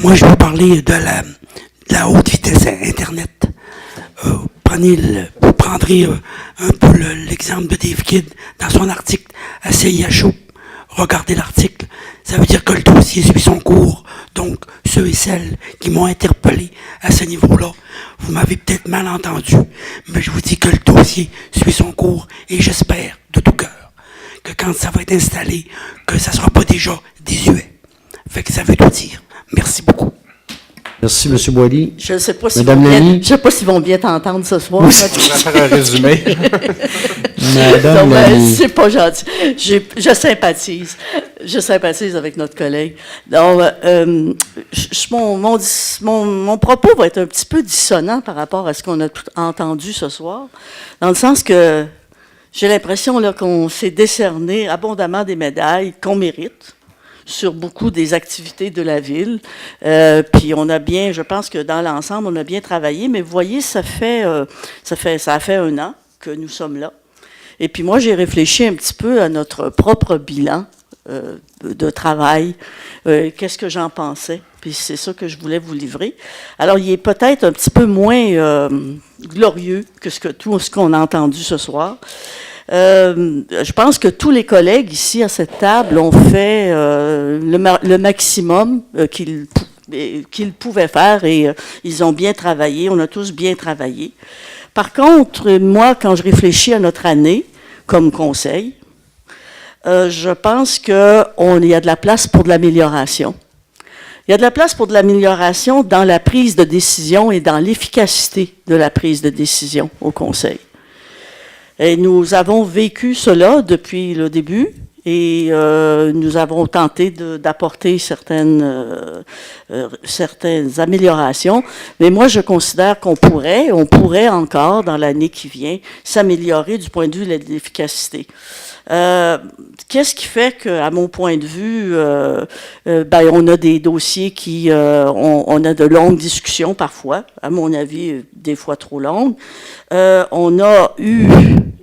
Moi, je veux parler de la haute vitesse Internet. Vous prendrez un peu l'exemple de Dave Kidd dans son article à CIHO. Regardez l'article. Ça veut dire que le dossier suit son cours. Donc, ceux et celles qui m'ont interpellé à ce niveau-là, vous m'avez peut-être mal entendu, mais je vous dis que le dossier suit son cours et j'espère de tout cœur que quand ça va être installé, que ça ne sera pas déjà désuet. Fait que ça veut tout dire. Merci beaucoup. Merci, M. Boily. Je ne sais pas s'ils vont bien t'entendre ce soir. On va faire un résumé. Madame Lamy. C'est pas gentil. Je sympathise. Je sympathise avec notre collègue. Donc, mon propos va être un petit peu dissonant par rapport à ce qu'on a entendu ce soir, dans le sens que j'ai l'impression là, qu'on s'est décerné abondamment des médailles qu'on mérite sur beaucoup des activités de la ville. Puis on a bien, je pense que dans l'ensemble, on a bien travaillé, mais vous voyez, ça a fait 1 an que nous sommes là. Et puis moi, j'ai réfléchi un petit peu à notre propre bilan de travail. Qu'est-ce que j'en pensais? Puis c'est ça que je voulais vous livrer. Alors, il est peut-être un petit peu moins glorieux que tout ce qu'on a entendu ce soir. Je pense que tous les collègues ici à cette table ont fait le maximum qu'ils pouvaient faire et ils ont bien travaillé. On a tous bien travaillé. Par contre, moi, quand je réfléchis à notre année comme conseil, je pense qu'il y a de la place pour de l'amélioration. Il y a de la place pour de l'amélioration dans la prise de décision et dans l'efficacité de la prise de décision au conseil. Et nous avons vécu cela depuis le début et nous avons tenté d'apporter certaines améliorations. Mais moi, je considère on pourrait encore, dans l'année qui vient, s'améliorer du point de vue de l'efficacité. Qu'est-ce qui fait qu'à mon point de vue, on a des dossiers on a de longues discussions parfois, à mon avis, des fois trop longues. On a eu,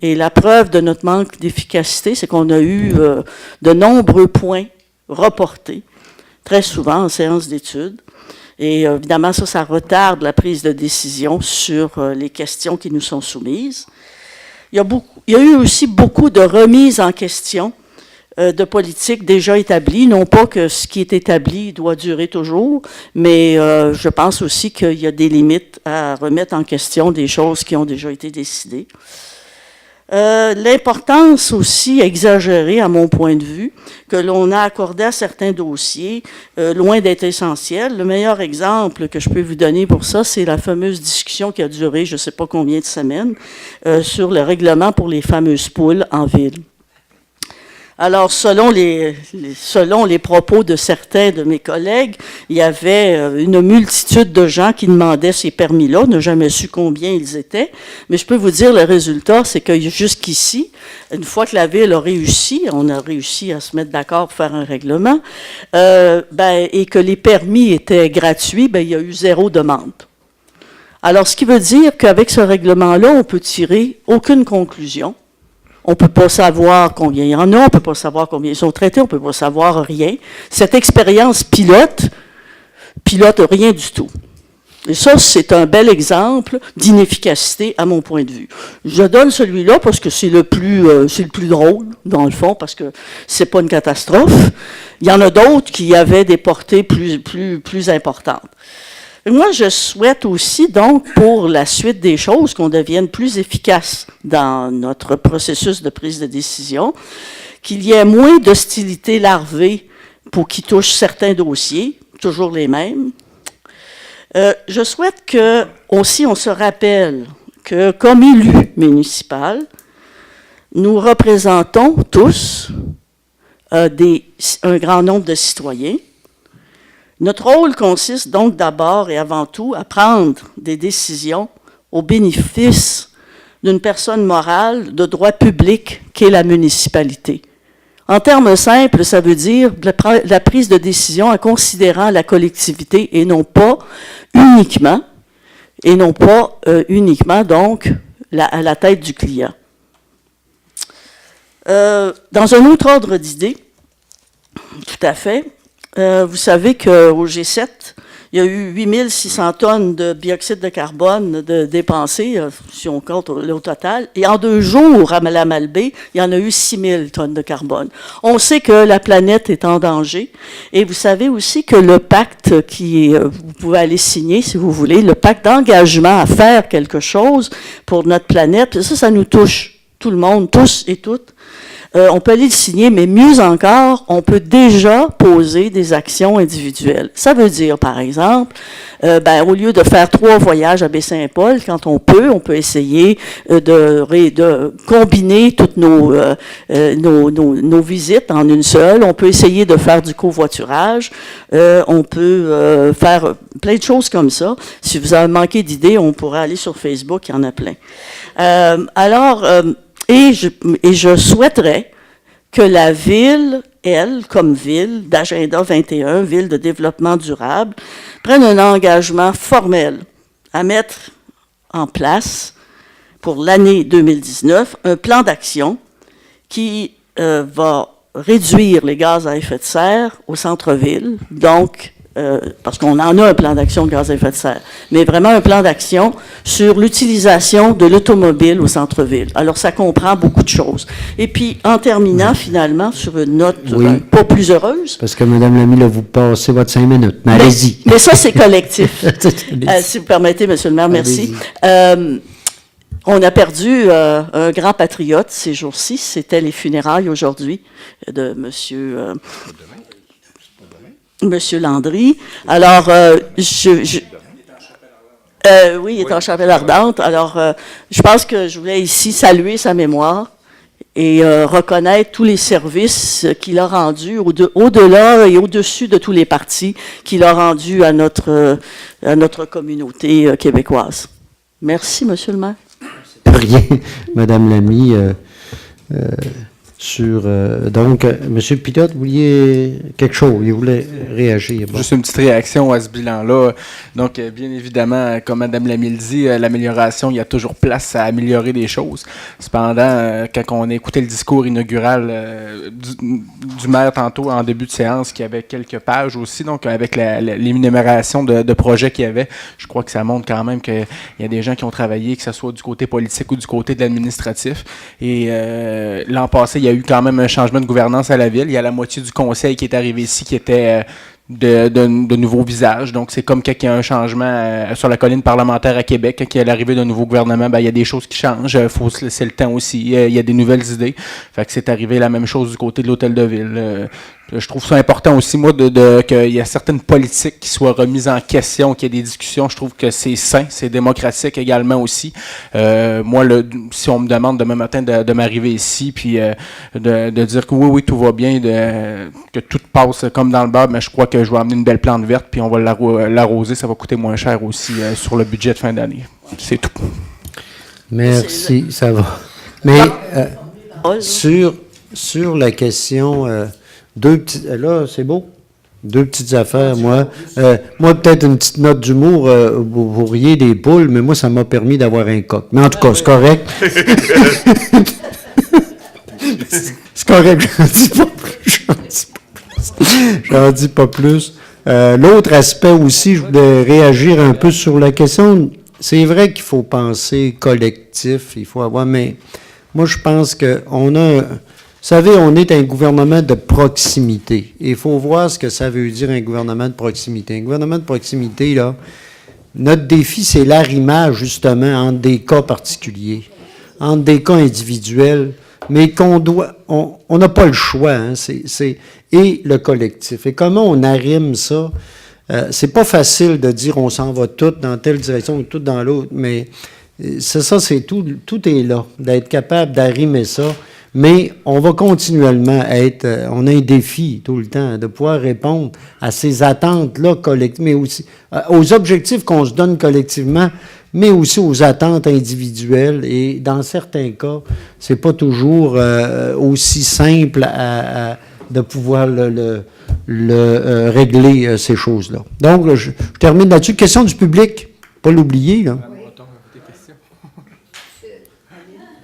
et la preuve de notre manque d'efficacité, c'est qu'on a eu de nombreux points reportés, très souvent en séance d'études. Et évidemment, ça retarde la prise de décision sur les questions qui nous sont soumises. Il y a eu aussi beaucoup de remises en question de politiques déjà établies. Non pas que ce qui est établi doit durer toujours, mais je pense aussi qu'il y a des limites à remettre en question des choses qui ont déjà été décidées. L'importance aussi exagérée, à mon point de vue, que l'on a accordée à certains dossiers, loin d'être essentiel. Le meilleur exemple que je peux vous donner pour ça, c'est la fameuse discussion qui a duré je ne sais pas combien de semaines sur le règlement pour les fameuses poules en ville. Alors, selon les propos de certains de mes collègues, il y avait une multitude de gens qui demandaient ces permis-là. On n'a jamais su combien ils étaient. Mais je peux vous dire, le résultat, c'est que jusqu'ici, une fois que la Ville a réussi, on a réussi à se mettre d'accord pour faire un règlement, et que les permis étaient gratuits, il y a eu 0 demande. Alors, ce qui veut dire qu'avec ce règlement-là, on peut tirer aucune conclusion. On ne peut pas savoir combien il y en a, on ne peut pas savoir combien ils sont traités, on ne peut pas savoir rien. Cette expérience pilote rien du tout. Et ça, c'est un bel exemple d'inefficacité à mon point de vue. Je donne celui-là parce que c'est le plus drôle, dans le fond, parce que c'est pas une catastrophe. Il y en a d'autres qui avaient des portées plus importantes. Et moi, je souhaite aussi, donc, pour la suite des choses, qu'on devienne plus efficace dans notre processus de prise de décision, qu'il y ait moins d'hostilité larvée pour qui touche certains dossiers, toujours les mêmes. Je souhaite que aussi on se rappelle que, comme élu municipal, nous représentons tous un grand nombre de citoyens. Notre rôle consiste donc d'abord et avant tout à prendre des décisions au bénéfice d'une personne morale de droit public qu'est la municipalité. En termes simples, ça veut dire la prise de décision en considérant la collectivité et non pas uniquement donc à la tête du client. Dans un autre ordre d'idée, tout à fait, vous savez qu'au G7, il y a eu 8600 tonnes de dioxyde de carbone dépensées, si on compte au total. Et en 2 jours, à la Malbaie, il y en a eu 6000 tonnes de carbone. On sait que la planète est en danger. Et vous savez aussi que le pacte vous pouvez aller signer, si vous voulez, le pacte d'engagement à faire quelque chose pour notre planète, ça nous touche, tout le monde, tous et toutes. On peut aller le signer, mais mieux encore, on peut déjà poser des actions individuelles. Ça veut dire, par exemple, au lieu de faire 3 voyages à Baie-Saint-Paul, quand on peut essayer de combiner toutes nos visites en une seule. On peut essayer de faire du covoiturage. On peut faire plein de choses comme ça. Si vous avez manqué d'idées, on pourrait aller sur Facebook, il y en a plein. Et je souhaiterais que la ville, elle, comme ville d'Agenda 21, ville de développement durable, prenne un engagement formel à mettre en place pour l'année 2019 un plan d'action qui va réduire les gaz à effet de serre au centre-ville, donc parce qu'on en a un plan d'action de gaz à effet de serre, mais vraiment un plan d'action sur l'utilisation de l'automobile au centre-ville. Alors, ça comprend beaucoup de choses. Et puis, en terminant, finalement, sur une note pas plus heureuse... Parce que, Mme Lamy, là, vous passez votre 5 minutes. Mais allez-y. Mais ça, c'est collectif. Si vous permettez, M. le maire, merci. On a perdu un grand patriote ces jours-ci. C'était les funérailles aujourd'hui de Monsieur Landry. Alors, oui, il est en chapelle ardente. Alors, je pense que je voulais ici saluer sa mémoire et reconnaître tous les services qu'il a rendus au-delà et au-dessus de tous les partis qu'il a rendus à notre communauté québécoise. Merci, Monsieur le maire. Rien, Mme Lamy. Donc, M. Pilote, vous vouliez quelque chose, il voulait réagir. Bon. Juste une petite réaction à ce bilan-là. Donc, bien évidemment, comme Mme Lamy le dit, l'amélioration, il y a toujours place à améliorer des choses. Cependant, quand on a écouté le discours inaugural du maire tantôt en début de séance, qui avait quelques pages aussi, donc avec l'énumération de projets qu'il y avait, je crois que ça montre quand même qu'il y a des gens qui ont travaillé, que ce soit du côté politique ou du côté de l'administratif. Et l'an passé, il y a eu quand même un changement de gouvernance à la ville. Il y a la moitié du conseil qui est arrivé ici qui était de nouveaux visages. Donc, c'est comme quand il y a un changement sur la colline parlementaire à Québec, quand il y a l'arrivée d'un nouveau gouvernement, il y a des choses qui changent. Il faut se laisser le temps aussi. Il y a des nouvelles idées. Fait que c'est arrivé la même chose du côté de l'hôtel de ville. Je trouve ça important aussi, moi, qu'il y a certaines politiques qui soient remises en question, qu'il y ait des discussions. Je trouve que c'est sain, c'est démocratique également aussi. Moi, si on me demande demain matin de m'arriver ici, puis de dire que oui, tout va bien, que tout passe comme dans le beurre, mais je crois que je vais amener une belle plante verte, puis on va l'arroser, ça va coûter moins cher aussi sur le budget de fin d'année. C'est tout. Merci, ça va. Mais sur la question... là, c'est beau. 2 petites affaires, moi. Moi, peut-être une petite note d'humour, vous riez des poules, mais moi, ça m'a permis d'avoir un coq. Mais en tout cas, c'est correct. C'est correct, j'en dis pas plus. J'en dis pas plus. L'autre aspect aussi, je voulais réagir un peu sur la question. C'est vrai qu'il faut penser collectif, il faut avoir, mais moi je pense qu'on a, vous savez, on est un gouvernement de proximité. Il faut voir ce que ça veut dire un gouvernement de proximité. Un gouvernement de proximité, là, notre défi, c'est l'arrimage justement entre des cas particuliers, entre des cas individuels, mais on n'a pas le choix, hein, et le collectif. Et comment on arrime ça? C'est pas facile de dire on s'en va tous dans telle direction ou tout dans l'autre, mais c'est tout est là, d'être capable d'arrimer ça. Mais on va continuellement on a un défi tout le temps de pouvoir répondre à ces attentes-là collectives, mais aussi aux objectifs qu'on se donne collectivement, mais aussi aux attentes individuelles. Et dans certains cas, c'est pas toujours aussi simple de pouvoir régler ces choses-là. Donc, je termine là-dessus. Question du public, pas l'oublier, là.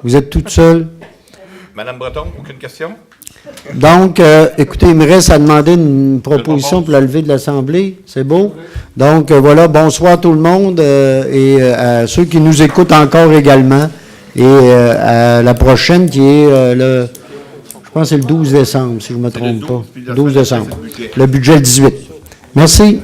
Vous êtes toute seule? Madame Breton, aucune question? Donc, écoutez, il me reste à demander une proposition pour la levée de l'Assemblée. C'est beau? Donc, voilà, bonsoir tout le monde et à ceux qui nous écoutent encore également. Et à la prochaine qui est je pense que c'est le 12 décembre, si je ne me trompe pas. 12 décembre. Le budget le 18. Merci.